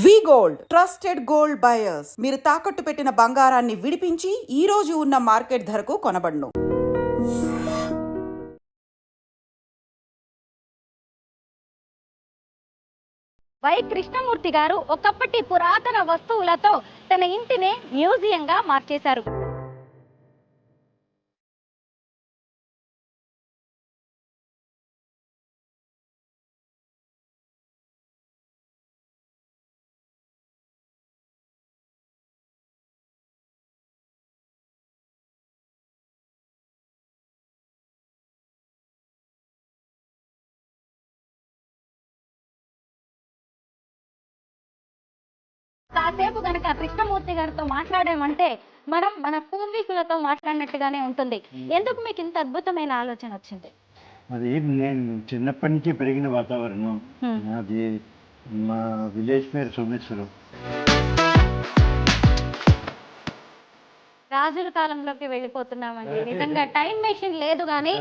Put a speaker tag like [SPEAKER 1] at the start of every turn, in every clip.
[SPEAKER 1] వి gold trusted gold buyers. మీరు తాకట్టు పెట్టిన బంగారాన్ని విడిపించి ఈ రోజు ఉన్న మార్కెట్ ధరకు కొనబడును.
[SPEAKER 2] వై కృష్ణమూర్తి గారు ఒకప్పటి పురాతన వస్తువులతో తన ఇంటిని మ్యూజియంగా మార్చేశారు. కాసేపు గనక కృష్ణమూర్తి గారితో మాట్లాడామంటే మనం మన పూర్వీకులతో మాట్లాడినట్టుగానే ఉంటుంది. ఎందుకు మీకు ఇంత అద్భుతమైన ఆలోచన వచ్చింది?
[SPEAKER 3] అది నేను చిన్నప్పటి నుంచి పెరిగిన వాతావరణం. అది మా విలేజ్ పేరు సోమేశ్వరం.
[SPEAKER 2] రాజుల కాలంలోకి వెళ్ళిపోతున్నామండి. నిజంగా టైం మెషిన్ లేదు కానీ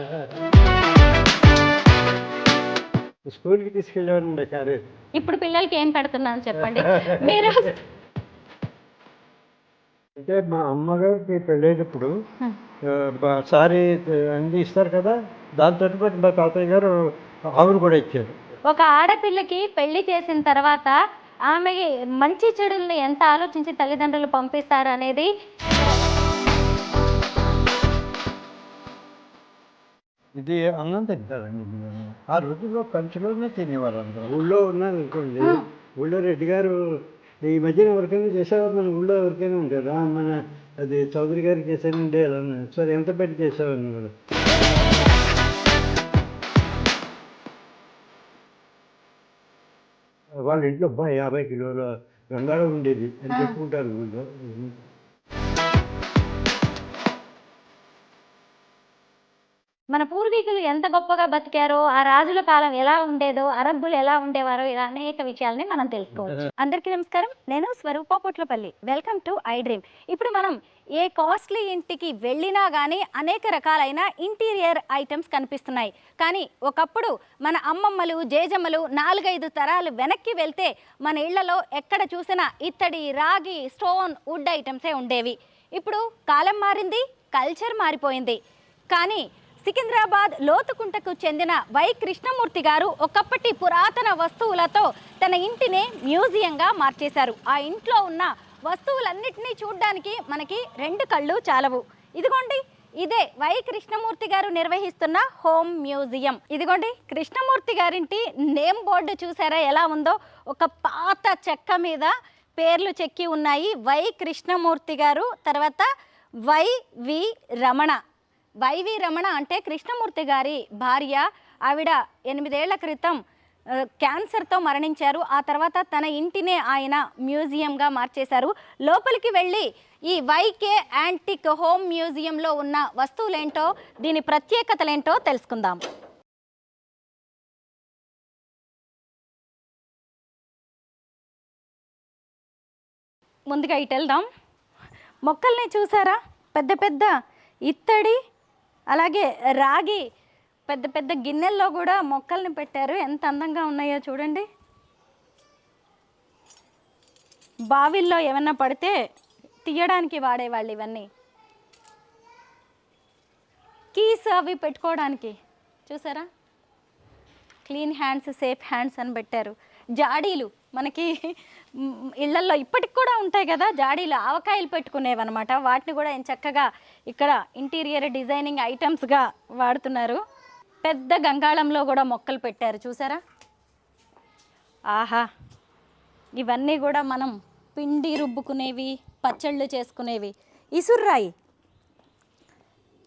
[SPEAKER 3] స్కూల్కి తీసుకెళ్ళేవాడు కాదు.
[SPEAKER 2] ఇప్పుడు పిల్లలకి ఏం పెడుతున్నాను చెప్పండి మీరు?
[SPEAKER 3] అంటే మా అమ్మగారికి పెళ్ళేటప్పుడు సారీ అన్ని ఇస్తారు కదా, దాంతో మా తాతయ్య గారు ఆవును కూడా ఇచ్చారు.
[SPEAKER 2] ఒక ఆడపిల్లకి పెళ్లి చేసిన తర్వాత ఆమె మంచి చెడుల్ని ఎంత ఆలోచించి తల్లిదండ్రులు పంపిస్తారు అనేది
[SPEAKER 3] ఇది అన్నం తింటారండి. ఆ రోజుల్లో కంచులోనే తినేవారు అందరూ. ఊళ్ళో ఉన్నాను అనుకోండి, ఊళ్ళో రెడ్డి గారు ఈ మధ్యన ఎవరికైనా చేసేవారు, మన ఊళ్ళో ఎవరికైనా ఉంటారు. మన అది చౌదరి గారికి చేశానండి అలా సరే ఎంత పెట్టి చేసేవారు. వాళ్ళ ఇంట్లో 50 కిలోల గంగాళం ఉండేది అని చెప్పుకుంటారు ఊళ్ళో.
[SPEAKER 2] మన పూర్వీకులు ఎంత గొప్పగా బతికారో, ఆ రాజుల కాలం ఎలా ఉండేదో, అరబ్బులు ఎలా ఉండేవారో, ఇలా అనేక విషయాలని మనం తెలుసుకోవచ్చు. అందరికీ నమస్కారం, నేను Swarupa Potlapalli. Welcome to iDream. ఇప్పుడు మనం ఏ కాస్ట్లీ ఇంటికి వెళ్ళినా కానీ అనేక రకాలైన ఇంటీరియర్ ఐటమ్స్ కనిపిస్తున్నాయి. కానీ ఒకప్పుడు మన అమ్మమ్మలు జేజమ్మలు 4-5 తరాలు వెనక్కి వెళ్తే మన ఇళ్లలో ఎక్కడ చూసినా ఇత్తడి, రాగి, స్టోన్, వుడ్ ఐటమ్సే ఉండేవి. ఇప్పుడు కాలం మారింది, కల్చర్ మారిపోయింది. కానీ సికింద్రాబాద్ లోతుకుంటకు చెందిన వై కృష్ణమూర్తి గారు ఒకప్పటి పురాతన వస్తువులతో తన ఇంటిని మ్యూజియంగా మార్చేశారు. ఆ ఇంట్లో ఉన్న వస్తువులన్నిటినీ చూడడానికి మనకి 2 కళ్ళు చాలవు. ఇదిగోండి, ఇదే వై కృష్ణమూర్తి గారు నిర్వహిస్తున్న హోమ్ మ్యూజియం. ఇదిగోండి, కృష్ణమూర్తి గారింటి నేమ్ బోర్డు చూసారా ఎలా ఉందో? ఒక పాత చెక్క మీద పేర్లు చెక్కి ఉన్నాయి. వై కృష్ణమూర్తి గారు, తర్వాత వైవి రమణ. వైవి రమణ అంటే కృష్ణమూర్తి గారి భార్య. ఆవిడ 8 ఏళ్ల క్రితం క్యాన్సర్తో మరణించారు. ఆ తర్వాత తన ఇంటినే ఆయన మ్యూజియంగా మార్చేశారు. లోపలికి వెళ్ళి ఈ వైకే యాంటిక్ హోమ్ మ్యూజియంలో ఉన్న వస్తువులేంటో, దీని ప్రత్యేకతలేంటో తెలుసుకుందాం. ముందుగా ఇటు వెళ్దాం. మొక్కల్ని చూసారా? పెద్ద పెద్ద ఇత్తడి, అలాగే రాగి పెద్ద పెద్ద గిన్నెల్లో కూడా మొక్కల్ని పెట్టారు. ఎంత అందంగా ఉన్నాయో చూడండి. బావిల్లో ఏమన్నా పడితే తీయడానికి వాడేవాళ్ళు ఇవన్నీ. కీస్ అవి పెట్టుకోవడానికి చూసారా? క్లీన్ హ్యాండ్స్, సేఫ్ హ్యాండ్స్ అని పెట్టారు. జాడీలు మనకి ఇళ్లల్లో ఇప్పటికి కూడా ఉంటాయి కదా జాడీలు, ఆవకాయలు పెట్టుకునేవన్నమాట. వాటిని కూడా చక్కగా ఇక్కడ ఇంటీరియర్ డిజైనింగ్ ఐటమ్స్గా వాడుతున్నారు. పెద్ద గంగాళంలో కూడా మొక్కలు పెట్టారు చూసారా? ఆహా, ఇవన్నీ కూడా మనం పిండి రుబ్బుకునేవి, పచ్చళ్ళు చేసుకునేవి. ఇసుర్రాయి,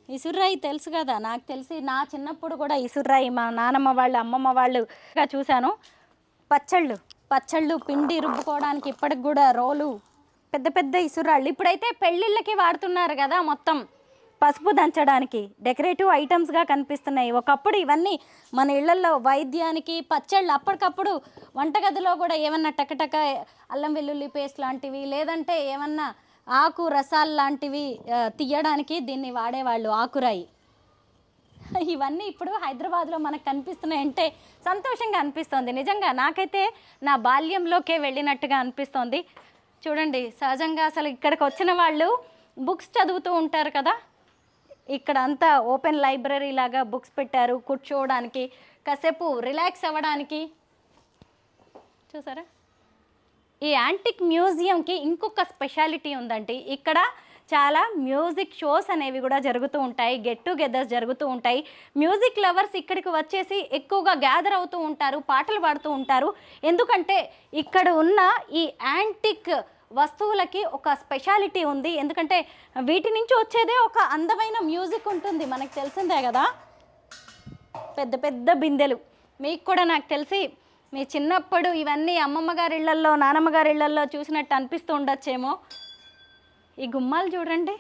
[SPEAKER 2] ఇసుర్రాయి తెలుసు కదా? నాకు తెలిసి నా చిన్నప్పుడు కూడా ఇసుర్రాయి మా నానమ్మ వాళ్ళు, అమ్మమ్మ వాళ్ళు చూశాను. పచ్చళ్ళు పిండి రుబ్బుకోవడానికి ఇప్పటికి కూడా రోలు, పెద్ద పెద్ద ఇసురాళ్ళు. ఇప్పుడైతే పెళ్ళిళ్ళకి వాడుతున్నారు కదా, మొత్తం పసుపు దంచడానికి డెకరేటివ్ ఐటమ్స్గా కనిపిస్తున్నాయి. ఒకప్పుడు ఇవన్నీ మన ఇళ్లలో వైద్యానికి, పచ్చళ్ళు అప్పటికప్పుడు వంటగదిలో కూడా ఏమన్నా టకటక అల్లం వెల్లుల్లి పేస్ట్ లాంటివి, లేదంటే ఏమన్నా ఆకు రసాలు లాంటివి తీయడానికి దీన్ని వాడేవాళ్ళు. ఆకురాయి. ఇవన్నీ ఇప్పుడు హైదరాబాద్లో మనకు కనిపిస్తున్నాయంటే సంతోషంగా అనిపిస్తోంది. నిజంగా నాకైతే నా బాల్యంలోకే వెళ్ళినట్టుగా అనిపిస్తోంది. చూడండి, సహజంగా అసలు ఇక్కడికి వచ్చిన వాళ్ళు బుక్స్ చదువుతూ ఉంటారు కదా, ఇక్కడ అంతా ఓపెన్ లైబ్రరీ లాగా బుక్స్ పెట్టారు కూర్చోవడానికి, కాసేపు రిలాక్స్ అవ్వడానికి. చూసారా, ఈ యాంటిక్ మ్యూజియంకి ఇంకొక స్పెషాలిటీ ఉందండి. ఇక్కడ చాలా మ్యూజిక్ షోస్ అనేవి కూడా జరుగుతూ ఉంటాయి, గెట్ టుగెదర్స్ జరుగుతూ ఉంటాయి. మ్యూజిక్ లవర్స్ ఇక్కడికి వచ్చేసి ఎక్కువగా గ్యాదర్ అవుతూ ఉంటారు, పాటలు పాడుతూ ఉంటారు. ఎందుకంటే ఇక్కడ ఉన్న ఈ యాంటిక్ వస్తువులకి ఒక స్పెషాలిటీ ఉంది. ఎందుకంటే వీటి నుంచి వచ్చేదే ఒక అందమైన మ్యూజిక్ ఉంటుంది, మనకు తెలిసిందే కదా. పెద్ద పెద్ద బిందెలు, మీకు కూడా నాకు తెలిసి మీ చిన్నప్పుడు ఇవన్నీ అమ్మమ్మ గారి ఇళ్లల్లో, నానమ్మ గారి ఇళ్లల్లో చూసినట్టు అనిపిస్తూ ఉండొచ్చేమో. ఈ గుమ్మాలు చూడండి.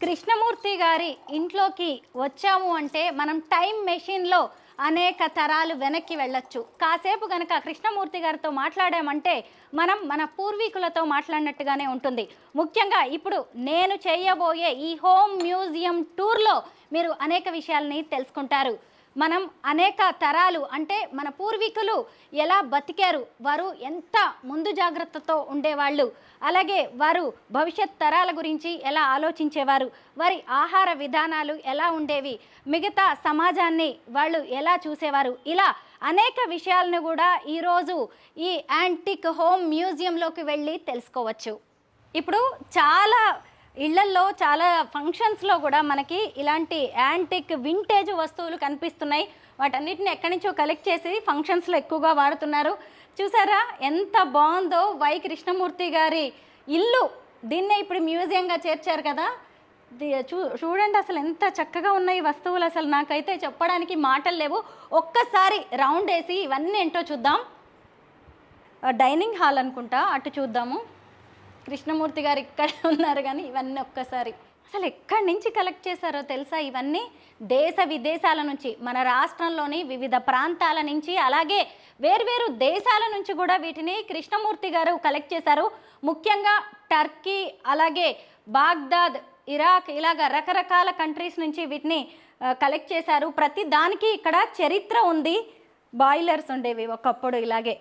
[SPEAKER 2] కృష్ణమూర్తి గారి ఇంట్లోకి వచ్చాము అంటే మనం టైం మెషిన్లో అనేక తరాలు వెనక్కి వెళ్ళొచ్చు. కాసేపు కనుక కృష్ణమూర్తి గారితో మాట్లాడామంటే మనం మన పూర్వీకులతో మాట్లాడినట్టుగానే ఉంటుంది. ముఖ్యంగా ఇప్పుడు నేను చేయబోయే ఈ హోమ్ మ్యూజియం టూర్లో మీరు అనేక విషయాల్ని తెలుసుకుంటారు. మనం అనేక తరాలు అంటే మన పూర్వీకులు ఎలా బతికారు, వారు ఎంత ముందు జాగ్రత్తతో ఉండేవాళ్ళు, అలాగే వారు భవిష్యత్ తరాల గురించి ఎలా ఆలోచించేవారు, వారి ఆహార విధానాలు ఎలా ఉండేవి, మిగతా సమాజాన్ని వాళ్ళు ఎలా చూసేవారు, ఇలా అనేక విషయాలను కూడా ఈరోజు ఈ యాంటిక్ హోమ్ మ్యూజియంలోకి వెళ్ళి తెలుసుకోవచ్చు. ఇప్పుడు చాలా ఇళ్లల్లో, చాలా ఫంక్షన్స్లో కూడా మనకి ఇలాంటి యాంటిక్ వింటేజ్ వస్తువులు కనిపిస్తున్నాయి. వాటన్నిటిని ఎక్కడి నుంచో కలెక్ట్ చేసి ఫంక్షన్స్లో ఎక్కువగా వాడుతున్నారు. చూసారా ఎంత బాగుందో వై కృష్ణమూర్తి గారి ఇల్లు. దీన్నే ఇప్పుడు మ్యూజియంగా చేర్చారు కదా. చూడండి అసలు ఎంత చక్కగా ఉన్నాయి వస్తువులు. అసలు నాకైతే చెప్పడానికి మాటలు లేవు. ఒక్కసారి రౌండ్ వేసి ఇవన్నీ ఏంటో చూద్దాం. డైనింగ్ హాల్ అనుకుంటా, అటు చూద్దాము. కృష్ణమూర్తి గారు ఇక్కడ ఉన్నారు, కానీ ఇవన్నీ ఒక్కసారి అసలు ఎక్కడి నుంచి కలెక్ట్ చేశారో తెలుసా? ఇవన్నీ దేశ విదేశాల నుంచి, మన రాష్ట్రంలోని వివిధ ప్రాంతాల నుంచి, అలాగే వేర్వేరు దేశాల నుంచి కూడా వీటిని కృష్ణమూర్తి గారు కలెక్ట్ చేశారు. ముఖ్యంగా టర్కీ, అలాగే బాగ్దాద్, ఇరాక్, ఇలాగ రకరకాల కంట్రీస్ నుంచి వీటిని కలెక్ట్ చేశారు. ప్రతి దానికి ఇక్కడ చరిత్ర ఉంది. బాయిలర్స్ ఉండేవి ఒకప్పుడు ఇలాగే.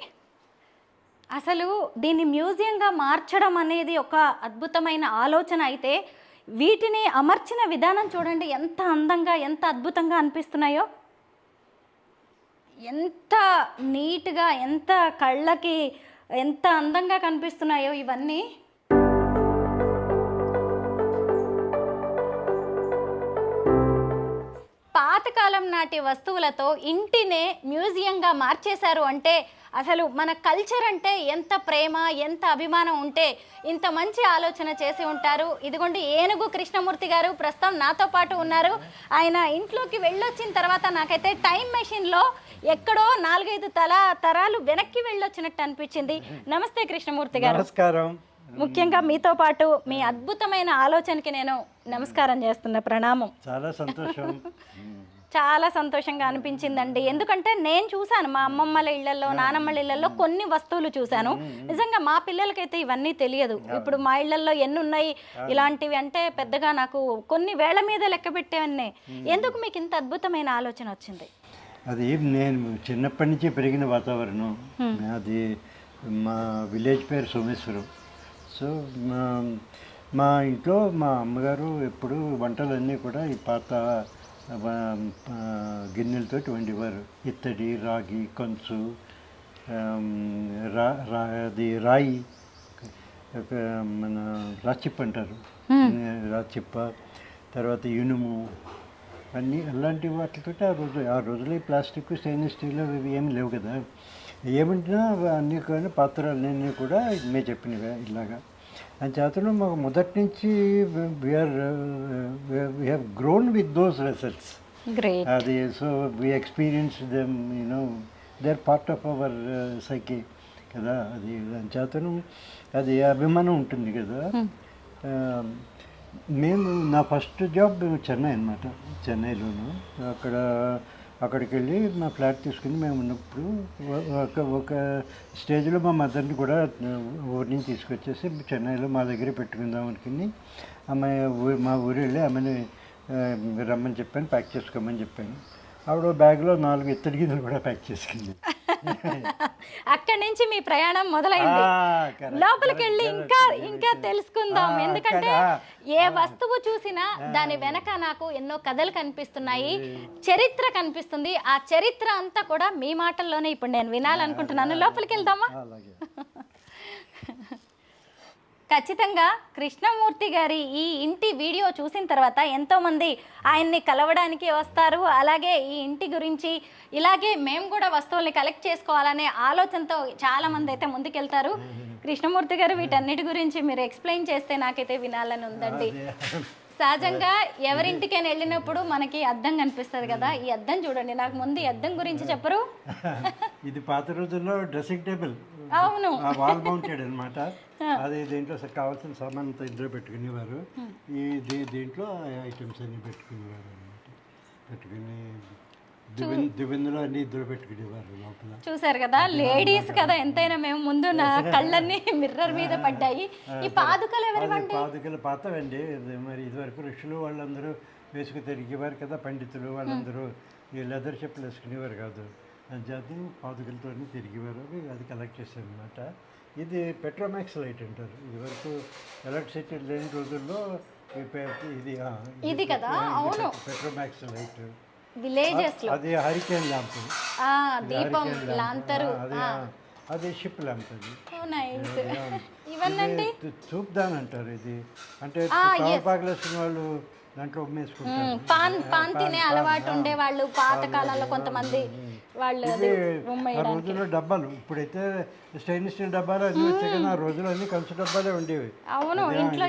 [SPEAKER 2] అసలు దీన్ని మ్యూజియంగా మార్చడం అనేది ఒక అద్భుతమైన ఆలోచన. అయితే వీటిని అమర్చిన విధానం చూడండి, ఎంత అందంగా, ఎంత అద్భుతంగా అనిపిస్తున్నాయో, ఎంత నీట్గా, ఎంత కళ్ళకి ఎంత అందంగా కనిపిస్తున్నాయో ఇవన్నీ. పాతకాలం నాటి వస్తువులతో ఇంటినే మ్యూజియంగా మార్చేశారు అంటే అసలు మన కల్చర్ అంటే ఎంత ప్రేమ, ఎంత అభిమానం ఉంటే ఇంత మంచి ఆలోచన చేసి ఉంటారు. ఇదిగోండి ఏనుగు కృష్ణమూర్తి గారు ప్రస్తుతం నాతో పాటు ఉన్నారు. ఆయన ఇంట్లోకి వెళ్ళొచ్చిన తర్వాత నాకైతే టైం మెషిన్లో ఎక్కడో 4-5 తరాలు వెనక్కి వెళ్ళొచ్చినట్టు అనిపించింది. నమస్తే కృష్ణమూర్తి గారు.
[SPEAKER 3] నమస్కారం.
[SPEAKER 2] ముఖ్యంగా మీతో పాటు మీ అద్భుతమైన ఆలోచనకి నేను నమస్కారం చేస్తున్నా, ప్రణామం.
[SPEAKER 3] చాలా సంతోషం.
[SPEAKER 2] చాలా సంతోషంగా అనిపించిందండి. ఎందుకంటే నేను చూశాను మా అమ్మమ్మల ఇళ్లలో, నానమ్మల ఇళ్లలో కొన్ని వస్తువులు చూశాను. నిజంగా మా పిల్లలకైతే ఇవన్నీ తెలియదు. ఇప్పుడు మా ఇళ్లలో ఎన్ని ఉన్నాయి ఇలాంటివి అంటే పెద్దగా నాకు కొన్ని వేళ్ల మీద లెక్క పెట్టేవన్నీ. ఎందుకు మీకు ఇంత అద్భుతమైన ఆలోచన వచ్చింది?
[SPEAKER 3] అది నేను చిన్నప్పటి నుంచి పెరిగిన వాతావరణం. అది మా విలేజ్ పేరు సోమేశ్వరం. సో మా ఇంట్లో మా అమ్మగారు ఎప్పుడు వంటలన్నీ కూడా ఈ పాత గిన్నెలతో వండేవారు. ఇత్తడి, రాగి, కంచు, అది రాయి, మన రాచిప్ప అంటారు, రాచిప్ప, తర్వాత ఇనుము, అన్నీ అలాంటి వాటితో ఆ రోజులో ఈ ప్లాస్టిక్, స్టెయిన్లెస్ స్టీల్ ఇవి ఏమి లేవు కదా. ఏమంటున్నా అన్నీ కానీ పాత్రలన్నీ కూడా మేము చెప్పినవే ఇలాగా. అని చేతను మాకు మొదటి నుంచి we have grown with those vessels. అది so we experience them, you know they are part of our psyche కదా. అది దాని చేతను అది అభిమానం ఉంటుంది కదా. మేము నా ఫస్ట్ జాబ్ చెన్నై అనమాట, చెన్నైలోను. అక్కడికి వెళ్ళి మా ఫ్లాట్ తీసుకుని మేము ఉన్నప్పుడు ఒక స్టేజ్లో మా మదర్ని కూడా ఊరి నుంచి తీసుకొచ్చేసి చెన్నైలో మా దగ్గర పెట్టుకుందాం అనుకుని మా ఊరు వెళ్ళి ఆమెను మీరు రమ్మని చెప్పాను, ప్యాక్ చేసుకోమని చెప్పాను. ఆవిడ బ్యాగ్లో 4 ఇత్తడి గిన్నెలు కూడా ప్యాక్ చేసుకుంది.
[SPEAKER 2] అక్కడి నుంచి మీ ప్రయాణం మొదలైంది. లోపలికి వెళ్ళి ఇంకా తెలుసుకుందాం. ఎందుకంటే ఏ వస్తువు చూసినా దాని వెనక నాకు ఎన్నో కథలు కనిపిస్తున్నాయి, చరిత్ర కనిపిస్తుంది. ఆ చరిత్ర అంతా కూడా మీ మాటల్లోనే ఇప్పుడు నేను వినాలనుకుంటున్నాను. లోపలికి వెళ్దామా? ఖచ్చితంగా కృష్ణమూర్తి గారి ఈ ఇంటి వీడియో చూసిన తర్వాత ఎంతోమంది ఆయన్ని కలవడానికి వస్తారు. అలాగే ఈ ఇంటి గురించి ఇలాగే మేము కూడా వస్తువుల్ని కలెక్ట్ చేసుకోవాలనే ఆలోచనతో చాలామంది అయితే ముందుకెళ్తారు. కృష్ణమూర్తి గారు వీటన్నిటి గురించి మీరు ఎక్స్ప్లెయిన్ చేస్తే నాకైతే వినాలని ఉందండి. సహజంగా ఎవరింటికైనా వెళ్ళినప్పుడు మనకి అద్దం కనిపిస్తుంది కదా, ఈ అద్దం చూడండి. నాకు ముందు ఈ అద్దం గురించి చెప్పరు?
[SPEAKER 3] ఇది పాత రోజుల్లో డ్రెస్సింగ్ టేబుల్.
[SPEAKER 2] అవును,
[SPEAKER 3] వాల్ మౌంటెడ్ అనమాట. అది దీంట్లో కావాల్సిన సామాన్ అంతా ఇందులో పెట్టుకునేవారు. దీంట్లో ఐటమ్స్ అన్ని పెట్టుకునేవారు అనమాట. పెట్టుకుని దివిందులో అన్ని ఇద్దరు పెట్టుకునేవారు లోపల.
[SPEAKER 2] చూసారు కదా, లేడీస్ కదా ఎంతైనా. మేము ముందు నా కళ్ళన్నీ మిర్రర్ మీద పడ్డాయి. ఈ పాదుకలు ఎవరివండి?
[SPEAKER 3] పాదుకలు పాతవండి. మరి ఇదివరకు ఋషులు వాళ్ళందరూ వేసుకు తిరిగేవారు కదా, పండితులు వాళ్ళందరూ ఈ లెదర్ చెప్పులు వేసుకునేవారు కాదు. జాతి పాదుకలతో తిరిగేవారు. అది కలెక్ట్ చేశారు అనమాట. ఇది పెట్రోమాక్స్ లైట్ అంటారు. ఇదివరకు ఎలక్ట్రిసిటీ లేని రోజుల్లో
[SPEAKER 2] ఇది కదా. అవును,
[SPEAKER 3] పెట్రోమాక్స్ లైట్
[SPEAKER 2] విలేజెస్ లో.
[SPEAKER 3] అది హరికేన్ ల్యాంప్,
[SPEAKER 2] దీపం లాంతరు.
[SPEAKER 3] అది షిప్ ల్యాంప్. అది
[SPEAKER 2] ఇవన్నీ
[SPEAKER 3] చూప్దాన్ అంటారు. ఇది అంటే పాగలేసిన వాళ్ళు దాంట్లో ఉమ్మేసుకుంటారు.
[SPEAKER 2] పాన్ తినే అలవాటు ఉండే వాళ్ళు పాత కాలంలో కొంతమంది వాళ్ళు
[SPEAKER 3] ఆ రోజుల్లో డబ్బాలు. ఇప్పుడైతే స్టెయిన్లెస్ స్టీల్ డబ్బాలు అన్నీ వచ్చాయి కానీ ఆ రోజుల్లో అన్ని కంచు డబ్బాలే ఉండేవి.
[SPEAKER 2] అవును, ఇంట్లో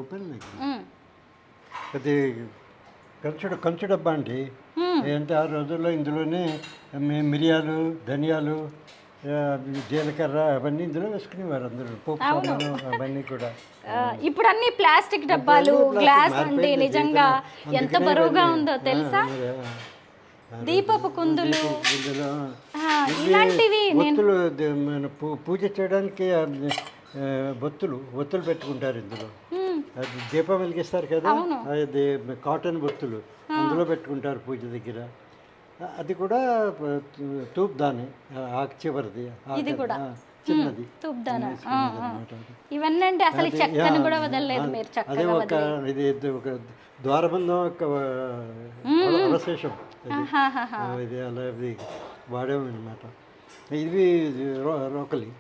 [SPEAKER 3] ఓపెన్ అది కంచు డబ్బా అండి. అంటే ఆ రోజుల్లో ఇందులోనే మిరియాలు, ధనియాలు, జీలకర్ర అవన్నీ ఇందులో వేసుకునేవారు అందరూ. పోపు సామాను అవన్నీ కూడా.
[SPEAKER 2] ఇప్పుడు అన్ని ప్లాస్టిక్ డబ్బాలు, గ్లాస్ అండి. నిజంగా ఎంత బరువుగా ఉందో తెలుసా? దీపపు కుందులు ఇలాంటివి.
[SPEAKER 3] ఒత్తులు పూజ చేయడానికి ఒత్తులు పెట్టుకుంటారు ఇందులో. అది దీపం వెలిగిస్తారు కదా, అది కాటన్ బొత్తులు అందులో పెట్టుకుంటారు పూజ దగ్గర. అది కూడా తూప్దానే, ఆకు చివరిది, చిన్నది తూప్దాన.
[SPEAKER 2] ఇవన్నీ అంటే అసలు చెక్కను కూడా వదలలేదు మీరు.
[SPEAKER 3] అదే ఇది ఒక ద్వారబంధం యొక్క అవశేషం. ఇది అలా వాడేమో అనమాట. ఇవి రోకలి.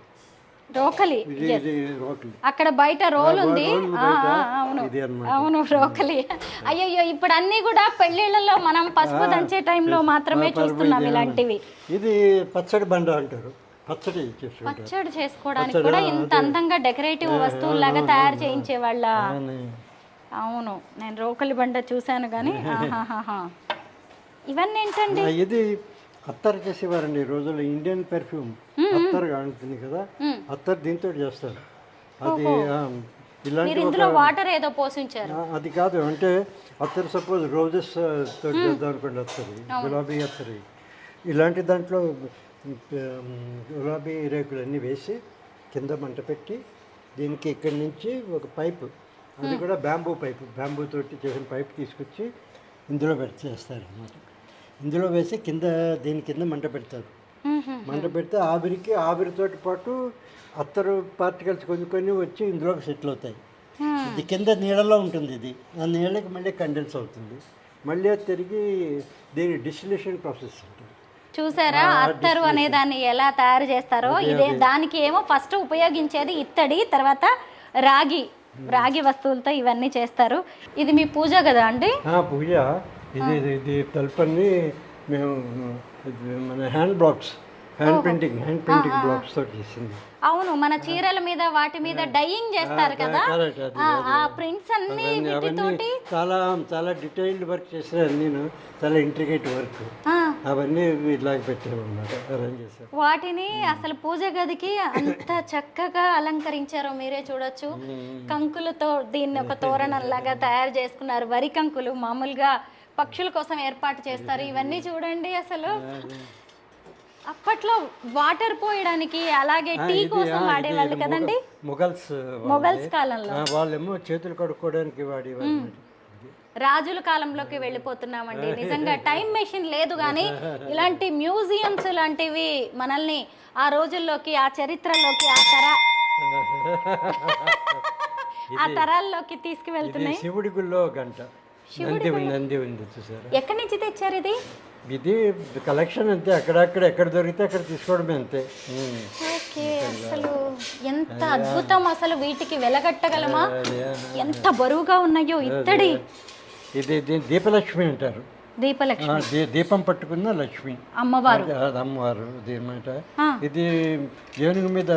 [SPEAKER 2] అక్కడ బయట రోల్ ఉంది. అవును, రోకలి. అయ్యో, ఇప్పుడు అన్ని కూడా పెళ్లిళ్ళలో మనం పసుపు దంచే టైంలో మాత్రమే చూస్తున్నాం ఇలాంటివి.
[SPEAKER 3] ఇది పచ్చడి బండ అంటారు.
[SPEAKER 2] పచ్చడి చేసుకోవడానికి కూడా ఇంత అందంగా డెకరేటివ్ వస్తువులాగా తయారు చేయించే వాళ్ళ. అవును, నేను రోకలి బండ చూశాను కానీ. ఇవన్నీ ఏంటండి?
[SPEAKER 3] ఇది అత్తర్ చేసేవారండి ఈ రోజుల్లో. ఇండియన్ పెర్ఫ్యూమ్ అత్తర్ ఉంటుంది కదా, అత్తర్ దీంతో చేస్తారు. అది
[SPEAKER 2] ఇలాంటి వాటర్ ఏదో పోసించారు.
[SPEAKER 3] అది కాదు, అంటే అత్తర్ సపోజ్ రోజెస్ తోటి చేద్దాం అనుకోండి, అత్తరి, గులాబీ అత్తరి, ఇలాంటి దాంట్లో గులాబీ రేకులన్నీ వేసి కింద మంట పెట్టి దీనికి ఇక్కడి నుంచి ఒక పైపు, అది కూడా బ్యాంబూ పైపు, బ్యాంబూ తోటి చేసిన పైపు తీసుకొచ్చి ఇందులో చేస్తారు అన్నమాట. ఇందులో వేసి దీని కింద మంట పెడతారు. మంట పెడితే ఆవిరితోటి పాటు అత్తరు పార్టికల్స్ కొన్ని వచ్చి ఇందులోకి సెటిల్ అవుతాయి. ఇది కింద నీళ్ళలో ఉంటుంది. ఇది ఆ నీళ్ళకి మళ్ళీ కండెన్స్ అవుతుంది. మళ్ళీ అది తిరిగి దీని డిస్టిలేషన్ ప్రాసెస్ ఉంటుంది.
[SPEAKER 2] చూసారా అత్తరు అనే దాన్ని ఎలా తయారు చేస్తారో. ఇదే దానికి ఏమో ఫస్ట్ ఉపయోగించేది ఇత్తడి, తర్వాత రాగి వస్తువులతో ఇవన్నీ చేస్తారు. ఇది మీ పూజ కదా అండి?
[SPEAKER 3] పూజ. ఇది తలుపన్ని మేము మన హ్యాండ్ పెయింటింగ్ బ్లాక్స్ తోటి చేసింది.
[SPEAKER 2] అవును, మన చీరల మీద వాటి మీద డైయింగ్ చేస్తారు కదా, ఆ ప్రింట్స్ అన్ని వీటితోటి
[SPEAKER 3] చాలా చాలా డీటెయిల్డ్ వర్క్ చేశారు. నేను చాలా ఇంట్రికేట్ వర్క్ అవన్నీ ఇలాగ పెట్టాము అన్నమాట, అరేంజ్ చేశారు.
[SPEAKER 2] వాటిని అసలు పూజ గదికి అంత చక్కగా అలంకరించారో మీరే చూడొచ్చు. కంకులతో దీన్ని ఒక తోరణంలాగా తయారు చేసుకున్నారు. వరి కంకులు మామూలుగా పక్షుల కోసం ఏర్పాటు చేస్తారు. ఇవన్నీ చూడండి. అసలు అప్పట్లో వాటర్ పోయడానికి, అలాగే టీ కోసం వాడేవాళ్ళు కదండి మొఘల్స్ కాలంలో.
[SPEAKER 3] వాళ్ళేమో చేతులు కడుక్కోవడానికి వాడేవాళ్ళు.
[SPEAKER 2] రాజుల కాలంలోకి వెళ్ళిపోతున్నామండి. నిజంగా టైం మెషిన్ లేదు కానీ ఇలాంటి మ్యూజియంస్ లాంటివి మనల్ని ఆ రోజుల్లోకి, ఆ చరిత్రలోకి, ఆ తరాల్లోకి తీసుకువెళ్తున్నాయి.
[SPEAKER 3] శివుడి గుళ్ళో గంట నంది ఉంది చూసారా?
[SPEAKER 2] ఎక్కడి నుంచి తెచ్చారు ఇది?
[SPEAKER 3] ఇది కలెక్షన్ అంతే, అక్కడక్కడ ఎక్కడ దొరికితే అక్కడ తీసుకోవడమే అంతే.
[SPEAKER 2] ఓకే, అసలు ఎంత అద్భుతం, అసలు వీటికి వెలగట్టగలమా? ఎంత బరువుగా ఉన్నాయో ఇత్తడి.
[SPEAKER 3] ఇది దీపలక్ష్మి అంటారు.
[SPEAKER 2] దీపలక్ష్మి,
[SPEAKER 3] దీపం పట్టుకున్న లక్ష్మి
[SPEAKER 2] అమ్మవారు.
[SPEAKER 3] అమ్మవారు దీనిమాట. ఇది ఏనుగు మీద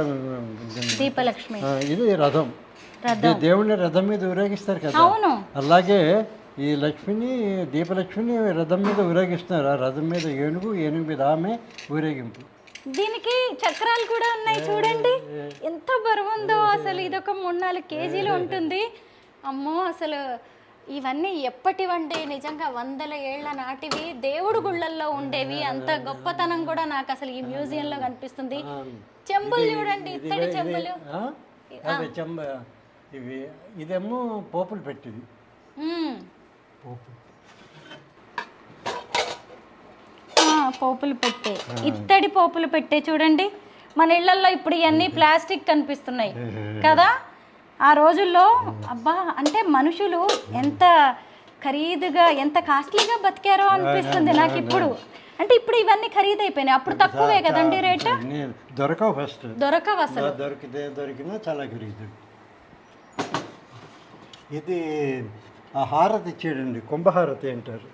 [SPEAKER 2] దీపలక్ష్మి.
[SPEAKER 3] ఇది రథం, దేవుని రథం మీద ఊరేగిస్తారు కదా.
[SPEAKER 2] అవును.
[SPEAKER 3] అలాగే ఈ లక్ష్మిని, దీపలక్ష్మిని రథం మీద ఊరేగిస్తున్నారు. ఆ రథం మీద ఏనుగు, ఏనుగు మీద ఆమె ఊరేగింపు.
[SPEAKER 2] దీనికి చక్రాలు కూడా ఉన్నాయి చూడండి, ఎంత బరువు ఉందో. అసలు ఇదొక 3-4 కేజీలు ఉంటుంది. అమ్మో, అసలు ఇవన్నీ ఎప్పటివండి, నిజంగా 100 ఏళ్ల నాటివి, దేవుడు గుళ్ళల్లో ఉండేవి. అంత గొప్పతనం కూడా నాకు అసలు ఈ మ్యూజియంలో కనిపిస్తుంది. చెంబులు చూడండి, ఇత్తడి చెంబులు.
[SPEAKER 3] ఇదేమో పోపులు పెట్టింది.
[SPEAKER 2] పోపులు పెట్టే, ఇత్తడి పోపులు పెట్టే చూడండి. మన ఇళ్లలో ఇప్పుడు ఇవన్నీ ప్లాస్టిక్ కనిపిస్తున్నాయి కదా. ఆ రోజుల్లో అబ్బా, అంటే మనుషులు ఎంత ఖరీదుగా, ఎంత కాస్ట్లీగా బతికారో అనిపిస్తుంది నాకు ఇప్పుడు. అంటే ఇప్పుడు ఇవన్నీ ఖరీదైపోయినాయి, అప్పుడు తక్కువే కదండి రేటు.
[SPEAKER 3] దొరకవు, ఫస్ట్
[SPEAKER 2] దొరకవు అసలు.
[SPEAKER 3] దొరికినా చాలా ఖరీదు. ఇది ఆ హారతి ఇచ్చాడండి, కుంభహారతి అంటారు.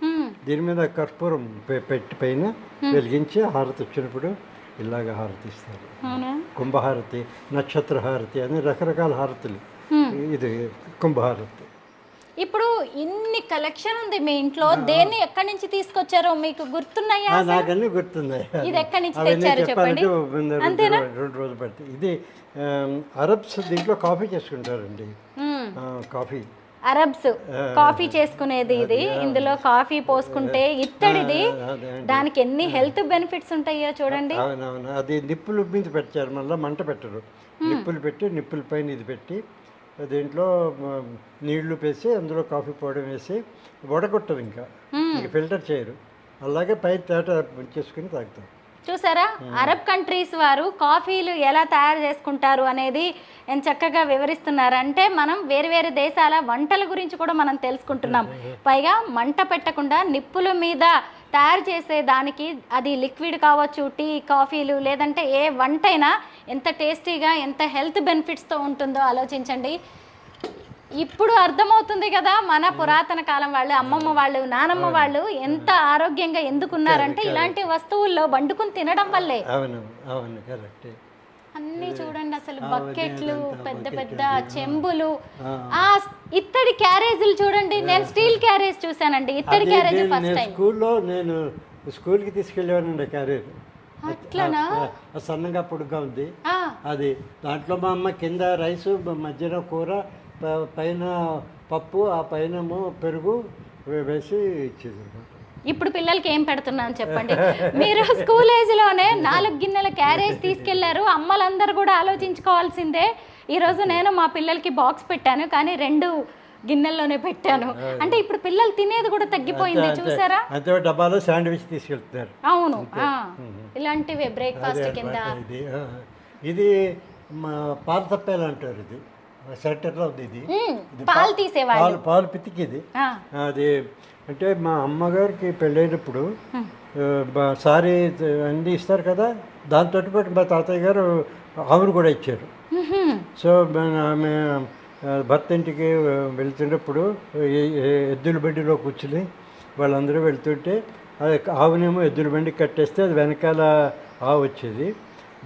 [SPEAKER 3] దీని మీద కర్పూరం పెట్టి పైన వెలిగించి హారతి వచ్చినప్పుడు ఇలాగ హారతి ఇస్తారు. కుంభహారతి, నక్షత్ర హారతి అని రకరకాల హారతులు. ఇది కుంభహారతి.
[SPEAKER 2] ఇప్పుడు ఇన్ని కలెక్షన్ ఉంది మీ ఇంట్లో, దేన్ని ఎక్కడి నుంచి తీసుకొచ్చారో మీకు గుర్తున్నాయా?
[SPEAKER 3] నాకన్నీ గుర్తున్నాయి.
[SPEAKER 2] ఇది ఎక్కడి నుంచి తెచ్చారు చెప్పండి.
[SPEAKER 3] 2 రోజులు పడుతుంది. ఇది అరబ్స్ దీంట్లో కాఫీ చేసుకుంటారండి. కాఫీ
[SPEAKER 2] అరబ్స్ కాఫీ చేసుకునేది ఇది. ఇందులో కాఫీ పోసుకుంటే ఇత్తడిది, దానికి ఎన్ని హెల్త్ బెనిఫిట్స్ ఉంటాయో చూడండి.
[SPEAKER 3] అవునవును, అది నిప్పుల మీద పెట్టారు, మళ్ళీ మంట పెట్టరు. నిప్పులు పెట్టి, నిప్పుల పైన ఇది పెట్టి దీంట్లో నీళ్లు వేసి అందులో కాఫీ పౌడర్ వేసి వడగొట్టరు, ఇంకా ఫిల్టర్ చేయరు. అలాగే పై తేట చేసుకుని తాగుతారు.
[SPEAKER 2] చూసారా, అరబ్ కంట్రీస్ వారు కాఫీలు ఎలా తయారు చేసుకుంటారు అనేది ఎంత చక్కగా వివరిస్తున్నారు. అంటే మనం వేరు వేరు దేశాల వంటల గురించి కూడా మనం తెలుసుకుంటున్నాం. పైగా మంట పెట్టకుండా నిప్పుల మీద తయారు చేసే దానికి, అది లిక్విడ్ కావచ్చు, టీ, కాఫీలు, లేదంటే ఏ వంటైనా ఎంత టేస్టీగా, ఎంత హెల్త్ బెనిఫిట్స్తో ఉంటుందో ఆలోచించండి. ఇప్పుడు అర్థమవుతుంది కదా, మన పురాతన కాలం వాళ్ళు, అమ్మమ్మ వాళ్ళు, నానమ్మ వాళ్ళు ఎంత ఆరోగ్యంగా ఎందుకున్నారంటే ఇలాంటి వస్తువుల్లో వండుకుని తినడం వల్లే. అన్ని చూడండి, అసలు బకెట్లు, పెద్ద పెద్ద చెంబులు, ఆ ఇత్తడి క్యారేజీలు చూడండి. నేను స్టీల్ క్యారేజ్ చూసానండి, ఇత్తడి క్యారేజ్ ఫస్ట్ టైం.
[SPEAKER 3] స్కూల్లో నేను స్కూల్కి తీసుకెళ్ళేవానండి క్యారేజ్.
[SPEAKER 2] అట్లనా?
[SPEAKER 3] సన్నగా పొడుగ్గా ఉంది అది. దాంట్లో మా అమ్మ కింద రైసు, మధ్యలో కూర, పైన పప్పు, ఆ పైన పెరుగు వేసి ఇచ్చేది.
[SPEAKER 2] ఇప్పుడు పిల్లలకి ఏం పెడుతున్నాను చెప్పండి. మీరు స్కూల్ ఏజ్లోనే 4 గిన్నెల క్యారేజ్ తీసుకెళ్లారు. అమ్మలందరూ కూడా ఆలోచించుకోవాల్సిందే. ఈరోజు నేను మా పిల్లలకి బాక్స్ పెట్టాను, కానీ 2 గిన్నెల్లోనే పెట్టాను. అంటే ఇప్పుడు పిల్లలు తినేది కూడా తగ్గిపోయింది చూసారా.
[SPEAKER 3] డబ్బాలో శాండ్విచ్ తీసుకెళ్తున్నారు.
[SPEAKER 2] అవును, ఇలాంటివి బ్రేక్ఫాస్ట్ కింద.
[SPEAKER 3] ఇది పాల తప్పేలా అంటారు. ఇది సెంటర్లో ఉంది. ఇది
[SPEAKER 2] పాలు తీసేవాళ్ళు,
[SPEAKER 3] పాలు పితికిది. అది అంటే మా అమ్మగారికి పెళ్ళైనప్పుడు సారీ అన్నీ ఇస్తారు కదా, దాంతో పాటు మా తాతయ్య గారు ఆవును కూడా ఇచ్చారు. సో ఆమె భర్త ఇంటికి వెళ్తున్నప్పుడు ఎద్దుల బండిలో కూర్చుని వాళ్ళందరూ వెళ్తుంటే ఆవునేమో ఎద్దుల బండికి కట్టేస్తే అది వెనకాల ఆవు వచ్చేది.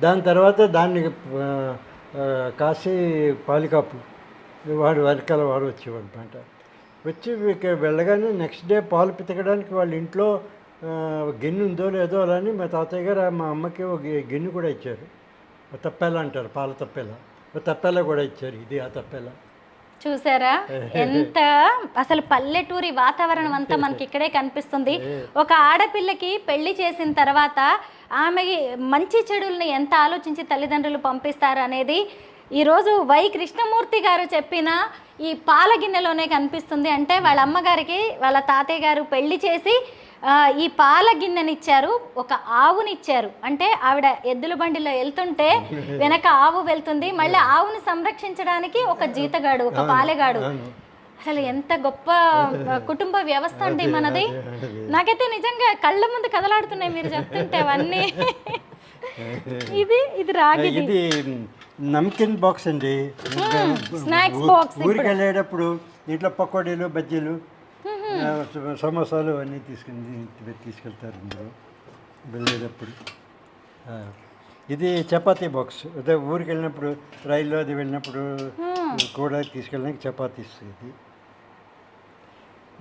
[SPEAKER 3] దాని తర్వాత దాన్ని కాసి పాలికాపు వాడు వెనకాల వాడు వచ్చేవాడు అనమాట. వచ్చి వెళ్ళగానే నెక్స్ట్ డే పాలు పితకడానికి వాళ్ళ ఇంట్లో గిన్నె ఉందో లేదో అలా అని మా తాతయ్య గారు మా అమ్మకి ఒక గిన్నె కూడా ఇచ్చారు. తప్పేల అంటారు, పాల తప్పేల. తప్పేల కూడా ఇచ్చారు. ఇది ఆ తప్పేల.
[SPEAKER 2] చూసారా ఎంత అసలు పల్లెటూరి వాతావరణం అంతా మనకి ఇక్కడే కనిపిస్తుంది. ఒక ఆడపిల్లకి పెళ్లి చేసిన తర్వాత ఆమె మంచి చెడుల్ని ఎంత ఆలోచించి తల్లిదండ్రులు పంపిస్తారు అనేది ఈరోజు వై కృష్ణమూర్తి గారు చెప్పిన ఈ పాల గిన్నెలోనే కనిపిస్తుంది. అంటే వాళ్ళ అమ్మగారికి వాళ్ళ తాతయ్య గారు పెళ్లి చేసి ఈ పాల గిన్నెనిచ్చారు, ఒక ఆవునిచ్చారు. అంటే ఆవిడ ఎద్దుల బండిలో వెళ్తుంటే వెనక ఆవు వెళ్తుంది, మళ్ళీ ఆవుని సంరక్షించడానికి ఒక జీతగాడు, ఒక పాలెగాడు. అసలు ఎంత గొప్ప కుటుంబ వ్యవస్థ అండి మనది. నాకైతే నిజంగా కళ్ళ ముందు కదలాడుతున్నాయి మీరు చెప్తుంటే అవన్నీ. ఇది రాగి,
[SPEAKER 3] ఇది నమ్కిన్ బాక్స్ అండి.
[SPEAKER 2] Snacks box.
[SPEAKER 3] ఊరికి వెళ్ళేటప్పుడు ఇంట్లో పకోడీలు, బజ్జీలు, సమోసాలు అన్నీ తీసుకెళ్తారు ఇందులో వెళ్ళేటప్పుడు. ఇది చపాతీ బాక్స్. అదే ఊరికి వెళ్ళినప్పుడు రైల్లో అది వెళ్ళినప్పుడు కూడా తీసుకెళ్ళడానికి చపాతీస్.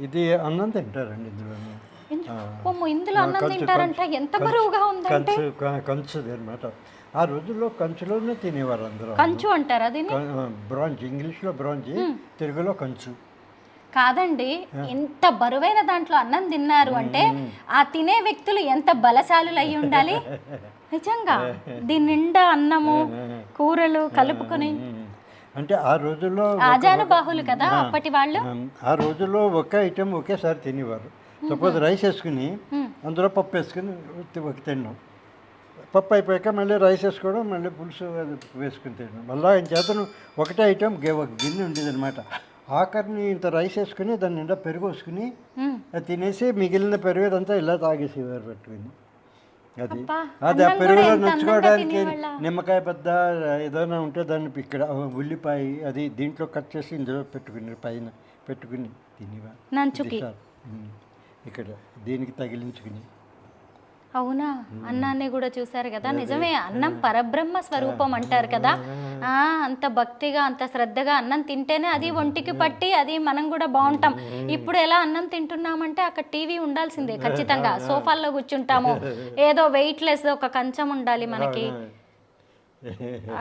[SPEAKER 3] ఇది అన్నం తింటారండి
[SPEAKER 2] ఇందులో అన్నం తింటారంట. ఎంత బరువుగా ఉందంటే
[SPEAKER 3] కంచుది అనమాట. ఆ రోజుల్లో కంచులోనే తినేవారు అందరూ.
[SPEAKER 2] కంచు అంటారు అది,
[SPEAKER 3] బ్రాంజ్, ఇంగ్లీష్లో బ్రాంజ్, తెలుగులో కంచు.
[SPEAKER 2] కాదండి, ఎంత బరువైన దాంట్లో అన్నం తిన్నారు అంటే ఆ తినే వ్యక్తులు ఎంత బలశాలులు అయి ఉండాలి నిజంగా. దీని నిండా అన్నము కూరలు కలుపుకొని.
[SPEAKER 3] అంటే ఆ రోజుల్లో
[SPEAKER 2] ఆజానుబాహులు కదా అప్పటి వాళ్ళు.
[SPEAKER 3] ఆ రోజుల్లో ఒక ఐటెం ఒకేసారి తినేవారు. సపోజ్ రైస్ వేసుకుని అందులో పప్పు వేసుకుని ఒక తిన్నాం, పప్పు అయిపోయాక మళ్ళీ రైస్ వేసుకోవడం, మళ్ళీ పులుసు వేసుకుని తినడం. మళ్ళీ ఆయన చేతను ఒకటే ఐటెం గిన్నె ఉండేది అనమాట. ఆఖరిని ఇంత రైస్ వేసుకుని దాని నిండా పెరుగు వేసుకుని అది తినేసి మిగిలిన పెరుగు అంతా ఇలా తాగేసేవారు పెట్టుకుని. అది ఆ పెరుగులో నచ్చుకోవడానికి నిమ్మకాయ పెద్ద ఏదైనా ఉంటే దాన్ని ఇక్కడ ఉల్లిపాయ అది దీంట్లో కట్ చేసి ఇందులో పెట్టుకుని పైన పెట్టుకుని తినేవారు. ఇక్కడ దీనికి తగిలించుకుని.
[SPEAKER 2] అవునా, అన్నాన్ని కూడా చూసారు కదా. నిజమే, అన్నం పరబ్రహ్మ స్వరూపం అంటారు కదా. అంత భక్తిగా అంత శ్రద్ధగా అన్నం తింటేనే అది ఒంటికి పట్టి అది మనం కూడా బాగుంటాం. ఇప్పుడు ఎలా అన్నం తింటున్నామంటే అక్కడ టీవీ ఉండాల్సిందే ఖచ్చితంగా, సోఫాల్లో కూర్చుంటాము, ఏదో వెయిట్ లెస్ ఒక కంచం ఉండాలి మనకి.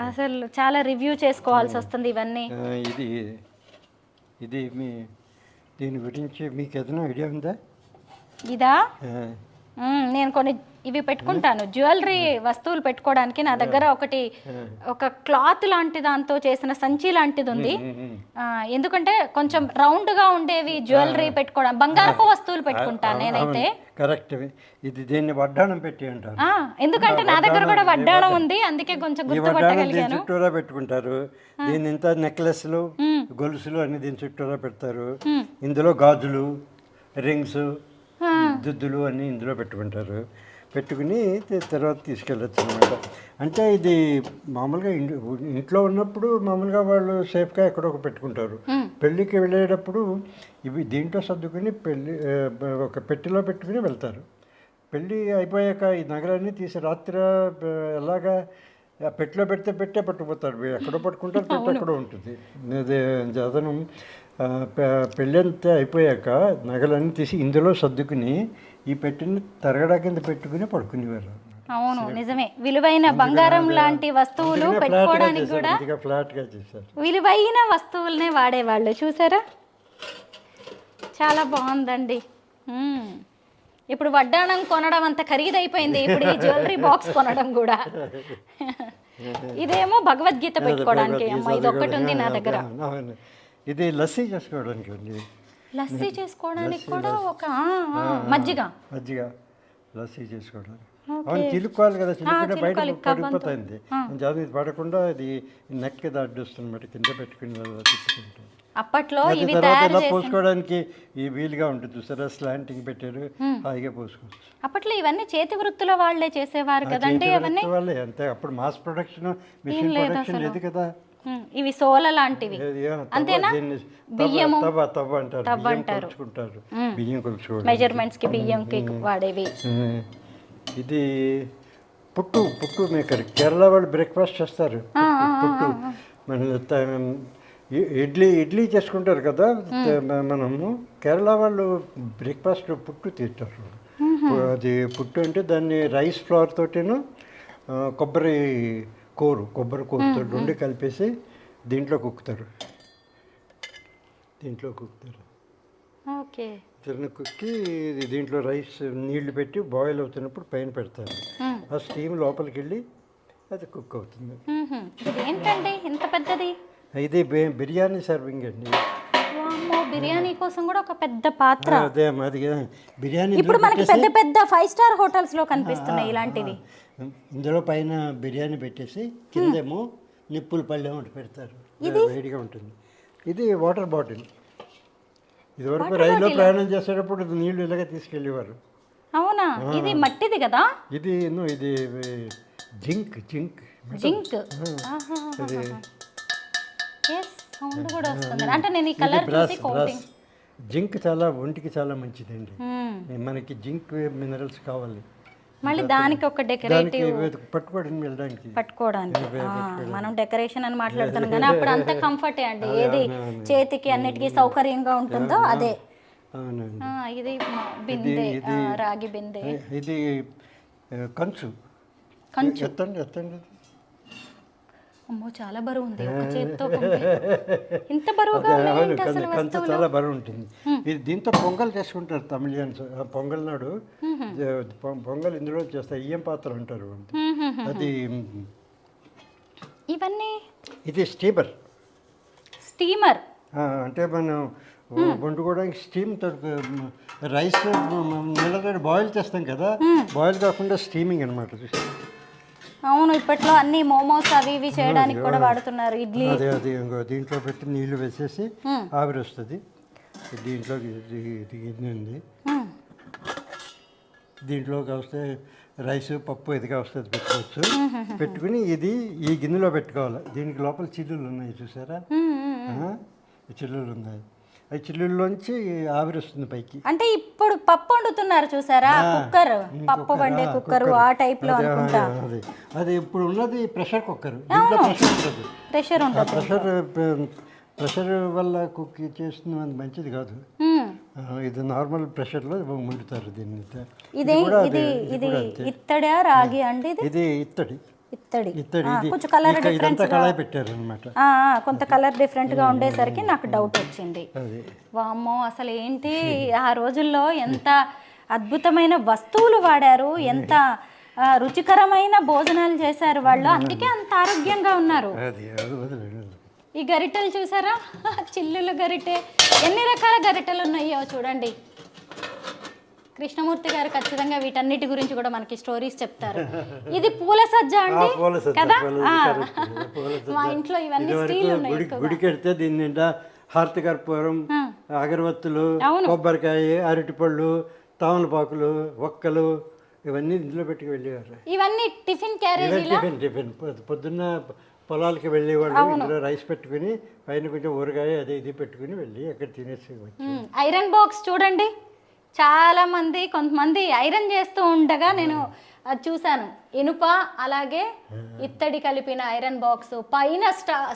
[SPEAKER 2] అసలు చాలా రివ్యూ చేసుకోవాల్సి వస్తుంది ఇవన్నీ.
[SPEAKER 3] ఇది దీని గురించి మీకు ఏదైనా ఐడియా ఉందా?
[SPEAKER 2] ఇదా, నేను కొన్ని ఇవి పెట్టుకుంటాను, జ్యువెలరీ వస్తువులు పెట్టుకోవడానికి. నా దగ్గర ఒక క్లాత్ లాంటి దాంతో చేసిన సంచి లాంటిది ఉంది. ఎందుకంటే కొంచెం రౌండ్ గా ఉండేవి జ్యువెలరీ పెట్టుకోవడం, బంగారపు వస్తువులు పెట్టుకుంటాను నేనైతే.
[SPEAKER 3] కరెక్ట్. ఇది దీన్ని వడ్డాణం పెట్టి అంటారు.
[SPEAKER 2] ఎందుకంటే నా దగ్గర కూడా వడ్డాణం ఉంది, అందుకే కొంచెం గుర్తుపట్టగలిగాను.
[SPEAKER 3] చుట్టూరా పెట్టుకుంటారు దీని. ఇంత నెక్లెస్లు, గొలుసులు అన్ని దీని చుట్టూరా పెడతారు. ఇందులో గాజులు, రింగ్స్, దుద్దులు అన్నీ ఇందులో పెట్టుకుంటారు. పెట్టుకుని తర్వాత తీసుకెళ్ళచ్చు అనమాట. అంటే ఇది మామూలుగా ఇంట్లో ఉన్నప్పుడు మామూలుగా వాళ్ళు సేఫ్గా ఎక్కడొక పెట్టుకుంటారు. పెళ్ళికి వెళ్ళేటప్పుడు ఇవి దీంట్లో సర్దుకుని ఒక పెట్టెలో పెట్టుకుని వెళ్తారు. పెళ్ళి అయిపోయాక ఈ నగరాన్ని తీసి రాత్రి ఎలాగా పెట్టెలో పెట్టే పట్టుకుపోతారు. ఎక్కడో పట్టుకుంటారు, పెట్టె ఎక్కడో ఉంటుంది. అతను పెళ్ళి అంతా అయిపోయాక నగలన్నీ తీసి ఇందులో సర్దుకుని ఈ పెట్టిని తరగడా కింద పెట్టుకుని పడుకునేవారు.
[SPEAKER 2] అవును, నిజమే. విలువైన బంగారం లాంటి వస్తువులు పెట్టుకోవడానికి కూడా
[SPEAKER 3] ఫ్లాట్గా చేశారు.
[SPEAKER 2] విలువైన వస్తువులనే వాడేవాళ్ళు. చూసారా, చాలా బాగుందండి. ఇప్పుడు వడ్డాణం కొనడం అంత ఖరీదైపోయింది, ఇప్పుడు ఈ జ్యువెలరీ బాక్స్ కొనడం కూడా. ఇదేమో భగవద్గీత పెట్టుకోవడానికి. అమ్మ, ఇది ఒక్కటి ఉంది నా దగ్గర.
[SPEAKER 3] ఇది లస్సీ చేసుకోవడానికి ఉంది.
[SPEAKER 2] లస్సీ చేసుకోవడానికి కూడా ఒక మజ్జిగ
[SPEAKER 3] లస్సీ చేసుకోవడానికి. అవును, చిలుక్కోవాలి కదా, చిలుకుంటే బయట పడిపోతుంది. జాతి పడకుండా ఇది నెక్ కింద అడ్డొస్తుందన్నమాట, కింద పెట్టుకుని తిప్పుకుంటారు.
[SPEAKER 2] అప్పట్లో ఇవి
[SPEAKER 3] ఇలా పోసుకోవడానికి ఈ వీలుగా ఉంటుంది. చూసారా, స్లాంటింగ్ పెట్టారు, హాయిగా పోసుకోవచ్చు.
[SPEAKER 2] అప్పట్లో ఇవన్నీ చేతి వృత్తుల వాళ్ళే చేసేవారు కదండి. అవన్నీ
[SPEAKER 3] వాళ్ళే అంతే. అప్పుడు మాస్ ప్రొడక్షన్, మిషన్ ప్రొడక్షన్ లేదు కదా.
[SPEAKER 2] ఇవి సోల లాంటివి అంతేనా? బియ్యము
[SPEAKER 3] తవ్వ అంటారు, బియ్యం కొలుచుకోవడం,
[SPEAKER 2] మెజర్మెంట్స్ కి బియ్యంకి వాడేవి.
[SPEAKER 3] ఇది పుట్టు మేకర్. కేరళ వాళ్ళు బ్రేక్ఫాస్ట్ చేస్తారు పుట్టు. మన ఇడ్లీ చేసుకుంటారు కదా మనము. కేరళ వాళ్ళు బ్రేక్ఫాస్ట్ పుట్టు తింటారు. అది పుట్టు అంటే దాన్ని రైస్ ఫ్లవర్ తోటిను కొబ్బరి కూరతో ఉండి కలిపేసి దీంట్లో కుక్కుతారు.
[SPEAKER 2] ఓకే,
[SPEAKER 3] కుక్కి దీంట్లో రైస్ నీళ్లు పెట్టి బాయిల్ అవుతున్నప్పుడు పైన పెడతారు. ఆ స్టీమ్ లోపలికి వెళ్ళి అది కుక్ అవుతుంది.
[SPEAKER 2] ఏంటండి ఇంత పెద్ద
[SPEAKER 3] ఇది బిర్యానీ సర్వింగ్ అండి.
[SPEAKER 2] వామ్మో, బిర్యానీ కోసం కూడా ఒక పెద్ద పాత్ర.
[SPEAKER 3] అదే అది బిర్యానీ
[SPEAKER 2] ఇప్పుడు మనకి పెద్ద పెద్ద 5 స్టార్ హోటల్స్ లో కనిపిస్తున్నాయి ఇలాంటివి.
[SPEAKER 3] ఇందులో పైన బిర్యానీ పెట్టేసి కిందేమో నిప్పుల పళ్ళెం ఒకటి పెడతారు, వేడిగా ఉంటుంది. ఇది వాటర్ బాటిల్. ఇదివరకు రైల్లో ప్రయాణం చేసేటప్పుడు నీళ్లు ఇలాగే తీసుకెళ్ళేవారు.
[SPEAKER 2] అవునా, ఇది మట్టిది కదా?
[SPEAKER 3] ఇది ఇది జింక్ జింక్
[SPEAKER 2] జింక్.
[SPEAKER 3] ఇది
[SPEAKER 2] సౌండ్ కూడా వస్తుంది. అంటే నేను ఈ కలర్ చూసి కోటింగ్.
[SPEAKER 3] జింక్ చాలా ఒంటికి చాలా మంచిదండి. మనకి జింక్ మినరల్స్ కావాలి.
[SPEAKER 2] మళ్ళీ దానికి ఒక డెకరేటివ్
[SPEAKER 3] పట్టుకోవడానికి.
[SPEAKER 2] మనం డెకరేషన్ అని మాట్లాడుతున్నాం కానీ అప్పుడు అంత కంఫర్టే అండి. ఏది చేతికి అన్నిటికీ సౌకర్యంగా ఉంటుందో అదే. ఇది బిందె, రాగి బిందె.
[SPEAKER 3] ఇది కంచు. ఎత్తండి.
[SPEAKER 2] అమ్మో, చాలా బరువు ఉంది. ఒక చేతితో ఇంత బరువుగా ఉంది అసలు.
[SPEAKER 3] కంచు చాలా బరువు ఉంటుంది. ఇది దీంతో పొంగల్ చేసుకుంటారు తమిళియన్స్. పొంగల్ నాడు పొంగల్ ఇందులో చేస్తారు. ఇయ్యం పాత్ర అంటారు అది.
[SPEAKER 2] ఇవన్నీ
[SPEAKER 3] ఇది స్టీమర్. అంటే మనం వండుకోవడానికి స్టీమ్ రైస్ నీళ్ళతో బాయిల్ చేస్తాం కదా, బాయిల్ కాకుండా స్టీమింగ్ అనమాట.
[SPEAKER 2] అవును, ఇప్పట్లో అన్ని మోమోస్ అవి ఇవి చేయడానికి కూడా వాడుతున్నారు. ఇడ్లీ
[SPEAKER 3] అది దీంట్లో పెట్టి నీళ్లు వేసేసి ఆవిరి వస్తుంది. దీంట్లోకి ఉంది. దీంట్లోకి వస్తే రైస్ పప్పు ఎదిగా వస్తుంది, పెట్టుకోవచ్చు. పెట్టుకుని ఇది ఈ గిన్నెలో పెట్టుకోవాలి. దీనికి లోపల చిల్లులు ఉన్నాయి చూసారా, చిల్లులు ఉన్నాయి. ఆ చిల్లుల్లోంచి ఆవిరి వస్తుంది పైకి.
[SPEAKER 2] అంటే ఇప్పుడు పప్పు వండుతున్నారు చూసారా, కుక్కర్, పప్పు వండే కుక్కర్, ఆ టైప్ లో అనుకుంటా.
[SPEAKER 3] అది ఇప్పుడు ఉన్నది ప్రెషర్ కుక్కర్. దీంట్లో ప్రెషర్ ఉంటుంది. ప్రెషర్ వల్ల కుక్ చేస్తుంది, అది మంచిది కాదు. ఇది నార్మల్ ప్రెషర్లో వండుతారు దీన్ని.
[SPEAKER 2] ఇత్తడి రాగి అండి
[SPEAKER 3] ఇది ఇత్తడి.
[SPEAKER 2] కొంచెం కలర్ డిఫరెన్స్
[SPEAKER 3] పెట్టారు అన్నమాట.
[SPEAKER 2] కొంత కలర్ డిఫరెంట్ గా ఉండేసరికి నాకు డౌట్ వచ్చింది. వామ్మో, అసలు ఏంటి ఆ రోజుల్లో ఎంత అద్భుతమైన వస్తువులు వాడారు, ఎంత రుచికరమైన భోజనాలు చేశారు వాళ్ళు, అందుకే అంత ఆరోగ్యంగా ఉన్నారు. ఈ గరిటెలు చూసారా, చిల్లుల గరిటె. ఎన్ని రకాల గరిటెలు ఉన్నాయో చూడండి. కృష్ణమూర్తి గారు ఖచ్చితంగా వీటన్నిటి గురించి కూడా మనకి స్టోరీస్ చెప్తారు. ఇది పూల సజ్జ అండి కదా? మా ఇంట్లో ఇవన్నీ స్టీల్ ఉన్నాయి.
[SPEAKER 3] గుడికి వెళ్తే దీని నిండా హారతి కర్పూరం, అగరవత్తులు, కొబ్బరికాయ, అరటిపళ్ళు, తామలపాకులు, ఒక్కలు ఇవన్నీ ఇందులో పెట్టుకు వెళ్ళేవారు.
[SPEAKER 2] ఇవన్నీ టిఫిన్ క్యారేజ్.
[SPEAKER 3] టిఫిన్ పొద్దున్న పొలాలకి వెళ్ళేవాళ్ళు. ఇందులో రైస్ పెట్టుకుని పైన కొంచెం ఊరగాయ అది ఇది పెట్టుకుని వెళ్ళి అక్కడ తినేసి.
[SPEAKER 2] ఐరన్ బాక్స్ చూడండి, చాలా మంది కొంతమంది ఐరన్ చేస్తూ ఉండగా నేను అది చూశాను. ఇనుప అలాగే ఇత్తడి కలిపిన ఐరన్ బాక్స్. పైన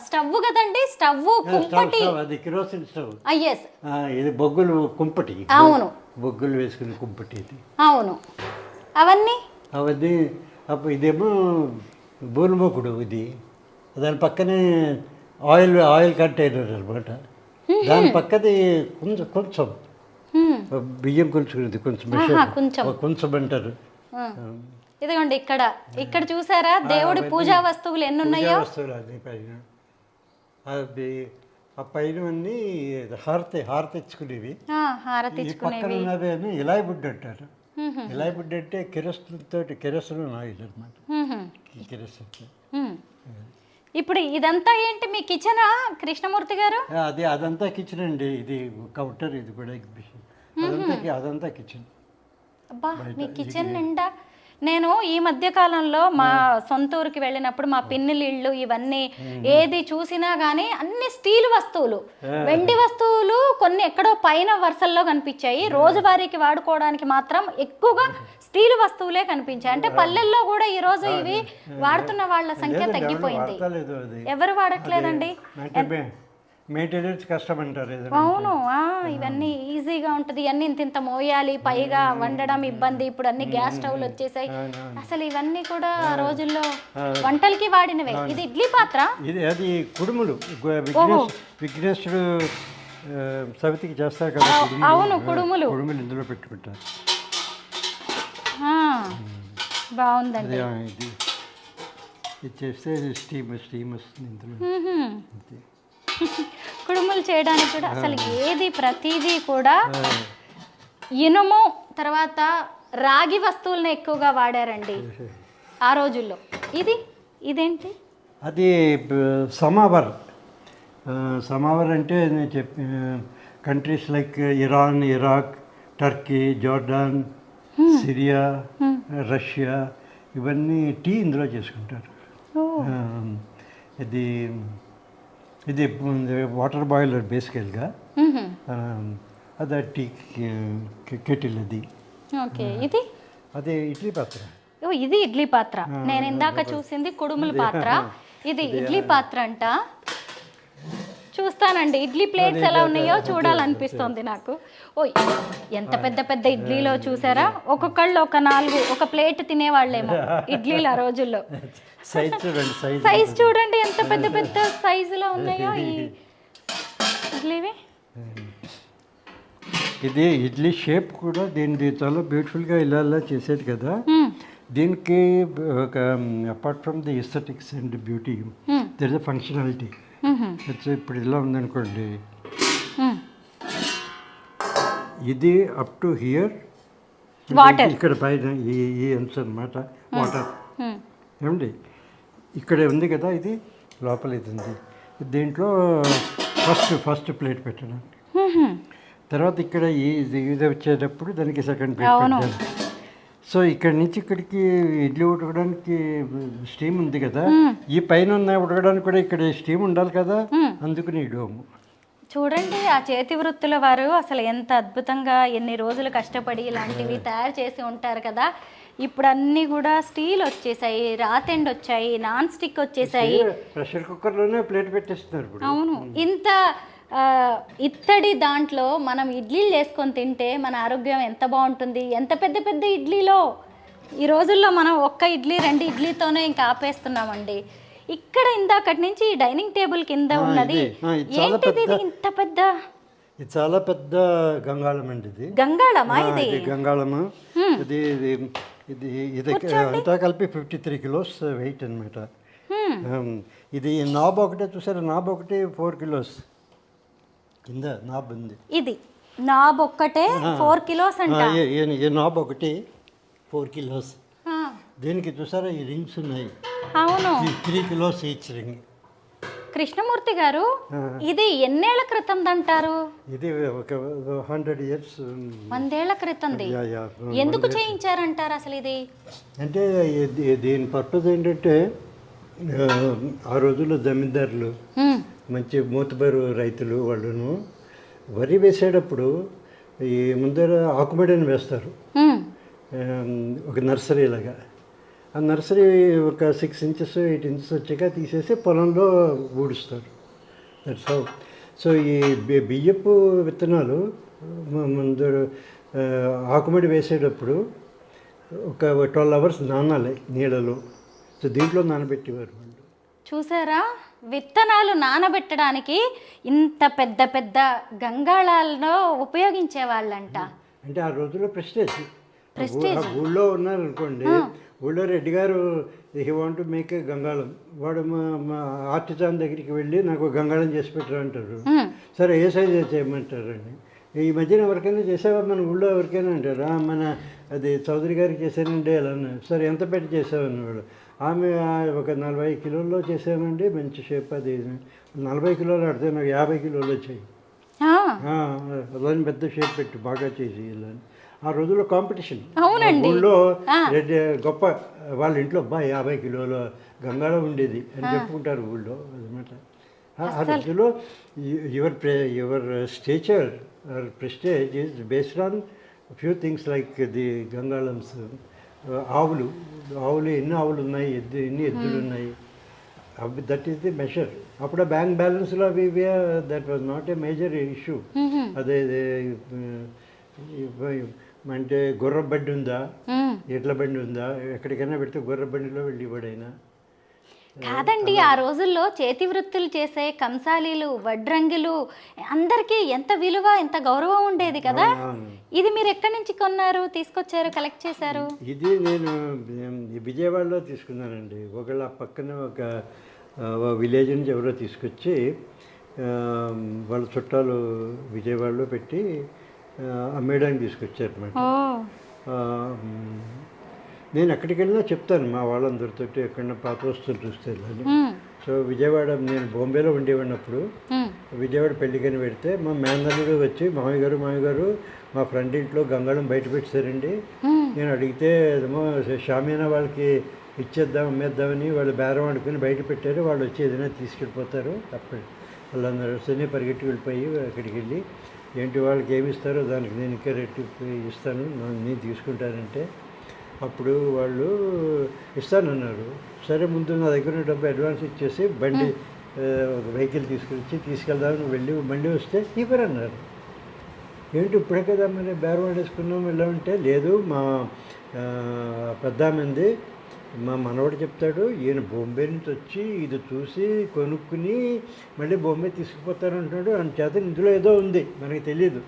[SPEAKER 2] స్టవ్ కదండి, స్టవ్ కుంపటి.
[SPEAKER 3] అది కిరోసిన్ స్టవ్.
[SPEAKER 2] yes.
[SPEAKER 3] ఇది బొగ్గులు కుంపటి.
[SPEAKER 2] అవును,
[SPEAKER 3] బొగ్గులు వేసుకుని కుంపటి ఇది.
[SPEAKER 2] అవును. అవన్నీ
[SPEAKER 3] ఇదేమో బూనుమొకుడు. ఇది దాని పక్కనే ఆయిల్ కంటైనర్ అనమాట. దాని పక్కది కొంచెం బియ్యం కొంచుకునేది, కొంచెం అంటారు.
[SPEAKER 2] ఇదిగోండి ఇక్కడ చూసారా దేవుడి పూజా వస్తువులు ఎన్ని ఉన్నాయో.
[SPEAKER 3] ఆ పైన అన్ని హారతి ఇచ్చుకునేవి. పక్కన ఉన్నవి ఇలాయి బుడ్డ అంటారు. ఇలాయి బుడ్డ అంటే కిరసనం ఆయిల్ అనమాట.
[SPEAKER 2] ఇప్పుడు ఇదంతా ఏంటి, మీ కిచెనా కృష్ణమూర్తి గారు?
[SPEAKER 3] అదంతా కిచెన్ అండి. ఇది కౌంటర్, ఇది కూడా ఎగ్జిబిషన్. అదంతా కిచెన్.
[SPEAKER 2] అబ్బా, మీ కిచెన్ నిండా. నేను ఈ మధ్య కాలంలో మా సొంత ఊరికి వెళ్ళినప్పుడు మా పిన్నిల ఇళ్ళు ఇవన్నీ ఏది చూసినా గానీ అన్ని స్టీల్ వస్తువులు, వెండి వస్తువులు కొన్ని ఎక్కడో పైన వరుసల్లో కనిపించాయి. రోజువారీకి వాడుకోవడానికి మాత్రం ఎక్కువగా స్టీల్ వస్తువులే కనిపించాయి. అంటే పల్లెల్లో కూడా ఈ రోజు ఇవి వాడుతున్న వాళ్ళ సంఖ్య తగ్గిపోయింది. ఎవరు వాడట్లేదండి.
[SPEAKER 3] మెయింటెనెన్స్ కష్టం అంటారు.
[SPEAKER 2] అవును, ఇవన్నీ ఈజీగా ఉంటుంది. ఇవన్నీ ఇంత మోయాలి, పైగా వండడం ఇబ్బంది. ఇప్పుడు అన్ని గ్యాస్ స్టవ్లు వచ్చేసాయి. అసలు ఇవన్నీ కూడా ఆ రోజుల్లో వంటలకి వాడినవే. ఇది ఇడ్లీ పాత్ర.
[SPEAKER 3] అది కుడుములు, విఘ్నేశ్వరుడు సవితికి చేస్తారు కదా.
[SPEAKER 2] అవును, కుడుములు
[SPEAKER 3] ఇందులో పెట్టుకుంటారు.
[SPEAKER 2] బాగుందండి.
[SPEAKER 3] ఇది చేస్తే స్టీమ్ వస్తుంది ఇందులో.
[SPEAKER 2] కుడుములు చేయడానికి కూడా అసలు ఏది ప్రతిదీ కూడా ఇనుము తర్వాత రాగి వస్తువులను ఎక్కువగా వాడారండి ఆ రోజుల్లో. ఇదేంటి?
[SPEAKER 3] అది సమావర్. సమావర్ అంటే నేను చెప్పి countries like Iran, Iraq, Turkey, Jordan, Syria, Russia ఇవన్నీ టీ ఇందులో చేసుకుంటారు. ఇది ఇది వాటర్ బాయిలర్ బేసికల్గా. అది టీ కెటిల్. అది
[SPEAKER 2] ఓకే.
[SPEAKER 3] అదే ఇడ్లీ పాత్ర.
[SPEAKER 2] ఇది ఇడ్లీ పాత్ర. నేను ఇందాక చూసింది కుడుముల పాత్ర. ఇది ఇడ్లీ పాత్ర అంట. చూస్తానండి ఇడ్లీ ప్లేట్స్ ఎలా ఉన్నాయో చూడాలనిపిస్తుంది నాకు. ఓయ్ ఎంత పెద్ద పెద్ద ఇడ్లీలో చూసారా, ఒక్కొక్కళ్ళు ఒక 4 ఒక ప్లేట్ తినేవాళ్ళేమో ఇడ్లీలు ఆ రోజుల్లో. సైజ్ చూడండి ఎంత పెద్ద పెద్ద సైజులో ఉన్నాయో ఈ ఇడ్లీవి.
[SPEAKER 3] ఇది ఇడ్లీ షేప్ కూడా దీన్ని చాలా బ్యూటిఫుల్గా ఇలా చేసేది కదా. దీనికి ఒక apart from the aesthetics and beauty there is a functionality. ఇప్పుడు ఇలా ఉందనుకోండి, ఇది అప్ టు హియర్ ఇక్కడ పైన ఈ అంశం అనమాట వాటర్ ఏమండి. ఇక్కడ ఉంది కదా, ఇది లోపల ఇది ఉంది. దీంట్లో ఫస్ట్ ప్లేట్ పెట్టడం, తర్వాత ఇక్కడ ఇది వచ్చేటప్పుడు దానికి సెకండ్ ప్లేట్ పెట్టాలి. సో ఇక్కడ నుంచి ఇక్కడికి ఇడ్లీ ఉడకడానికి స్టీమ్ ఉంది కదా, ఈ పైన ఉన్న ఉడకడానికి కూడా ఇక్కడ స్టీమ్ ఉండాలి కదా, అందుకని డోము.
[SPEAKER 2] చూడండి ఆ చేతి వృత్తుల వారు అసలు ఎంత అద్భుతంగా ఎన్ని రోజులు కష్టపడి ఇలాంటివి తయారు చేసి ఉంటారు కదా. ఇప్పుడు అన్నీ కూడా స్టీల్ వచ్చేసాయి, రాతెండ్ వచ్చాయి, నాన్ స్టిక్ వచ్చేసాయి.
[SPEAKER 3] ప్రెషర్ కుక్కర్లోనే ప్లేట్ పెట్టేస్తున్నారు.
[SPEAKER 2] అవును. ఇంత ఇత్తడి దాంట్లో మనం ఇడ్లీలు చేసుకొని తింటే మన ఆరోగ్యం ఎంత బాగుంటుంది. ఎంత పెద్ద పెద్ద ఇడ్లీలో ఈ రోజుల్లో మనం ఒక్క ఇడ్లీ 2 ఇడ్లీతోనే ఇంకా ఆపేస్తున్నామండి. ఇక్కడ ఇందాకటి నుంచి ఈ డైనింగ్ టేబుల్ కింద ఉన్నది ఏంటిది? ఇది ఇంత పెద్ద,
[SPEAKER 3] ఇది చాలా పెద్ద గంగాళం అండి. ఇది
[SPEAKER 2] గంగాళమా? ఇది
[SPEAKER 3] గంగాళము. ఇది ఇది ఇది అంతా కలిపి 53 కిలోస్ వెయిట్ అనమాట. ఇది నాబ్ ఒకటే చూసారా, నాబ్ ఒకటి 4 కిలోస్ కింద నాబ్ ఉంది.
[SPEAKER 2] ఇది నాబ్ ఒక్కటే 4 కిలోస్ అంట.
[SPEAKER 3] ఈ నాబ్ ఒకటి 4 కిలోస్. దీనికి చూసారా ఈ రింగ్స్ ఉన్నాయి.
[SPEAKER 2] అవును,
[SPEAKER 3] 3 కిలోస్ ఈచ్ రింగ్.
[SPEAKER 2] కృష్ణమూర్తి గారు ఇది ఎన్నేళ్ల క్రితం అంటారు?
[SPEAKER 3] ఇది ఒక 100 ఇయర్స్,
[SPEAKER 2] 100 ఏళ్ల క్రితంది. ఎందుకు చేయించారంటారు అసలు ఇది?
[SPEAKER 3] అంటే దీని పర్పస్ ఏంటంటే ఆ రోజుల్లో జమీందారులు మంచి మూతబరు రైతులు వాళ్ళను వరి వేసేటప్పుడు ఈ ముందర ఆకుమడిని వేస్తారు ఒక నర్సరీ లాగా. ఆ నర్సరీ ఒక 6 ఇంచెస్ 8 ఇంచెస్ వచ్చాక తీసేసి పొలంలో ఊడుస్తారు. That's how. సో ఈ బియ్యపు విత్తనాలు ముందు ఆకుమడి వేసేటప్పుడు ఒక 12 అవర్స్ నానాలి నీళ్ళలో. సో దీంట్లో నానబెట్టేవారు వాళ్ళు.
[SPEAKER 2] చూసారా, విత్తనాలు నానబెట్టడానికి ఇంత పెద్ద పెద్ద గంగాళాలను ఉపయోగించే వాళ్ళంట.
[SPEAKER 3] అంటే ఆ రోజుల్లో ప్రెస్టేజ్. ఊళ్ళో ఉన్నారు అనుకోండి, ఊళ్ళో రెడ్డి గారు he want to make a గంగాళం, వాడు మా ఆర్టిజాన్ దగ్గరికి వెళ్ళి నాకు గంగాళం చేసి పెట్టరా అంటారు. సరే ఏ సైజ్ చేయమంటారండి. ఈ మధ్యన ఎవరికైనా చేసావా మన ఊళ్ళో ఎవరికైనా అంటారు, మన అది చౌదరి గారికి చేశానండి అలా. సరే ఎంత పెట్టి చేసావని వాడు, ఆమె ఒక 40 కిలోల్లో చేసామండి మంచి షేప్. అది 40 కిలోలు ఆడితే నాకు 50 కిలోలు వచ్చాయి. అలాని పెద్ద షేప్ పెట్టి బాగా చేసి ఇలా. ఆ రోజుల్లో కాంపిటీషన్ ఊళ్ళో గొప్ప వాళ్ళ ఇంట్లో 50 కిలోల గంగాళం ఉండేది అని చెప్పుకుంటారు ఊళ్ళో అనమాట. ఆ రోజుల్లో your stature or prestige is based on few things like the గంగాళమ్స్. ఆవులు ఎన్ని ఆవులు ఉన్నాయి, ఎన్ని ఎద్దులు ఉన్నాయి, అవి దట్ ఈస్ ది మెషర్. అప్పుడు బ్యాంక్ బ్యాలెన్స్లో అవి that was not a major issue. అదే అంటే గుర్ర బండి ఉందా, ఎడ్ల బండి ఉందా, ఎక్కడికైనా పెడితే గుర్ర బండిలో వెళ్ళి ఇవ్వడైనా.
[SPEAKER 2] కాదండి, ఆ రోజుల్లో చేతి వృత్తులు చేసే కంసాలీలు, వడ్రంగిలు అందరికీ ఎంత విలువ, ఎంత గౌరవం ఉండేది కదా. ఇది మీరు ఎక్కడి నుంచి కొన్నారు, తీసుకొచ్చారు, కలెక్ట్ చేశారు?
[SPEAKER 3] ఇది నేను విజయవాడలో తీసుకున్నానండి. ఒకళ్ళ పక్కన ఒక విలేజ్ నుంచి ఎవరో తీసుకొచ్చి వాళ్ళ చుట్టాలు విజయవాడలో పెట్టి అమ్మేయడానికి తీసుకొచ్చారు అన్నమాట.
[SPEAKER 2] ఓ
[SPEAKER 3] నేను ఎక్కడికి వెళ్ళినా చెప్తాను మా వాళ్ళందరితో ఎక్కడన్నా పాత వస్తువులు చూస్తే వెళ్ళాలి. సో విజయవాడ నేను బాంబేలో ఉండేవాడినప్పుడు విజయవాడ పెళ్ళికని పెడితే మా మేనల్లుడు వచ్చి మామయ్య గారు మా ఫ్రెండ్ ఇంట్లో గంగాళం బయట పెట్టారండి. నేను అడిగితే ఏమో షామియానా వాళ్ళకి ఇచ్చేద్దాం అమ్మేద్దామని వాళ్ళు బేరం ఆడుకుని బయట పెట్టారు. వాళ్ళు వచ్చి ఏదైనా తీసుకెళ్ళిపోతారు తప్పదు. వాళ్ళందరూ వస్తేనే పరిగెట్టి వెళ్ళిపోయి అక్కడికి వెళ్ళి ఏంటి వాళ్ళకి ఏమి ఇస్తారో దానికి నేను ఇంకా రేటు ఇస్తాను నేను తీసుకుంటానంటే అప్పుడు వాళ్ళు ఇస్తానన్నారు. సరే ముందు నా దగ్గర డబ్బు అడ్వాన్స్ ఇచ్చేసి బండి ఒక వెహికల్ తీసుకెళ్దామని వెళ్ళి బండి వస్తే ఇవ్వరన్నారు. ఏంటి ఇప్పుడే కదా మరి బేరం ఆడేసుకున్నాం వెళ్ళామంటే లేదు మా పెద్దామంది మా మనవాడు చెప్తాడు ఈయన బాంబే నుంచి వచ్చి ఇది చూసి కొనుక్కుని మళ్ళీ బాంబే తీసుకుపోతారు అంటున్నాడు. చేత ఇందులో ఏదో ఉంది మనకి తెలియదు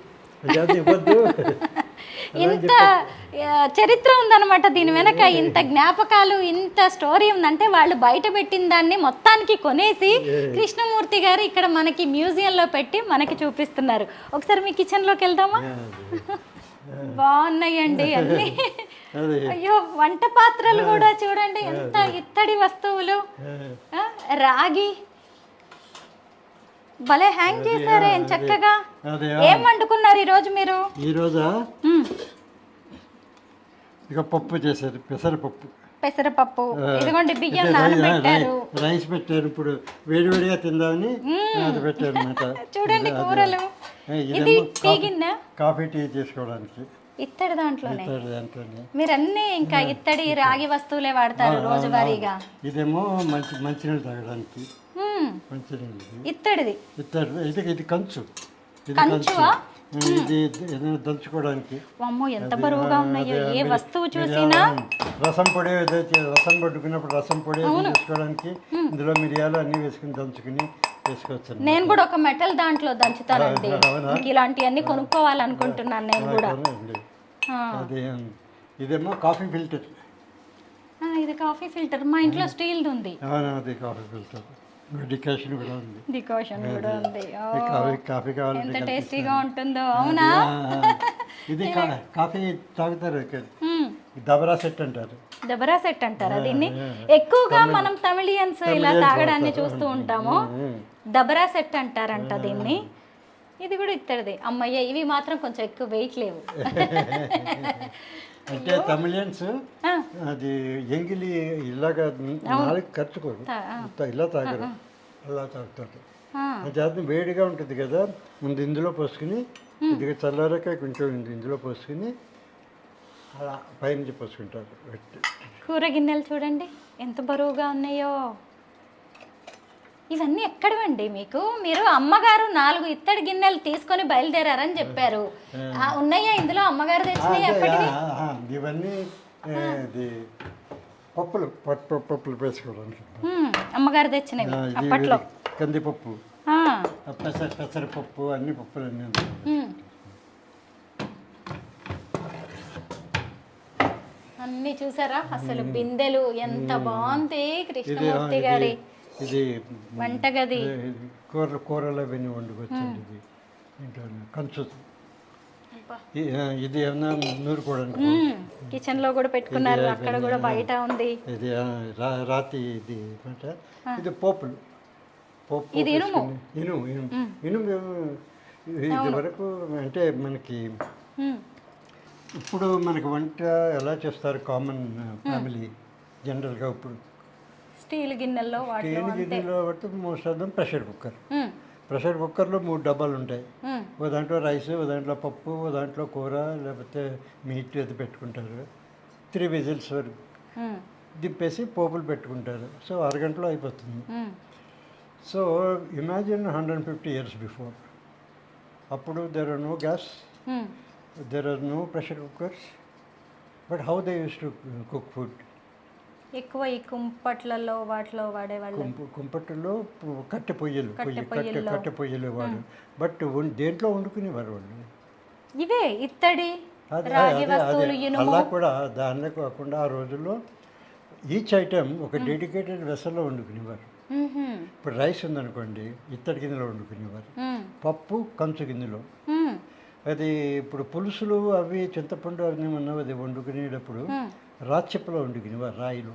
[SPEAKER 3] చేత ఇవ్వద్దు.
[SPEAKER 2] ఇంత చరిత్ర ఉందన్నమాట దీని వెనక, ఇంత జ్ఞాపకాలు, ఇంత స్టోరీ ఉందంటే వాళ్ళు బయట పెట్టిన దాన్ని మొత్తానికి కొనేసి కృష్ణమూర్తి గారు ఇక్కడ మనకి మ్యూజియంలో పెట్టి మనకి చూపిస్తున్నారు. ఒకసారి మీ కిచెన్లోకి వెళ్దామా? బాగున్నాయండి అన్ని. అయ్యో వంట పాత్రలు కూడా చూడండి ఎంత ఇత్తడి వస్తువులు, రాగి భలే హ్యాంగ్ చేశారే చక్కగా. ఏం వండుకున్నారు ఈరోజు మీరు?
[SPEAKER 3] ఈరోజా ఇక పప్పు చేశారు,
[SPEAKER 2] పెసరపప్పు. ఇదిగోండి బియ్యం నానబెట్టారు,
[SPEAKER 3] రైస్ పెట్టారు. ఇప్పుడు వేడివేడిగా తిందామని అది పెట్టారు అన్నమాట.
[SPEAKER 2] చూడండి కూరలు. ఇది టీ గిన్నె,
[SPEAKER 3] కాఫీ టీ చేసుకోవడానికి
[SPEAKER 2] ఇత్తడి దాంట్లోనే. మీరు అన్ని ఇంకా ఇత్తడి రాగి వస్తువులే వాడతారు రోజువారీగా.
[SPEAKER 3] ఇదేమో మంచినీళ్ళు తాగడానికి మంచినీళ్ళు
[SPEAKER 2] ఇత్తడిది.
[SPEAKER 3] ఇది కంచు, ఇది ఏదైనా దంచుకోవడానికి.
[SPEAKER 2] అమ్మో ఎంత బరువుగా ఉన్నాయో, ఏ వస్తువు చూసినా.
[SPEAKER 3] రసం పొడి రసం పట్టుకున్నప్పుడు రసం పొడి చేసుకోవడానికి ఇందులో మిరియాలు అన్ని వేసుకుని దంచుకుని వేసుకోవచ్చు.
[SPEAKER 2] నేను కూడా ఒక మెటల్ దాంట్లో దంచుతానండి. ఇలాంటివన్నీ కొనుక్కోవాలనుకుంటున్నాను నేను కూడా.
[SPEAKER 3] అదే ఇదేమో కాఫీ ఫిల్టర్.
[SPEAKER 2] ఇది కాఫీ ఫిల్టర్. మా ఇంట్లో స్టీల్ ఉంది.
[SPEAKER 3] అది కాఫీ ఫిల్టర్. డికాషన్ కూడా ఉంది.
[SPEAKER 2] డికాషన్ కూడా ఉంది.
[SPEAKER 3] కాఫీ కావాలి,
[SPEAKER 2] ఎంత టేస్టీగా ఉంటుందో. అవునా?
[SPEAKER 3] ఇది కాఫీ తాగుతారు, దబరా సెట్ అంటారు.
[SPEAKER 2] దబరా సెట్ అంటారా దీన్ని? ఎక్కువగా మనం తమిళియన్స్ ఇలా తాగడాన్ని చూస్తూ ఉంటాము. దబరా సెట్ అంటారంట దీన్ని. ఇది కూడా ఇత్తడిది. అమ్మయ్య, ఇవి మాత్రం కొంచెం ఎక్కువ వెయిట్ లేవు.
[SPEAKER 3] అంటే తమిళియన్స్ అది ఎంగిలి ఇలాగా నాలుగు ఖర్చుకోరు, ఇలా తాగరు, అలా తాగుతారు. జాతం వేడిగా ఉంటుంది కదా, ముందు ఇందులో పోసుకుని ఇది చల్లారాక కొంచెం ఇందులో పోసుకుని అలా పైనుంచి పోసుకుంటారు.
[SPEAKER 2] కూర గిన్నెలు చూడండి ఎంత బరువుగా ఉన్నాయో. ఇవన్నీ ఎక్కడవండి మీకు? మీరు అమ్మగారు 4 ఇత్తడి గిన్నెలు తీసుకొని బయలుదేరారని చెప్పారు. ఉన్నాయా ఇందులో అమ్మగారు తెచ్చినాయి ఎప్పటివి?
[SPEAKER 3] ఇవన్నీ పప్పులు వేసుకోవడానికి
[SPEAKER 2] అమ్మగారు తెచ్చినవి అప్పట్లో.
[SPEAKER 3] కందిపప్పు, పెసరపప్పు, అన్ని పప్పులు అన్నీ.
[SPEAKER 2] అన్ని చూసారా? అసలు బిందెలు ఎంత బాగుంది కృష్ణమూర్తి గారి
[SPEAKER 3] ఇది
[SPEAKER 2] వంటగది.
[SPEAKER 3] కూరలు అవన్నీ వండుకొచ్చండి. ఇది ఇంకా కంచు. ఇది ఏమన్నా నూరుకోవడానికి
[SPEAKER 2] కిచెన్ లో కూడా పెట్టుకున్నారు, అక్కడ కూడా బయట ఉంది.
[SPEAKER 3] ఇది రాతి. ఇది ఇది పోపులు.
[SPEAKER 2] ఇది ఇనుము.
[SPEAKER 3] ఇది వరకు అంటే మనకి ఇప్పుడు మనకి వంట ఎలా చేస్తారు కామన్ ఫ్యామిలీ జనరల్గా ఇప్పుడు
[SPEAKER 2] స్టీల్ గిన్నెల్లో
[SPEAKER 3] బట్టి మోస్ట్ ఆఫ్ దమ్ ప్రెషర్ కుక్కర్లో 3 డబ్బాలు ఉంటాయి. ఓ దాంట్లో రైస్, ఓ దాంట్లో పప్పు, ఓ దాంట్లో కూర, లేకపోతే మీట్ అది పెట్టుకుంటారు. 3 విజిల్స్ వరకు దింపేసి పోపులు పెట్టుకుంటారు. సో అరగంటలో అయిపోతుంది. So imagine 150 years before. అప్పుడు there are no gas, there are no pressure cookers, but how they use to cook food.
[SPEAKER 2] ఎక్కువ ఈ కుంపట్లలో వాటిలో వాడేవాళ్ళు.
[SPEAKER 3] కుంపట్లో కట్టె పొయ్యలు వాడు. బట్ దేంట్లో వండుకునేవారు వాళ్ళు.
[SPEAKER 2] ఇవే ఇత్తడి రాగి వస్తువులు, ఇనుము.
[SPEAKER 3] అలా కూడా దానిలో కాకుండా ఆ రోజుల్లో ఈచ్ ఐటమ్ ఒక డెడికేటెడ్ వెసల్లో వండుకునేవారు. ఇప్పుడు రైస్ ఉందనుకోండి ఇత్తడి గిన్నెలో వండుకునేవారు, పప్పు కంచు గిన్నెలో. అది ఇప్పుడు పులుసులు అవి చింతపండు అవి ఉన్నది వండుకునేటప్పుడు రాచెప్పలో వండుకునేవారు, రాయిలు.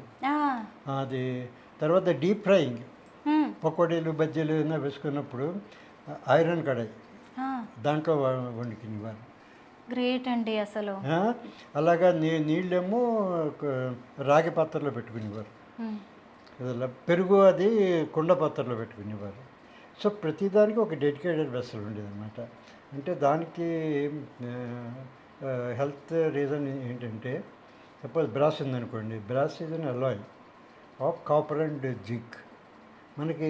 [SPEAKER 3] అది తర్వాత డీప్ ఫ్రైయింగ్, పకోడీలు బజ్జీలు ఏమైనా వేసుకున్నప్పుడు ఐరన్ కడాయి దాంట్లో వండుకునేవారు.
[SPEAKER 2] గ్రేట్ అండి అసలు.
[SPEAKER 3] అలాగా నీళ్ళేమో రాగి పాత్రలో పెట్టుకునేవారు, పెరుగు అది కుండ పాత్రలో పెట్టుకునేవారు. సో ప్రతిదానికి ఒక డెడికేటెడ్ వెసల్ ఉండేది అనమాట. అంటే దానికి హెల్త్ రీజన్ ఏంటంటే, సపోజ్ బ్రాస్ ఉందనుకోండి, brass is an Alai of copper and zinc. మనకి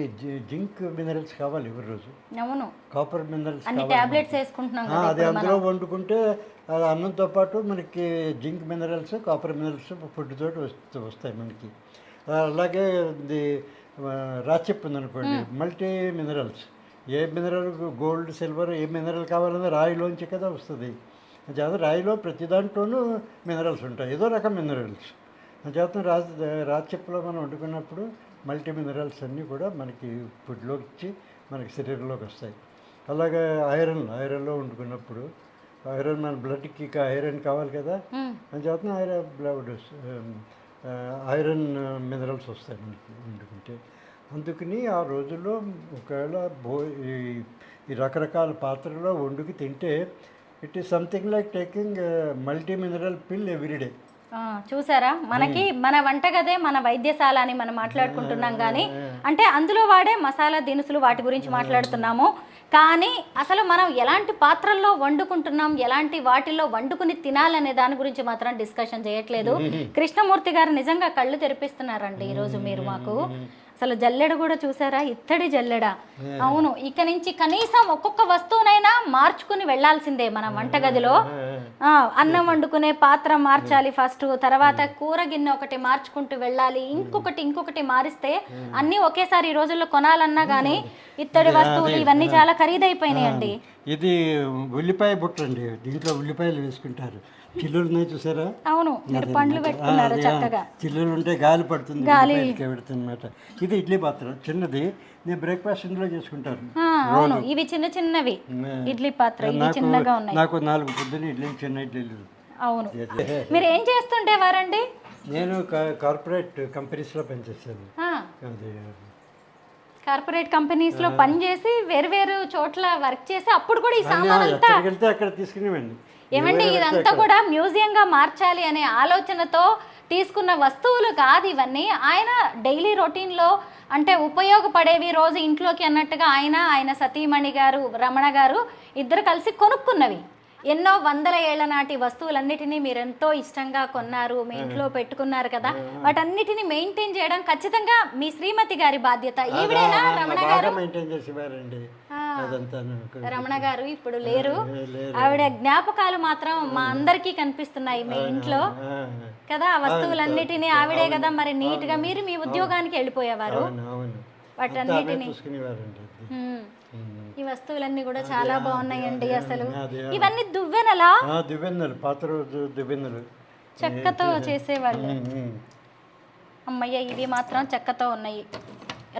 [SPEAKER 3] జింక్ మినరల్స్ కావాలి ఎవరి రోజు.
[SPEAKER 2] అవును,
[SPEAKER 3] కాపర్ మినరల్స్
[SPEAKER 2] టాబ్లెట్స్ వేసుకుంటున్నాం,
[SPEAKER 3] అది అందులో వండుకుంటే అది అన్నంతో పాటు మనకి zinc minerals copper minerals food తోటి వస్తాయి మనకి. అలాగే ఇది రాచెప్పు ఉందనుకోండి, multi minerals. A mineral, gold silver a mineral కావాలన్నా రాయిలోంచి కదా వస్తుంది. చేత రాయిలో ప్రతి దాంట్లోనూ మినరల్స్ ఉంటాయి, ఏదో రకం మినరల్స్. చేత రాచెప్పులో మనం వండుకున్నప్పుడు మల్టీ మినరల్స్ అన్నీ కూడా మనకి ఫుడ్లోకి ఇచ్చి మనకి శరీరంలోకి వస్తాయి. అలాగే ఐరన్లో వండుకున్నప్పుడు ఐరన్ మన బ్లడ్కి ఐరన్ కావాలి కదా, అని చేత ఐరన్ మినరల్స్ వస్తాయి మనకి వండుకుంటే. అందుకని ఆ రోజుల్లో ఒకవేళ ఈ రకరకాల పాత్రలో వండుకి తింటే it is something like taking multi mineral పిల్ ఎవ్రీడే.
[SPEAKER 2] చూసారా, మనకి మన వంటగదే మన వైద్యశాల అని మనం మాట్లాడుకుంటున్నాం, కానీ అంటే అందులో వాడే మసాలా దినుసులు వాటి గురించి మాట్లాడుతున్నాము. కానీ అసలు మనం ఎలాంటి పాత్రల్లో వండుకుంటున్నాం, ఎలాంటి వాటిల్లో వండుకుని తినాలనే దాని గురించి మాత్రం డిస్కషన్ చేయట్లేదు. కృష్ణమూర్తి గారు నిజంగా కళ్ళు తెరిపిస్తున్నారండి ఈరోజు మీరు మాకు. అసలు జల్లెడ కూడా చూసారా, ఇత్తడి జల్లెడ. అవును, ఇక నుంచి కనీసం ఒక్కొక్క వస్తువునైనా మార్చుకుని వెళ్లాల్సిందే మనం వంటగదిలో. అన్నం వండుకునే పాత్ర మార్చాలి ఫస్ట్, తర్వాత కూర గిన్నె ఒకటి మార్చుకుంటూ వెళ్ళాలి, ఇంకొకటి మారిస్తే అన్నీ ఒకేసారి ఈ రోజుల్లో కొనాలన్నా కానీ ఇత్తడి వస్తువులు ఇవన్నీ చాలా ఖరీదైపోయినాయండి.
[SPEAKER 3] ఇది ఉల్లిపాయ బుట్ట అండి, దీంట్లో ఉల్లిపాయలు వేసుకుంటారు. చిల్లులు ఉన్నాయి చూసారా?
[SPEAKER 2] అవును, మీరు పండ్లు పెట్టుకున్నారు చక్కగా.
[SPEAKER 3] చిల్లులు ఉంటే గాలి పడుతుంది, పెడుతుందన్నమాట. ఇది ఇడ్లీ పాత్ర చిన్నది, నేను బ్రేక్ఫాస్ట్ ఇందులో చేసుకుంటాను.
[SPEAKER 2] అవును, ఇవి చిన్నవి ఇడ్లీ పాత్ర, ఇవి చిన్నగా ఉన్నాయి.
[SPEAKER 3] నాకు 4 పొద్దున ఇడ్లీ, చిన్న ఇడ్లీలు.
[SPEAKER 2] అవును, మీరు ఏం చేస్తుండేవారండి?
[SPEAKER 3] నేను కార్పొరేట్ కంపెనీస్లో పనిచేస్తాను.
[SPEAKER 2] కార్పొరేట్ కంపెనీస్ లో పనిచేసి వేరు చోట్ల వర్క్ చేసి అప్పుడు కూడా ఈ సామాన్ అంతా
[SPEAKER 3] అక్కడ తీసుకునేవండి.
[SPEAKER 2] ఏమండి, ఇదంతా కూడా మ్యూజియం గా మార్చాలి అనే ఆలోచనతో తీసుకున్న వస్తువులు కాదు ఇవన్నీ. ఆయన డైలీ రొటీన్ లో అంటే ఉపయోగపడేవి రోజు ఇంట్లోకి అన్నట్టుగా ఆయన సతీమణి గారు, రమణ గారు ఇద్దరు కలిసి కొనుక్కున్నవి. ఎన్నో వందల ఏళ్ల నాటి వస్తువులన్నిటినీ మీరు ఎంతో ఇష్టంగా కొన్నారు, మీ ఇంట్లో పెట్టుకున్నారు కదా. వాటన్నిటిని మెయింటైన్ చేయడం ఖచ్చితంగా మీ శ్రీమతి గారి బాధ్యత. ఈవిడేనా రమణ గారు? రమణ గారు ఇప్పుడు లేరు, ఆవిడ జ్ఞాపకాలు మాత్రం మా అందరికీ కనిపిస్తున్నాయి మీ ఇంట్లో కదా. ఆ వస్తువులన్నిటినీ ఆవిడే కదా మరి నీట్ గా మీరు మీ ఉద్యోగానికి వెళ్ళిపోయేవారు. వాటన్నిటిని ఈ వస్తువులన్నీ కూడా చాలా బాగున్నాయండి. అసలు ఇవన్నీ దువ్వెనలా?
[SPEAKER 3] దువ్వెనలు, పాత రోజు దువ్వెనలు
[SPEAKER 2] చెక్కతో చేసేవాళ్ళు. అమ్మయ్య, ఇవి మాత్రం చెక్కతో ఉన్నాయి,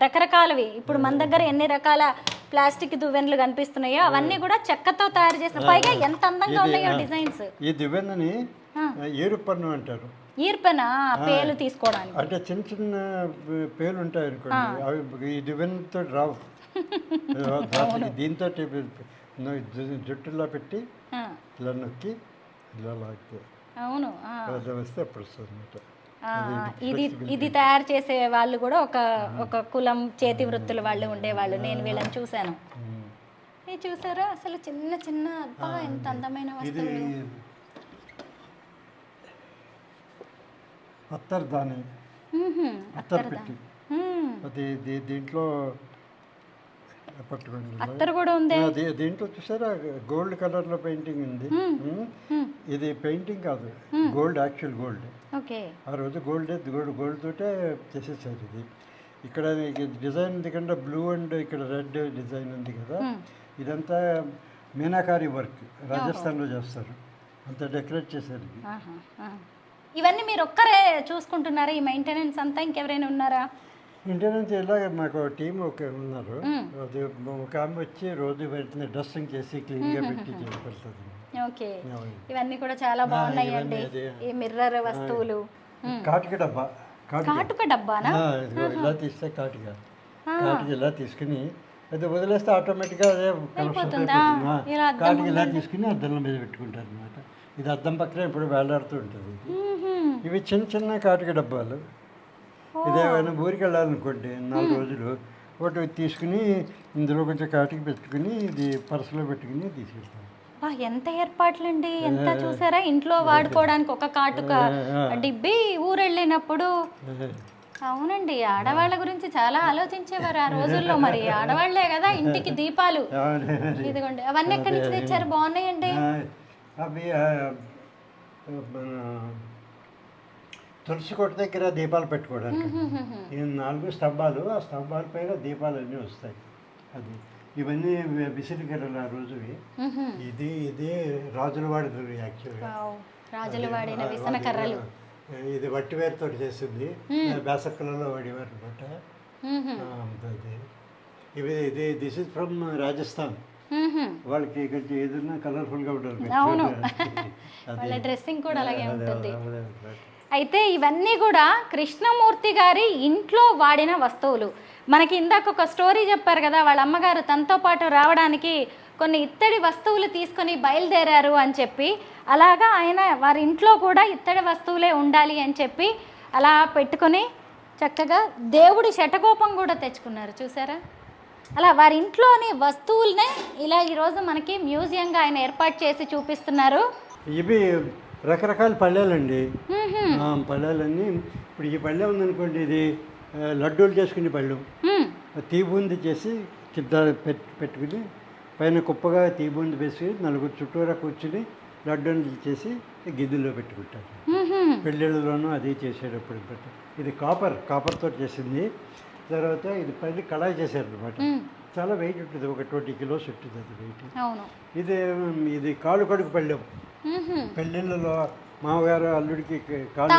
[SPEAKER 2] రకరకాలవి. ఇప్పుడు మన దగ్గర ఎన్ని రకాల ప్లాస్టిక్ దువ్వెనలు కనిపిస్తున్నాయో అవన్నీ కూడా చెక్కతో తయారు చేసిన, పైగా ఎంత అందంగా ఉన్నాయో డిజైన్స్.
[SPEAKER 3] ఈ దువ్వెనని ఏరుపన్ను అంటారు.
[SPEAKER 2] ఈర్పెన పేలు తీసుకోవడానికి,
[SPEAKER 3] అంటే చిన్న పేలు ఉంటాయి అనుకోండి, అవి ఈ దువ్వెనతో రావు. దీంతో జుట్టులో పెట్టి ఇలా నొక్కి ఇలా లాగితే
[SPEAKER 2] అవును
[SPEAKER 3] వస్తే అప్పుడు వస్తుంది.
[SPEAKER 2] ఇది తయారు చేసే వాళ్ళు కూడా ఒక కులం చేతి వృత్తుల వాళ్ళు ఉండేవాళ్ళు. నేను వీళ్ళని చూశాను. ఇది చూసారా, అసలు చిన్న అబ్బా ఎంత అందమైన వస్తువులు.
[SPEAKER 3] అత్తర్దాని, అత్తర్ పెట్టి అది దీంట్లో పట్టుకోండి.
[SPEAKER 2] అత్తరు కూడా ఉంది
[SPEAKER 3] దీంట్లో. చూసారా, గోల్డ్ కలర్ లో పెయింటింగ్ ఉంది. ఇది పెయింటింగ్ కాదు, గోల్డ్, యాక్చువల్ గోల్డ్. ఆ రోజు గోల్డ్ తోటే చేసేసారు. ఇది ఇక్కడ డిజైన్ ఉంది కదా, బ్లూ అండ్ ఇక్కడ రెడ్ డిజైన్ ఉంది కదా, ఇదంతా మీనాకారి వర్క్, రాజస్థాన్లో చేస్తారు. అంత డెకరేట్ చేశారు.
[SPEAKER 2] ఇవన్నీ మీరు ఒక్కరే చూసుకుంటున్నారా ఈ మెయింటెనెన్స్ అంతా? ఇంకెవరైనా ఉన్నారా?
[SPEAKER 3] ఇంటర్నెట్ ఇలాగ మాకు టీం ఉన్నారు. అది ఒక ఆమె వచ్చి రోజు వెంటనే డస్టింగ్ చేసి క్లీన్గా పెట్టి పెడుతుంది.
[SPEAKER 2] ఓకే, ఇవన్నీ కూడా చాలా బాగున్నాయండి. ఈ మిర్రర్ వస్తువులు.
[SPEAKER 3] కాటుక డబ్బా,
[SPEAKER 2] కాటుక డబ్బానా?
[SPEAKER 3] ఇలా తీస్తే కాటుక ఇలా తీసుకుని అది వదిలేస్తే ఆటోమేటిక్గా అదే కలెక్షన్ అయిపోతుంది. కాటుక ఇలా తీసుకుని అద్దంల మీద పెట్టుకుంటారు అనమాట. ఇది అద్దం పక్కన ఇప్పుడు వేలాడుతూ ఉంటుంది. ఇవి చిన్న చిన్న కాటుక డబ్బాలు. ఇదేమైనా ఊరికి వెళ్ళాలనుకోండి 4 రోజులు ఒకటి తీసుకుని ఇందులో కొంచెం కాటుక పెట్టుకుని ఇది పర్సులో పెట్టుకుని తీసుకెళ్తాం.
[SPEAKER 2] ఎంత ఏర్పాట్లండి, ఎంత చూసారా. ఇంట్లో వాడుకోవడానికి ఒక కాటుక డిబ్బి, ఊరు వెళ్ళినప్పుడు. అవునండి, ఆడవాళ్ళ గురించి చాలా ఆలోచించేవారు ఆ రోజుల్లో. మరి ఆడవాళ్లే కదా ఇంటికి దీపాలు. ఇదిగోండి, అవన్నీ ఎక్కడి నుంచి తెచ్చారు? బాగున్నాయండి.
[SPEAKER 3] అవి మన తులసి కోట దగ్గర దీపాలు పెట్టుకోవడానికి ఈ 4 స్తంభాలు, ఆ స్తంభాల పైన దీపాలు అన్నీ వస్తాయి. అది ఇవన్నీ విసిరికర్రలు ఆ రోజువి. ఇది రాజుల వాడిది యాక్చువల్గా.
[SPEAKER 2] రాజులు వాడిన విసన కర్రలు.
[SPEAKER 3] ఇది వట్టివేరుతో చేసింది, బేసక్కలలో వాడేవారు అనమాట. ఇవి దిస్ ఇస్ ఫ్రమ్ రాజస్థాన్. వాళ్ళకి కొంచెం ఏదైనా కలర్ఫుల్గా ఉండాలి.
[SPEAKER 2] అవును, వాళ్ళ డ్రెస్సింగ్ కూడా అలాగే ఉంటుంది. అయితే ఇవన్నీ కూడా కృష్ణమూర్తి గారి ఇంట్లో వాడిన వస్తువులు. మనకి ఇందాక ఒక స్టోరీ చెప్పారు కదా, వాళ్ళ అమ్మగారు తనతో పాటు రావడానికి కొన్ని ఇత్తడి వస్తువులు తీసుకొని బయలుదేరారు అని చెప్పి. అలాగా ఆయన వారి ఇంట్లో కూడా ఇత్తడి వస్తువులే ఉండాలి అని చెప్పి అలా పెట్టుకొని చక్కగా దేవుడి శటకోపం కూడా తెచ్చుకున్నారు. చూసారా, అలా వారి ఇంట్లోని వస్తువులనే ఇలా ఈరోజు మనకి మ్యూజియంగా ఆయన ఏర్పాటు చేసి చూపిస్తున్నారు.
[SPEAKER 3] ఇవి రకరకాల పళ్ళేలండి. పళ్ళేలన్నీ ఇప్పుడు ఈ పళ్ళె ఉందనుకోండి, ఇది లడ్డూలు చేసుకునే పళ్ళు. తీబూంది చేసి పెట్టుకుని పైన కుప్పగా తీబూంది వేసి 4 చుట్టూరా కూర్చుని లడ్డూలు చేసి గిద్దెల్లో పెట్టుకుంటారు. పెళ్ళిళ్ళలోనూ అది చేసేటప్పుడు. ఇది కాపర్తో చేసింది. తర్వాత ఇది పైన కళాయి చేశారు అనమాట. చాలా వెయిట్ ఉంటుంది, ఒక 20 కిలోస్ ఉంటుంది అది వెయిట్. ఇది కాళ్ళు కడుగు పళ్ళెం. పెళ్ళిళ్ళలో మామగారు అల్లుడికి కాళ్ళు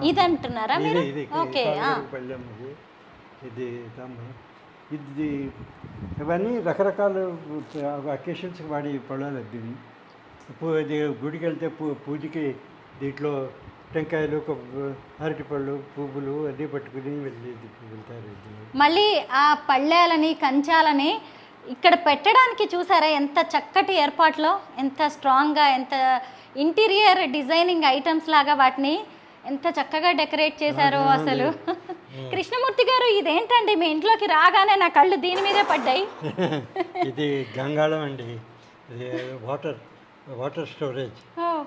[SPEAKER 2] ఇది అంటున్నారా?
[SPEAKER 3] పళ్ళెం ఇది ఇది ఇవన్నీ రకరకాల అకేషన్స్కి వాడి పళ్ళాలు. ఇది గుడికి వెళ్తే పూజకి దీంట్లో టెంకాయలు, అరటిపళ్ళు, పువ్వులు అన్నీ పట్టుకుని వెళ్తారు.
[SPEAKER 2] మళ్ళీ ఆ పళ్ళేలని, కంచాలని ఇక్కడ పెట్టడానికి చూసారా ఎంత చక్కటి ఏర్పాట్లో, ఎంత స్ట్రాంగ్గా, ఎంత ఇంటీరియర్ డిజైనింగ్ ఐటమ్స్ లాగా వాటిని ఎంత చక్కగా డెకరేట్ చేశారో అసలు. కృష్ణమూర్తి గారు, ఇదేంటండి మీ ఇంట్లోకి రాగానే నా కళ్ళు దీని మీదే పడ్డాయి.
[SPEAKER 3] ఇది గంగాళం అండి. ఇది వాటర్ స్టోరేజ్.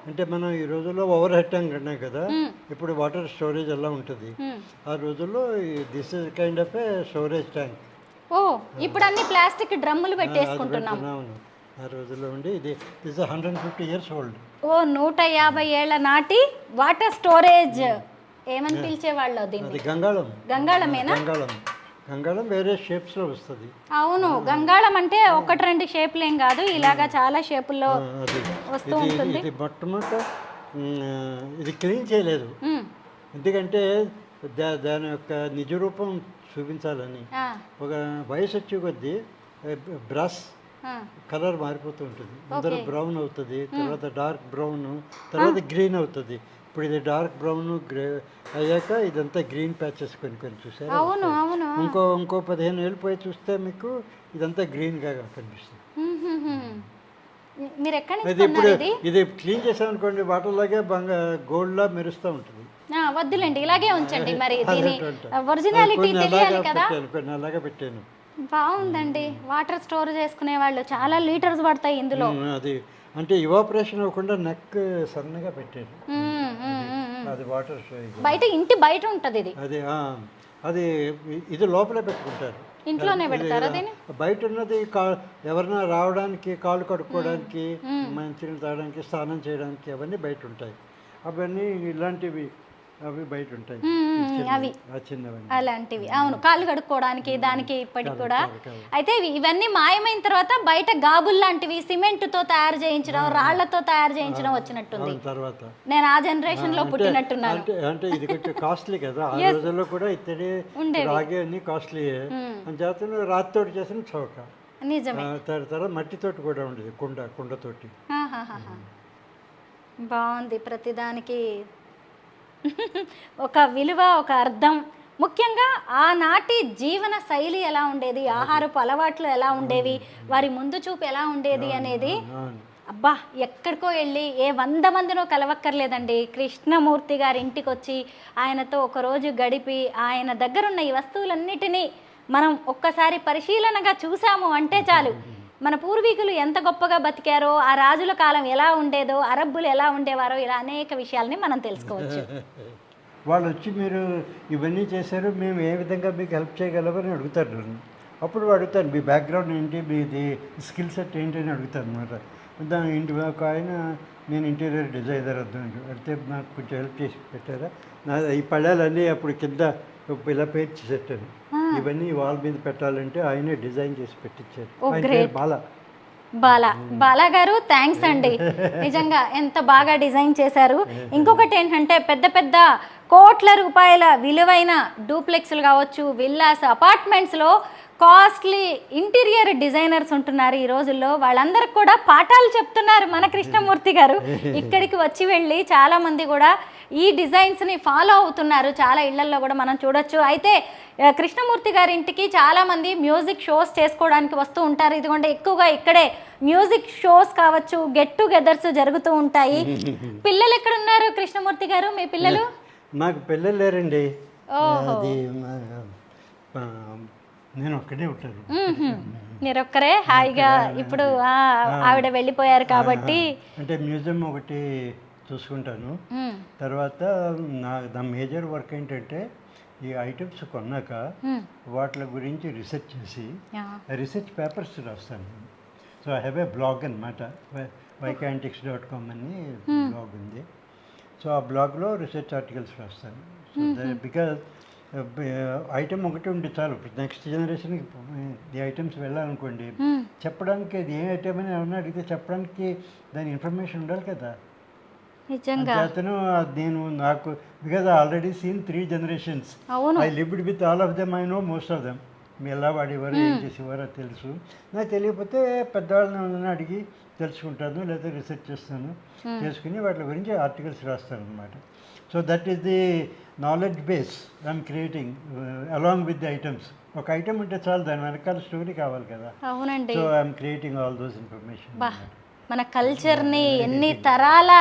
[SPEAKER 3] అంటే మనం ఈ రోజుల్లో ఓవర్ హెడ్ ట్యాంక్ అన్నాం కదా, ఇప్పుడు వాటర్ స్టోరేజ్ ఎలా ఉంటుంది. ఆ రోజుల్లో this is kind of A storage tank.
[SPEAKER 2] ఇప్పుడు అన్ని ప్లాస్టిక్ డ్రమ్ములు పెట్టేసుకుంటున్నాం.
[SPEAKER 3] ఆ రోజుల్లో ఉండి ఇది 150 years old.
[SPEAKER 2] 150 ఏళ్ల నాటి వాటర్ స్టోరేజ్. ఏమని పిలిచేవాళ్ళు దీన్ని? గంగాళమేనా?
[SPEAKER 3] గంగాళం వేరే షేప్స్లో వస్తుంది.
[SPEAKER 2] అవును, గంగాళం అంటే 1-2 షేపులు ఏం కాదు, ఇలాగా చాలా షేపుల్లో వస్తూ ఉంటుంది.
[SPEAKER 3] ఇది మొట్టమొదట ఇది క్లీన్ చేయలేదు, ఎందుకంటే దాని యొక్క నిజ రూపం చూపించాలని. ఒక వయసు వచ్చే కొద్దీ బ్రష్ కలర్ మారిపోతూ ఉంటుంది. ముందర బ్రౌన్ అవుతుంది, తర్వాత డార్క్ బ్రౌన్, తర్వాత గ్రీన్ అవుతుంది. ఇప్పుడు ఇది డార్క్ బ్రౌన్ గ్రే అయ్యాక ఇదంతా గ్రీన్ ప్యాచెస్ కొన్ని చూసారు. ఇంకో 15 ఏళ్ళు పోయి చూస్తే మీకు ఇదంతా గ్రీన్గా కనిపిస్తుంది. ఇప్పుడు ఇది క్లీన్ చేసామనుకోండి, వాటర్ లాగే గోల్డ్లా మెరుస్తూ ఉంటుంది.
[SPEAKER 2] వద్దులేండి, ఇలాగే ఉంచండి. మరి దీని ఒరిజినాలిటీ తెలియాలి కదా.
[SPEAKER 3] అలాగే పెట్టాను.
[SPEAKER 2] బాగుందండి. వాటర్ స్టోర్ చేసుకునే వాళ్ళు చాలా లీటర్స్ పడతాయి ఇందులో.
[SPEAKER 3] అది అంటే ఇవాపరేషన్ అవ్వకుండా నెక్ సన్నగా పెట్టారు. అది వాటర్
[SPEAKER 2] బయట ఇంటి బయట ఉంటుంది ఇది.
[SPEAKER 3] అది ఇది లోపలే పెట్టుకుంటారు.
[SPEAKER 2] ఇంట్లోనే పెడతారా దీన్ని?
[SPEAKER 3] బయట ఉన్నది ఎవరైనా రావడానికి, కాళ్ళు కడుక్కోవడానికి, మంచినీళ్ళు తాగడానికి, స్నానం చేయడానికి అవన్నీ బయట ఉంటాయి. అవన్నీ ఇలాంటివి అవి బయట ఉంటాయి
[SPEAKER 2] అవి
[SPEAKER 3] ఆ చిన్నవన్నీ.
[SPEAKER 2] అలాంటివి అవును, కాళ్ళు కడుక్కోవడానికి దానికి ఇప్పటికి కూడా. అయితే ఇవన్నీ మాయమైన తర్వాత బయట గాబుల్ లాంటివి సిమెంట్తో తయారు చేయించడం, రాళ్లతో తయారు చేయించడం వచ్చినట్టుంది.
[SPEAKER 3] తర్వాత
[SPEAKER 2] నేను ఆ జనరేషన్ లో పుట్టినట్టున్నాను.
[SPEAKER 3] అంటే ఇది కొంచెం కాస్ట్లీ కదా ఆ రోజుల్లో కూడా ఇత్తడి రాగి అన్ని కాస్ట్లీ. అంచేత రాతితోటి చేసిన చౌక.
[SPEAKER 2] నిజమే.
[SPEAKER 3] తర్వాత మట్టితోటి కూడా ఉండేది, కుండతోటి.
[SPEAKER 2] బాగుంది. ప్రతిదానికి ఒక విలువ, ఒక అర్థం. ముఖ్యంగా ఆనాటి జీవన శైలి ఎలా ఉండేది, ఆహారపు అలవాట్లు ఎలా ఉండేవి, వారి ముందు చూపు ఎలా ఉండేది అనేది అబ్బా ఎక్కడికో వెళ్ళి 100 మందినో కలవక్కర్లేదండి. కృష్ణమూర్తి గారి ఇంటికి వచ్చి ఆయనతో ఒకరోజు గడిపి ఆయన దగ్గరున్న ఈ వస్తువులన్నిటినీ మనం ఒక్కసారి పరిశీలనగా చూసాము అంటే చాలు. మన పూర్వీకులు ఎంత గొప్పగా బతికారో, ఆ రాజుల కాలం ఎలా ఉండేదో, అరబ్బులు ఎలా ఉండేవారో, ఇలా అనేక విషయాల్ని మనం తెలుసుకోవచ్చు.
[SPEAKER 3] వాళ్ళు వచ్చి మీరు ఇవన్నీ చేశారు, మేము ఏ విధంగా మీకు హెల్ప్ చేయగలమని అడుగుతారు నన్ను. అప్పుడు అడుగుతాను మీ బ్యాక్గ్రౌండ్ ఏంటి, మీది స్కిల్ సెట్ ఏంటి అని అడుగుతాను అనమాట. దాని ఇంటి ఒక ఆయన నేను ఇంటీరియర్ డిజైనర్ అడిగితే నాకు కొంచెం హెల్ప్ చేసి పెట్టారా. ఈ పళ్ళాలన్నీ అప్పుడు కింద ఇలా పేర్చి పెట్టాను. ఇవన్నీ వాల్ మీద పెట్టాలంటే ఆయనే డిజైన్ చేసి పెట్టించారు. ఆయన పేరు
[SPEAKER 2] బాలా గారు థ్యాంక్స్ అండి. నిజంగా ఎంత బాగా డిజైన్ చేశారు. ఇంకొకటి ఏంటంటే పెద్ద పెద్ద కోట్ల రూపాయల విలువైన డూప్లెక్స్లు కావచ్చు, విల్లాస్, అపార్ట్మెంట్స్లో కాస్ట్లీ ఇంటీరియర్ డిజైనర్స్ ఉంటున్నారు ఈ రోజుల్లో. వాళ్ళందరికి కూడా పాఠాలు చెప్తున్నారు మన కృష్ణమూర్తి గారు. ఇక్కడికి వచ్చి వెళ్ళి చాలామంది కూడా ఈ డిజైన్స్ని ఫాలో అవుతున్నారు. చాలా ఇళ్లల్లో కూడా మనం చూడొచ్చు. అయితే కృష్ణమూర్తి గారి ఇంటికి చాలామంది మ్యూజిక్ షోస్ చేసుకోవడానికి వస్తూ ఉంటారు. ఇదిగోండి ఎక్కువగా ఇక్కడే మ్యూజిక్ షోస్ కావచ్చు, గెట్ టుగెదర్స్ జరుగుతూ ఉంటాయి. పిల్లలు ఎక్కడ ఉన్నారు కృష్ణమూర్తి గారు, మీ పిల్లలు?
[SPEAKER 3] నాకు పిల్లలు లేరండి. అది నేను ఒక్కడే ఉంటాను.
[SPEAKER 2] మీరొక్కరే హాయిగా ఇప్పుడు ఆవిడ వెళ్ళిపోయారు కాబట్టి.
[SPEAKER 3] అంటే మ్యూజియం ఒకటి చూసుకుంటాను. తర్వాత నా మేజర్ వర్క్ ఏంటంటే ఈ ఐటమ్స్ కొన్నాక వాటి గురించి రీసెర్చ్ చేసి రీసెర్చ్ పేపర్స్ రాస్తాను. So I have a blog అనమాట, vycantics.com అని బ్లాగ్ ఉంది. సో ఆ బ్లాగ్లో రీసెర్చ్ ఆర్టికల్స్ రాస్తాను. సో బికాజ్ ఐటమ్ ఒకటి ఉంటే చాలు. నెక్స్ట్ జనరేషన్కి ఈ ఐటమ్స్ వెళ్ళాలనుకోండి, చెప్పడానికి అది ఏ ఐటమ్ అని ఏమన్నా అడిగితే చెప్పడానికి దాని ఇన్ఫర్మేషన్ ఉండాలి కదా. అతను నేను నాకు because already scene 3 generations. I lived with all of them. I know most of them. మీరు ఎలా వాడేవారు, ఏం చేసేవారో తెలుసు. నాకు తెలియకపోతే పెద్దవాళ్ళని అడిగి తెలుసుకుంటాను, లేదా రీసెర్చ్ చేస్తాను. చేసుకుని వాటి గురించి ఆర్టికల్స్ రాస్తాను అనమాట. So that is the knowledge base I'm creating along with the items. ఒక ఐటమ్ ఉంటే చాలు, దాని వెనకాల స్టోరీ కావాలి కదా.
[SPEAKER 2] అవునండి.
[SPEAKER 3] So I'm creating all those information.
[SPEAKER 2] మన కల్చర్ని, ఎన్ని తరాల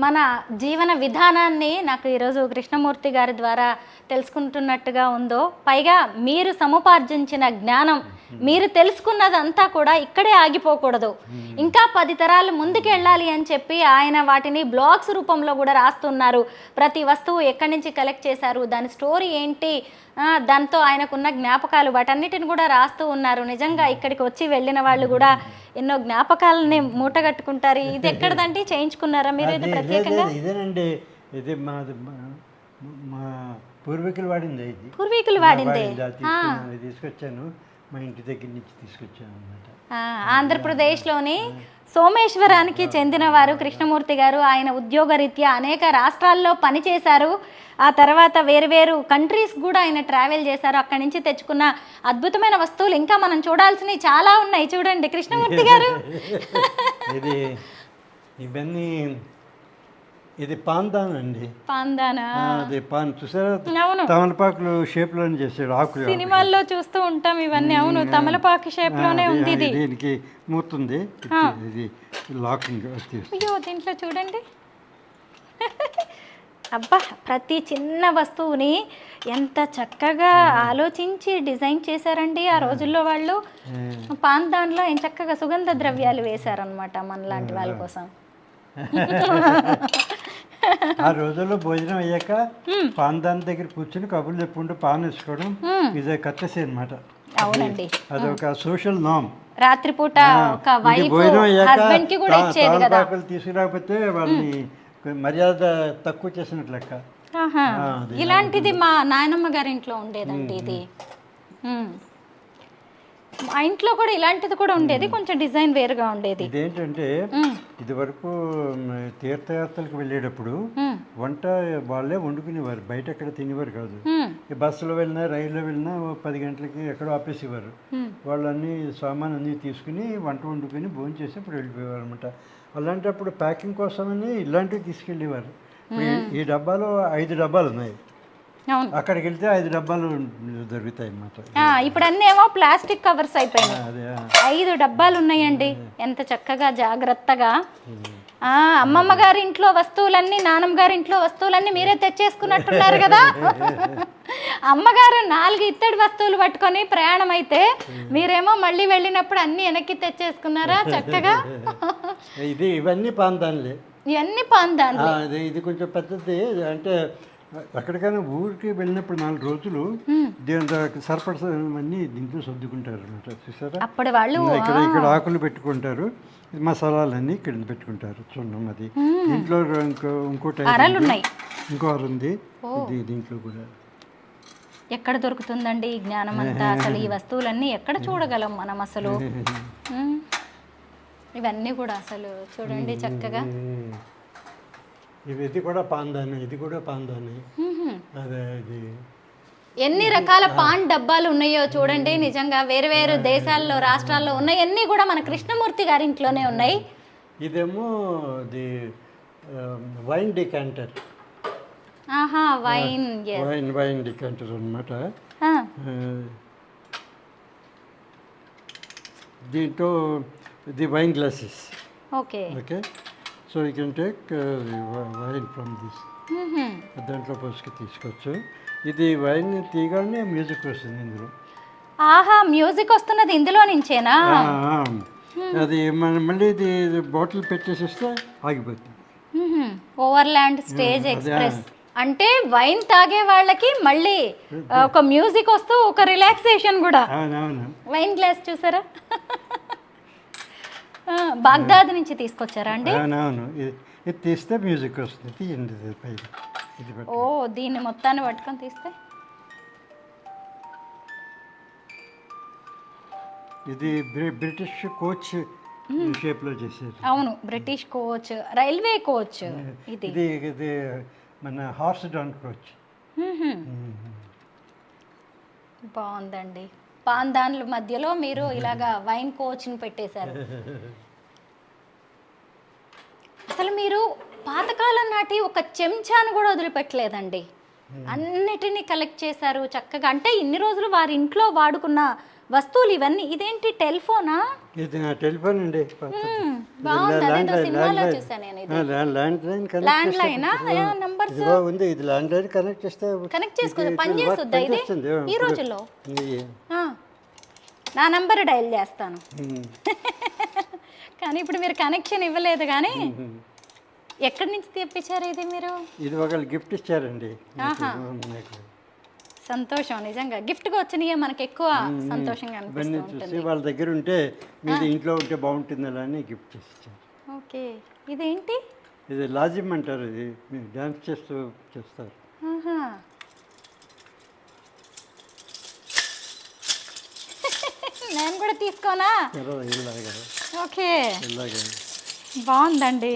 [SPEAKER 2] మన జీవన విధానాన్ని నాకు ఈరోజు కృష్ణమూర్తి గారి ద్వారా తెలుసుకుంటున్నట్టుగా ఉందో. పైగా మీరు సముపార్జించిన జ్ఞానం, మీరు తెలుసుకున్నదంతా కూడా ఇక్కడే ఆగిపోకూడదు, ఇంకా 10 తరాలు ముందుకు వెళ్ళాలి అని చెప్పి ఆయన వాటిని బ్లాగ్స్ రూపంలో కూడా రాస్తున్నారు. ప్రతి వస్తువు ఎక్కడి నుంచి కలెక్ట్ చేశారు, దాని స్టోరీ ఏంటి, దాంతో ఆయనకున్న జ్ఞాపకాలు, వాటన్నిటిని కూడా రాస్తూ ఉన్నారు. నిజంగా ఇక్కడికి వచ్చి వెళ్ళిన వాళ్ళు కూడా ఎన్నో జ్ఞాపకాలని మూటగట్టుకుంటారు. ఇది ఎక్కడదంటే చేయించుకున్నారా మీరు ఇది ప్రత్యేకంగా?
[SPEAKER 3] ఇదేనండి, ఇది మా పూర్వీకులు వాడింది. ఇది
[SPEAKER 2] పూర్వీకులు వాడిందే.
[SPEAKER 3] తీసుకొచ్చాను, మా ఇంటి దగ్గర నుంచి తీసుకొచ్చాను అనమాట.
[SPEAKER 2] ఆంధ్రప్రదేశ్లోని సోమేశ్వరానికి చెందిన వారు కృష్ణమూర్తి గారు. ఆయన ఉద్యోగరీత్యా అనేక రాష్ట్రాల్లో పనిచేశారు. ఆ తర్వాత వేరు కంట్రీస్ కూడా ఆయన ట్రావెల్ చేశారు. అక్కడి నుంచి తెచ్చుకున్న అద్భుతమైన వస్తువులు ఇంకా మనం చూడాల్సినవి చాలా ఉన్నాయి. చూడండి కృష్ణమూర్తి గారు.
[SPEAKER 3] ఇవన్నీ ఇది పాందాన్ అండి.
[SPEAKER 2] పాందానా?
[SPEAKER 3] అది పాన్ చూసారా, తమలపాకులు షేప్ లోనే చేసాడు. ఆకులు
[SPEAKER 2] సినిమాల్లో చూస్తూ ఉంటాం ఇవన్నీ. అవును, తమలపాకు షేప్ లోనే ఉంది. ఇది
[SPEAKER 3] దీనికి మూతుంది, ఇది లాకింగ్.
[SPEAKER 2] అయ్యో దీంట్లో చూడండి. అబ్బా, ప్రతి చిన్న వస్తువుని ఎంత చక్కగా ఆలోచించి డిజైన్ చేశారండి ఆ రోజుల్లో వాళ్ళు. పాందాన్లో ఏం చక్కగా సుగంధ ద్రవ్యాలు వేశారనమాట మనలాంటి వాళ్ళ కోసం.
[SPEAKER 3] ఆ రోజుల్లో భోజనం అయ్యాక పాందాన్ దగ్గర కూర్చుని కబుర్లు చెప్పుకుంటూ పాన్ వేసుకోవడం ఇది కట్టేసి అనమాట.
[SPEAKER 2] అవునండి,
[SPEAKER 3] అదొక సోషల్ నామ్.
[SPEAKER 2] రాత్రిపూట ఒక వైఫ్ హస్బెండ్ కి కూడా ఇచ్చేది కదా.
[SPEAKER 3] తీసుకురాకపోతే వాళ్ళని మర్యాద తక్కువ చేసినట్లు లెక్క.
[SPEAKER 2] ఆహా. ఇలాంటిది మా నాయనమ్మ గారి ఇంట్లో ఉండేదండి ఇది. మా ఇంట్లో కూడా ఇలాంటిది కూడా ఉండేది, కొంచెం డిజైన్ వేరుగా ఉండేది.
[SPEAKER 3] ఇదేంటంటే ఇది వరకు తీర్థయాత్రలకు వెళ్ళేటప్పుడు వంట వాళ్ళే వండుకునేవారు, బయట ఎక్కడ తినేవారు కాదు. ఈ బస్సులో వెళ్ళినా రైల్లో వెళ్ళినా 10 గంటలకి ఎక్కడో ఆపేసేవారు. వాళ్ళు అన్నీ సామాన్ అన్నీ తీసుకుని వంట వండుకొని భోజనం చేసి అప్పుడు వెళ్ళిపోయేవారు అనమాట. అలాంటప్పుడు ప్యాకింగ్ కోసమని ఇలాంటివి తీసుకెళ్ళేవారు. ఈ డబ్బాలో 5 డబ్బాలు ఉన్నాయి, అక్కడికి వెళ్తే 5 డబ్బాలు దొరుకుతాయి అన్నమాట.
[SPEAKER 2] ఇప్పుడు అన్నీ ఏమో ప్లాస్టిక్ కవర్స్ అయిపోయినాయి, 5 డబ్బాలు ఉన్నాయండి. ఎంత చక్కగా జాగ్రత్తగా అమ్మమ్మ గారి ఇంట్లో వస్తువులన్నీ, నానమ్మ గారి ఇంట్లో వస్తువులన్నీ మీరే తెచ్చేసుకున్నట్టున్నారు కదా. అమ్మగారు 4 ఇత్తడి వస్తువులు పట్టుకొని ప్రయాణం అయితే మీరేమో మళ్ళీ వెళ్ళినప్పుడు అన్ని వెనక్కి తెచ్చేసుకున్నారా చక్కగా.
[SPEAKER 3] ఇవన్నీ పాందాన్లే,
[SPEAKER 2] ఇవన్నీ పాందాన్లే.
[SPEAKER 3] ఇది కొంచెం పెద్దది, అంటే ఎక్కడికైనా ఊరికి వెళ్ళినప్పుడు 4 రోజులు సరిపడ అన్నీ దీంట్లో సర్దుకుంటారు అనమాట. చూసారా,
[SPEAKER 2] అప్పుడు వాళ్ళు
[SPEAKER 3] ఇక్కడ ఆకులు పెట్టుకుంటారు, మసాలాలన్నీ ఇక్కడ పెట్టుకుంటారు. చూడండి, అది దీంట్లో ఇంకోటి ఇంకో అర ఉంది దీంట్లో కూడా.
[SPEAKER 2] ఎక్కడ దొరుకుతుందండి ఈ జ్ఞానం అంతా? అసలు ఈ వస్తువులన్నీ ఎక్కడ చూడగలం మనం అసలు? ఇవన్నీ కూడా అసలు చూడండి చక్కగా.
[SPEAKER 3] ఇది కూడా పాందానే, ఇది కూడా పాందానే. అదే ఇది
[SPEAKER 2] ఎన్ని రకాల పాన్ డబ్బాలు ఉన్నాయో చూడండి. నిజంగా వేరు వేరు దేశాల్లో, రాష్ట్రాల్లో ఉన్నాయి, అన్నీ కూడా మన కృష్ణమూర్తి గారి ఇంట్లోనే ఉన్నాయి.
[SPEAKER 3] ఇదేమో ది వైన్ డికాంటర్.
[SPEAKER 2] ఆహా, వైన్
[SPEAKER 3] వైన్ డికాంటర్ అన్నమాట. దీంట్లో the wine glasses.
[SPEAKER 2] Okay
[SPEAKER 3] okay, so you can take wine from this. దాంట్లో పోసుకు తీసుకోవచ్చు. ఇది వైన్ తీయగానే మ్యూజిక్ వస్తుంది ఇందులో.
[SPEAKER 2] ఆహా, మ్యూజిక్ వస్తున్నది ఇందులో నుంచేనా?
[SPEAKER 3] అది మళ్ళీ ఇది బాటిల్ పెట్టేసిస్తే ఆగిపోతుంది.
[SPEAKER 2] ఓవర్లాండ్ స్టేజ్ ఎక్స్ప్రెస్ అంటే వైన్ తాగే వాళ్ళకి మళ్ళీ ఒక మ్యూజిక్ వస్తూ ఒక రిలాక్సేషన్ కూడా. వైన్ గ్లాస్ చూసారా, బాగ్దాద్ నుంచి తీసుకొచ్చారా అండి?
[SPEAKER 3] అవునవును, ఇది తీస్తే మ్యూజిక్ వస్తుంది. తీయండి పైన.
[SPEAKER 2] ఓ, దీన్ని మొత్తాన్ని పట్టుకొని తీస్తే
[SPEAKER 3] ఇది బ్రిటిష్ కోచ్ షేప్ లో చేశారు.
[SPEAKER 2] అవును, బ్రిటిష్ కోచ్, రైల్వే కోచ్. ఇది
[SPEAKER 3] ఇది మన హార్స్ డాన్ కోచ్.
[SPEAKER 2] బాగుందండి. పాందాన్ల మధ్యలో మీరు ఇలాగా వైన్ కోచ్ని పెట్టేశారు. అసలు మీరు పాతకాలం నాటి ఒక చెంచాను కూడా వదిలిపెట్టలేదండి, అన్నిటినీ కలెక్ట్ చేశారు చక్కగా. అంటే ఇన్ని రోజులు వారి ఇంట్లో వాడుకున్న వస్తువులు ఇవన్నీ. ఇదేంటి, టెలిఫోనా?
[SPEAKER 3] ఇది నా టెలిఫోన్ అండి.
[SPEAKER 2] బాగుంది, అదేదో సినిమాలో చూసాను నేను. ఇది ల్యాండ్ లైన్ నంబర్స్
[SPEAKER 3] ఉంది, ఇది ల్యాండ్ లైన్ కనెక్ట్ చేస్తే
[SPEAKER 2] కనెక్ట్ చేసుకోవచ్చు, పని చేస్తుందా ఇది ఈ రోజుల్లో? నా నంబర్ డయల్ చేస్తాను. కానీ ఇప్పుడు మీరు కనెక్షన్ ఇవ్వలేదు. కానీ ఎక్కడి నుంచి తెప్పించారు ఇది మీరు?
[SPEAKER 3] ఇది ఒకళ్ళు గిఫ్ట్ ఇచ్చారండి.
[SPEAKER 2] సంతోషం, నిజంగా గిఫ్ట్గా వచ్చినాయే మనకి ఎక్కువ సంతోషంగా అనిపిస్తుంది.
[SPEAKER 3] వాళ్ళ దగ్గర ఉంటే మీది ఇంట్లో ఉంటే బాగుంటుంది అలా అని గిఫ్ట్ ఇచ్చారు.
[SPEAKER 2] ఓకే, ఇదేంటి?
[SPEAKER 3] ఇది లాజిమ్ అంటారు, ఇది డాన్స్ చేస్తూ చేస్తారు.
[SPEAKER 2] నేను కూడా తీసుకోనా? ఓకే, బాగుందండి.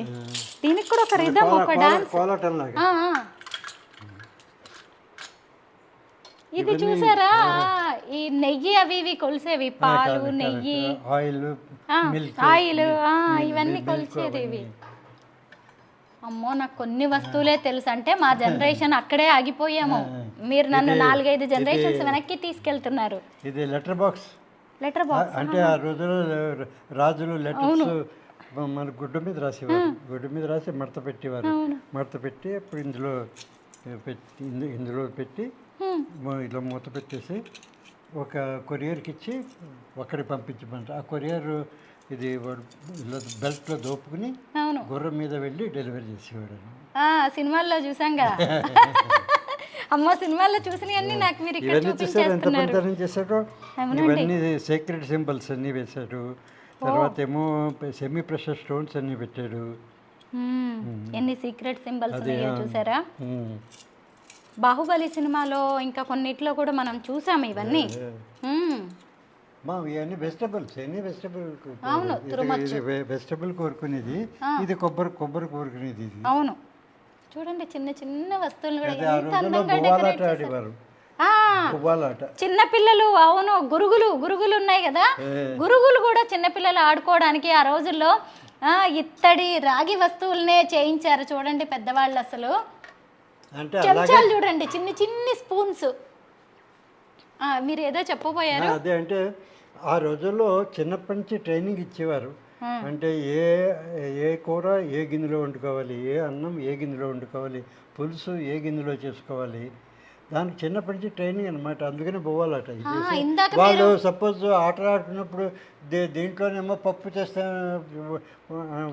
[SPEAKER 2] దీనికి కూడా ఒక రిథమ్, ఒక డాన్స్. ఇది చూసారా, ఈ నెయ్యి అవి ఇవి కొలిసేవి, పాలు, నెయ్యి, ఆయిల్, ఇవన్నీ కొలిసేది ఇవి. అమ్మో, నాకు కొన్ని వస్తువులే తెలుసు. అంటే మా జనరేషన్ అక్కడే ఆగిపోయాము. మీరు నన్ను 4-5 జనరేషన్స్ వెనక్కి తీసుకెళ్తున్నారు.
[SPEAKER 3] ఇది లెటర్ బాక్స్.
[SPEAKER 2] లెటర్ బాక్స్
[SPEAKER 3] అంటే ఆ రోజుల్లో రాజులు లెటర్స్ మన గుడ్డ మీద రాసేవారు, గుడ్డ మీద రాసి మడత పెట్టేవారు. మడత పెట్టి అప్పుడు ఇందులో పెట్టి ఇట్లా మూత పెట్టేసి ఒక కొరియర్కి ఇచ్చి ఒక్కడికి పంపించమంట. ఆ కొరియర్ ఇది బెల్ట్లో దోపుకుని గుర్రం మీద వెళ్ళి డెలివరీ చేసేవాడు.
[SPEAKER 2] సినిమాల్లో చూసాంగా. అమ్మ, సినిమాల్లో చూసినవన్నీ నాకు మీరు ఇక్కడ
[SPEAKER 3] చూపించేస్తున్నారు. ఎంత పనితనం చేశాడో. ఇవన్నీ సీక్రెట్ సింబల్స్ అన్నీ వేశాడు. తర్వాత ఏమో సెమీ ప్రెషర్ స్టోన్స్ అన్నీ పెట్టాడు.
[SPEAKER 2] ఎన్ని సీక్రెట్ సింబల్స్ చూసారా? బాహుబలి సినిమాలో ఇంకా కొన్నిట్లో కూడా మనం చూసాము ఇవన్నీ.
[SPEAKER 3] ఇవన్నీ వెజిటబుల్స్, ఎన్ని వెజిటబుల్.
[SPEAKER 2] అవును,
[SPEAKER 3] వెజిటబుల్ కోరుకునేది, ఇది కొబ్బరి కోరుకునేది ఇది.
[SPEAKER 2] అవును, చూడండి చిన్న చిన్న వస్తువులు కూడా
[SPEAKER 3] ఆ
[SPEAKER 2] ఎంత
[SPEAKER 3] రోజుల్లో
[SPEAKER 2] అందంగా
[SPEAKER 3] బొవ్వాలాట
[SPEAKER 2] డెకరేట్ చేశారు.
[SPEAKER 3] ఆడేవారు.
[SPEAKER 2] ఆ,
[SPEAKER 3] బొవ్వాలాట.
[SPEAKER 2] చిన్న పిల్లలు, అవును, గురుగులు ఉన్నాయి కదా, గురుగులు కూడా చిన్నపిల్లలు ఆడుకోవడానికి ఆ రోజుల్లో ఇత్తడి రాగి వస్తువులనే చేయించారు. చూడండి పెద్దవాళ్ళు అసలు.
[SPEAKER 3] అంటే
[SPEAKER 2] చెంచాలు చూడండి, చిన్ని స్పూన్స్. మీరు ఏదో చెప్పబోయారు.
[SPEAKER 3] అదే అంటే ఆ రోజుల్లో చిన్నప్పటి నుంచి ట్రైనింగ్ ఇచ్చేవారు. అంటే ఏ కూర ఏ గిన్నెలో వండుకోవాలి, ఏ అన్నం ఏ గిన్నెలో వండుకోవాలి, పులుసు ఏ గిన్నెలో చేసుకోవాలి, దానికి చిన్నప్పటి నుంచి ట్రైనింగ్ అనమాట. అందుకని బొవ్వాలాట. వాళ్ళు సపోజ్ ఆట ఆడుకున్నప్పుడు దీంట్లోనేమో పప్పు చేస్తా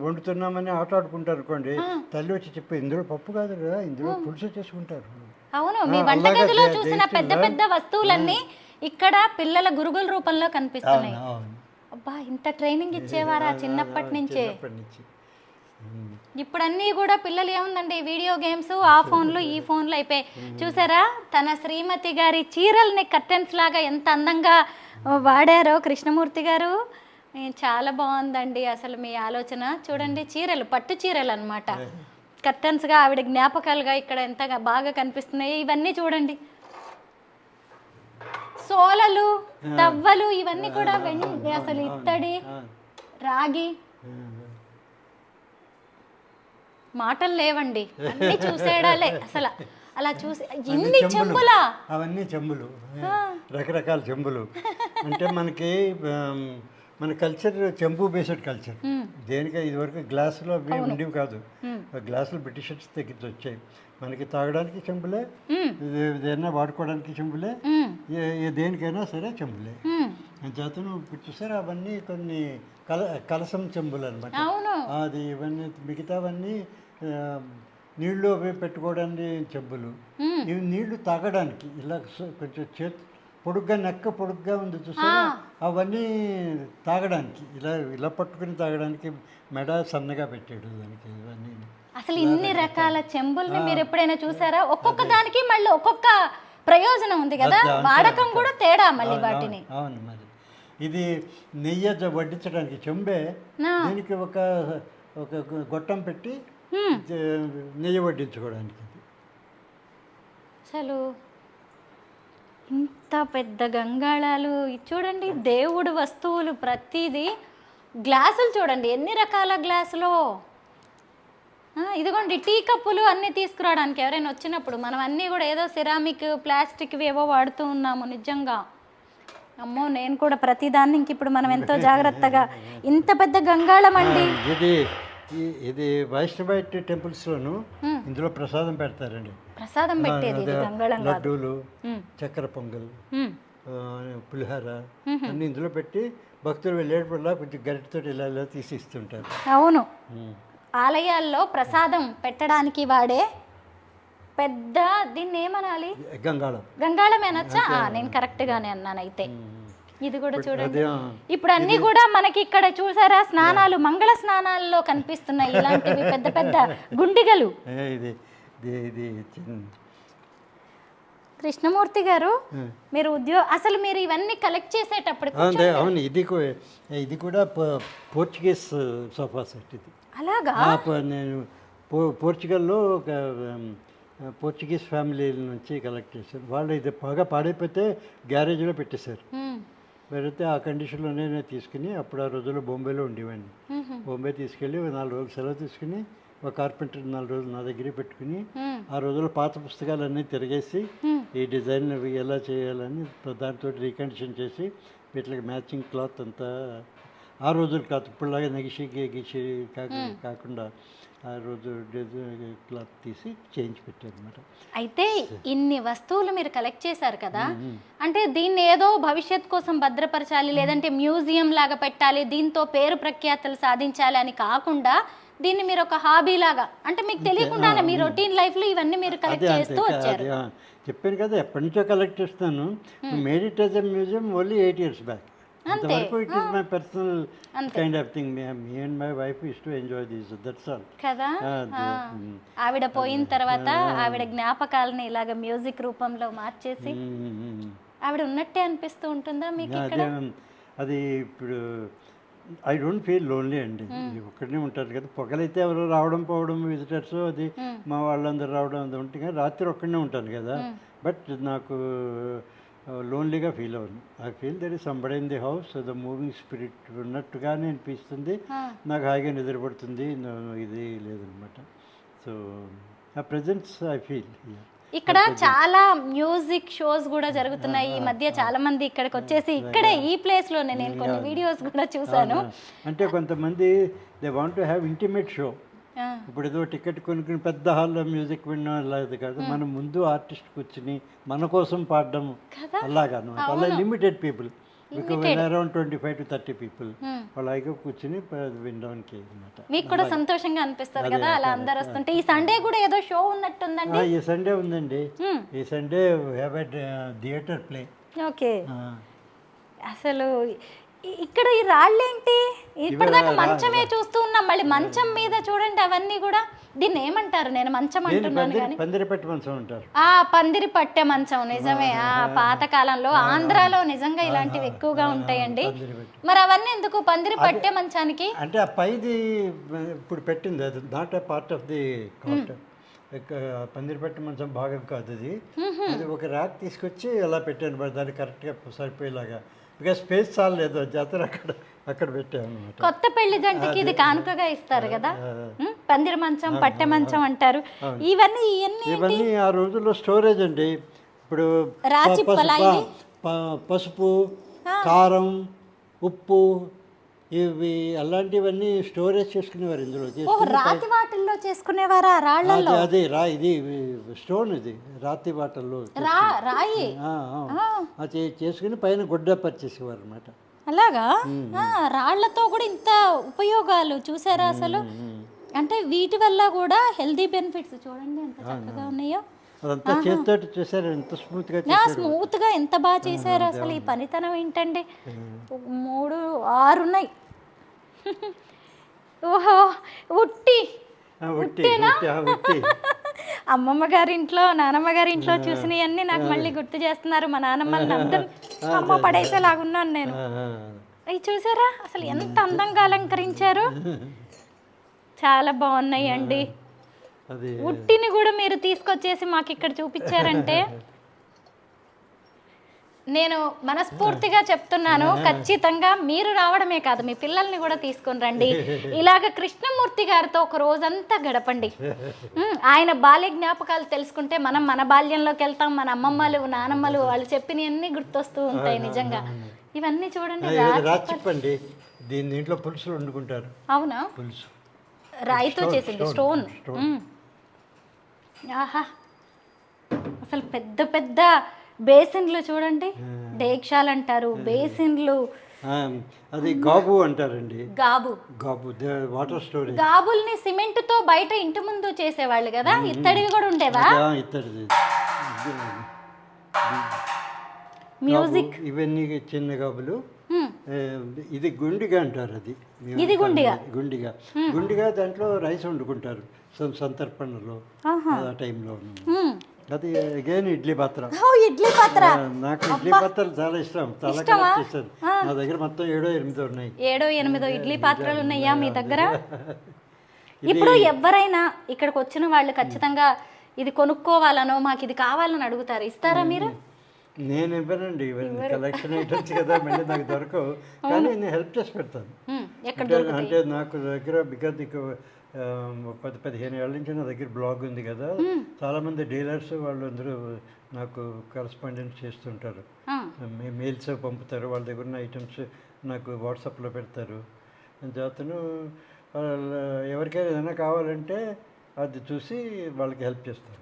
[SPEAKER 3] వండుతున్నామని ఆట ఆడుకుంటారు అనుకోండి, తల్లి వచ్చి చెప్పి ఇందులో పప్పు కాదు కదా, ఇందులో పులుసు చేసుకుంటారు.
[SPEAKER 2] అవును, మీ వంటగదిలో చూసిన పెద్ద పెద్ద వస్తువులన్నీ ఇక్కడ పిల్లల గురుగుల రూపంలో కనిపిస్తున్నాయి. అబ్బా, ఇంత ట్రైనింగ్ ఇచ్చేవారా చిన్నప్పటి నుంచే. ఇప్పుడు అన్నీ కూడా పిల్లలు ఏముందండి, వీడియో గేమ్స్, ఆ ఫోన్లు ఈ ఫోన్లు అయిపోయి. చూసారా తన శ్రీమతి గారి చీరల్ని కర్టెన్స్ లాగా ఎంత అందంగా వాడారో కృష్ణమూర్తి గారు. చాలా బాగుందండి అసలు మీ ఆలోచన. చూడండి చీరలు, పట్టు చీరలు అనమాట, కర్టెన్స్గా ఆవిడ జ్ఞాపకాలుగా ఇక్కడ ఎంతగా బాగా కనిపిస్తున్నాయి. ఇవన్నీ చూడండి, సోలలు, తవ్వలు, ఇవన్నీ కూడా అసలు ఇత్తడి రాగి. మాటలు లేవండి, అన్ని చూసేయడాలే అసలు. అలా చూసి ఇన్ని చెంబులా,
[SPEAKER 3] అవన్నీ చెంబులు, రకరకాల చెంబులు. అంటే మనకి మన కల్చర్ చెంబు బేస్డ్ కల్చర్. దేనిక ఇదివరకు గ్లాసులో అవి ఉండేవి కాదు. గ్లాసులు బ్రిటిషర్స్ దగ్గర వచ్చాయి. మనకి తాగడానికి చెంబులే, ఏదైనా వాడుకోవడానికి చెంబులే, దేనికైనా సరే చెంబులే. చేతను ఇప్పుడు చూసారు అవన్నీ కొన్ని కలసం చెంబులు అనమాట. అది ఇవన్నీ మిగతావన్నీ నీళ్లు అవి పెట్టుకోవడానికి చెంబులు. ఇవి నీళ్లు తాగడానికి ఇలా కొంచెం పొడుగ్గా నెక్క పొడుగ్గా ఉంది చూసారా, అవన్నీ తాగడానికి ఇలా పట్టుకుని తాగడానికి మెడ సన్నగా పెట్టాడు దానికి. ఇవన్నీ
[SPEAKER 2] అసలు ఇన్ని రకాల చెంబుల్ని మీరు ఎప్పుడైనా చూసారా? ఒక్కొక్క దానికి మళ్ళీ ఒక్కొక్క ప్రయోజనం ఉంది కదా, వాడకం కూడా తేడా మళ్ళీ వాటిని.
[SPEAKER 3] అవును, మరి ఇది నెయ్యి వడ్డించడానికి చెంబే, దీనికి ఒక గొట్టం పెట్టి నెయ్యి వడ్డించుకోవడానికి.
[SPEAKER 2] అసలు ఇంత పెద్ద గంగాళాలు చూడండి, దేవుడు వస్తువులు ప్రతిదీ. గ్లాసులు చూడండి ఎన్ని రకాల గ్లాసులు. ఇదిగోండి టీ కప్పులు అన్నీ తీసుకురావడానికి ఎవరైనా వచ్చినప్పుడు. మనం అన్నీ కూడా ఏదో సిరామిక్ ప్లాస్టిక్ ఏవో వాడుతూ ఉన్నాము. నిజంగా అమ్మో, నేను కూడా ప్రతిదాన్ని ఇంక ఇప్పుడు మనం ఎంతో జాగ్రత్తగా. ఇంత పెద్ద గంగాళం అండి
[SPEAKER 3] ఇది వైష్ణవైట్ టెంపుల్స్లోను ఇందులో ప్రసాదం పెడతారండి.
[SPEAKER 2] ప్రసాదం పెట్టేది
[SPEAKER 3] లడ్డూలు, చక్కెర పొంగల్, పులిహోర అన్ని ఇందులో పెట్టి భక్తులు వెళ్ళేటప్పుడు కొంచెం గరిటతో ఇలా తీసి ఇస్తుంటారు.
[SPEAKER 2] అవును, ఆలయాల్లో ప్రసాదం పెట్టడానికి వాడే పెద్ద, దీన్ని ఏమనాలి, గంగాళం అనొచ్చా? నేను కరెక్ట్గానే అన్నాను అయితే. ఇది కూడా చూడండి, ఇప్పుడు అన్ని కూడా మనకి ఇక్కడ చూసారా స్నానాలు, మంగళ స్నానాల్లో కనిపిస్తున్నాయి ఇలాంటివి పెద్ద పెద్ద గుండిగలు. కృష్ణమూర్తి గారు, మీరు అసలు మీరు ఇవన్నీ కలెక్ట్ చేసేటప్పుడు
[SPEAKER 3] అవును, ఇది కూడా పోర్చుగీస్ సోఫా సెట్. ఇది
[SPEAKER 2] అలాగా?
[SPEAKER 3] నేను పోర్చుగల్లో ఒక పోర్చుగీస్ ఫ్యామిలీ నుంచి కలెక్ట్ చేశాను. వాళ్ళు ఇది బాగా పాడైపోతే గ్యారేజ్లో పెట్టేశారు. పెడితే ఆ కండిషన్లోనే నేను తీసుకుని, అప్పుడు ఆ రోజుల్లో బొంబేలో ఉండేవాడిని. బొంబే తీసుకెళ్ళి 4 రోజులు సెలవు తీసుకుని ఒక కార్పెంటర్ 4 రోజులు నా దగ్గరే పెట్టుకుని, ఆ రోజుల్లో పాత పుస్తకాలన్నీ తిరిగేసి ఈ డిజైన్ ఎలా చేయాలని దాంతో రీకండిషన్ చేసి వీటికి మ్యాచింగ్ క్లాత్ అంతా ఆ రోజుల క్లాత్, ఇప్పుడులాగా నగిషి గిషి కాకుండా ఆ రోజు క్లాత్ తీసి చేయించి పెట్టారు అనమాట.
[SPEAKER 2] అయితే ఇన్ని వస్తువులు మీరు కలెక్ట్ చేశారు కదా, అంటే దీన్ని ఏదో భవిష్యత్ కోసం భద్రపరచాలి, లేదంటే మ్యూజియం లాగా పెట్టాలి, దీంతో పేరు ప్రఖ్యాతలు సాధించాలి అని కాకుండా దీన్ని మీరు ఒక హాబీ లాగా, అంటే మీకు తెలియకుండానే మీ రొటీన్ లైఫ్లో ఇవన్నీ మీరు కలెక్ట్ చేస్తూ వచ్చారు.
[SPEAKER 3] చెప్పాను కదా, ఎప్పటి నుంచో కలెక్ట్ చేస్తాను. Made it as a museum only 8 years back. అంతవరకు it is my personal kind of thing. Me and my wife is to enjoy this, that's all.
[SPEAKER 2] కదా ఆవిడ పోయిన తర్వాత ఆవిడ జ్ఞాపకాలని ఇలాగ మ్యూజిక్ రూపంలో మార్చేసి ఆవిడ ఉన్నట్టే అనిపిస్తూ ఉంటుందా మీకు ఇక్కడ?
[SPEAKER 3] అది ఇప్పుడు ఐ డోంట్ ఫీల్ లోన్లీ అండి, ఒక్కడనే ఉంటారు కదా. పొగలైతే ఎవరు రావడం పోవడం విజిటర్స్, అది మా వాళ్ళందరూ రావడం అది ఉంటుంది కానీ రాత్రి ఒక్కడనే ఉంటాను కదా. బట్ నాకు లోన్లీగా ఫీల్ అవ్వను. I feel that is somebody in the house, the moving spirit ఉన్నట్టుగానే అనిపిస్తుంది. నాకు హాయిగా నిద్రపడుతుంది, ఇది లేదనమాట. సో ఆ ప్రెజెన్స్ ఐ ఫీల్.
[SPEAKER 2] ఇక్కడ చాలా మ్యూజిక్ షోస్ కూడా జరుగుతున్నాయి ఈ మధ్య. చాలా మంది ఇక్కడికి వచ్చేసి ఇక్కడే ఈ ప్లేస్ లోనే నేను కొన్ని వీడియోస్ కూడా చూసాను.
[SPEAKER 3] అంటే కొంతమంది they want to have intimate show. ఇప్పుడు ఏదో టికెట్ కొనుక్కుని పెద్ద హాల్లో మ్యూజిక్ వినడం లేదు కాదు, మనం ముందు ఆర్టిస్ట్ కూర్చుని మన కోసం పాడడం అలాగా అనమాట. అలా limited people, around 25 to 30 people అలాగే కూర్చుని వినడానికి అనమాట.
[SPEAKER 2] మీకు కూడా సంతోషంగా అనిపిస్తారు కదా అలా అందరు వస్తుంటే? ఈ సండే కూడా ఏదో షో ఉన్నట్టుందండి.
[SPEAKER 3] ఈ సండే ఉందండి, ఈ Sunday have a theatre play.
[SPEAKER 2] Okay. అసలు ఇక్కడ ఈ రాళ్ళేంటి? ఇప్పటిదాకా మంచమే చూస్తూ ఉన్నాం, మళ్ళీ మంచం మీద చూడండి అవన్నీ కూడా. దీన్ని ఏమంటారు? నేను మంచం అంటున్నాను కానీ
[SPEAKER 3] పందిరి పట్టే మంచం అంటారు.
[SPEAKER 2] పందిరి పట్టే మంచం, నిజమే. పాతకాలంలో ఆంధ్రాలో నిజంగా ఇలాంటివి ఎక్కువగా ఉంటాయండి. మరి అవన్నీ ఎందుకు పందిరి పట్టే మంచానికి?
[SPEAKER 3] అంటే ఆ పైది ఇప్పుడు పెట్టింది, అది not a part of the cot. పందిరి పట్టే మంచం భాగం కాదు అది. అది ఒక ర్యాక్ తీసుకొచ్చి అలా పెట్టాను, దాన్ని కరెక్ట్గా సరిపోయేలాగా. బికాస్ స్పేస్ చాలా లేదు, జాతర అక్కడ పెట్టాను అనమాట.
[SPEAKER 2] కొత్త పెళ్లి జంటకి ఇది కానుకగా ఇస్తారు కదా, పందిరి మంచం పట్టె మంచం అంటారు. ఇవన్నీ
[SPEAKER 3] ఆ రోజుల్లో స్టోరేజ్ అండి. ఇప్పుడు పసుపు, కారం, ఉప్పు, ఇవి అలాంటివన్నీ స్టోరేజ్ చేసుకునేవారు ఇందులో.
[SPEAKER 2] రాతి వాటిల్లో చేసుకునేవారా? రాళ్ళల్లో?
[SPEAKER 3] అదే ఇది స్టోన్, ఇది రాతి వాటల్లో
[SPEAKER 2] రాయి
[SPEAKER 3] అది చేసుకుని పైన గుడ్డ పరిచేసేవారు అనమాట.
[SPEAKER 2] అలాగా? రాళ్లతో కూడా ఇంత ఉపయోగాలు చూసారా అసలు? అంటే వీటి వల్ల కూడా హెల్దీ బెనిఫిట్స్ చూడండి ఎంత చక్కగా ఉన్నాయో.
[SPEAKER 3] అదంతా చేతితో చేశారు, ఎంత
[SPEAKER 2] స్మూత్ గా ఎంత బాగా చేశారు అసలు. ఈ పనితనం ఏంటండి? 3, 6 ఉన్నాయి. ఓహో, ఉట్టినా? అమ్మమ్మ గారింట్లో నానమ్మ గారింట్లో చూసినవన్నీ నాకు మళ్ళీ గుర్తు చేస్తున్నారు. మా నానమ్మల్ని అందరూ అమ్మ పడేసేలాగున్నాను నేను. అవి చూసారా అసలు ఎంత అందంగా అలంకరించారు? చాలా బాగున్నాయి అండి. ఉట్టిని కూడా మీరు తీసుకొచ్చేసి మాకు ఇక్కడ చూపించారంటే నేను మనస్ఫూర్తిగా చెప్తున్నాను, ఖచ్చితంగా మీరు రావడమే కాదు మీ పిల్లల్ని కూడా తీసుకొని రండి. ఇలాగ కృష్ణమూర్తి గారితో ఒక రోజంతా గడపండి. ఆయన బాల్య జ్ఞాపకాలు తెలుసుకుంటే మనం మన బాల్యంలోకి వెళ్తాం. మన అమ్మమ్మలు నానమ్మలు వాళ్ళు చెప్పినవన్నీ గుర్తొస్తూ ఉంటాయి నిజంగా. ఇవన్నీ చూడండి,
[SPEAKER 3] రాచిప్పండి. దీంట్లో పులుసులు వండుకుంటారు.
[SPEAKER 2] అవునా?
[SPEAKER 3] పులుసు
[SPEAKER 2] రాయితో చేసింది, స్టోన్. ఆహా, అసలు పెద్ద పెద్ద బేసిన్లు చూడండి, డేక్షాలు అంటారు, బేసిన్లు.
[SPEAKER 3] అది గాబు అంటారండి.
[SPEAKER 2] గాబు
[SPEAKER 3] వాటర్ స్టోరేజ్.
[SPEAKER 2] గాబుల్ని సిమెంట్ తో బయట ఇంటి ముందు చేసేవాళ్ళు కదా. ఇత్తడివి కూడా ఉండేవా?
[SPEAKER 3] ఇత్తడిది.
[SPEAKER 2] మ్యూజిక్
[SPEAKER 3] ఇవన్నీ చిన్న గాబులు. ఇది గుండిగా అంటారు. అది
[SPEAKER 2] ఇది
[SPEAKER 3] గుండిగా దాంట్లో రైస్ వండుకుంటారు సంతర్పణలో ఆ టైంలో. అది అగైన్ ఇడ్లీ పాత్ర. నాకు ఇడ్లీ పాత్రలు చాలా ఇష్టం, చాలా కలెక్ట్ చేశాను. నా దగ్గర మొత్తం 7-8 ఉన్నాయి.
[SPEAKER 2] 7-8 ఇడ్లీ పాత్రలు ఉన్నాయా మీ దగ్గర? ఇప్పుడు ఎవరైనా ఇక్కడికి వచ్చిన వాళ్ళు ఖచ్చితంగా ఇది కొనుక్కోవాలనో మాకు ఇది కావాలని అడుగుతారు, ఇస్తారా మీరు?
[SPEAKER 3] నేను ఇవ్వనండి, ఇవన్నీ కలెక్షన్ ఐటమ్స్ కదా, మళ్ళీ నాకు దొరకవు. కానీ నేను హెల్ప్ చేసి పెడతాను. అంటే నాకు దగ్గర బికాజ్ 10-15 ఏళ్ళ నుంచి నా దగ్గర బ్లాగ్ ఉంది కదా, చాలామంది డీలర్స్ వాళ్ళు అందరూ నాకు కరస్పాండెన్స్ చేస్తుంటారు. మెయిల్స్ పంపుతారు, వాళ్ళ దగ్గర ఉన్న ఐటమ్స్ నాకు వాట్సాప్లో పెడతారు. జాతను ఎవరికైనా ఏదైనా కావాలంటే అది చూసి వాళ్ళకి హెల్ప్ చేస్తాను.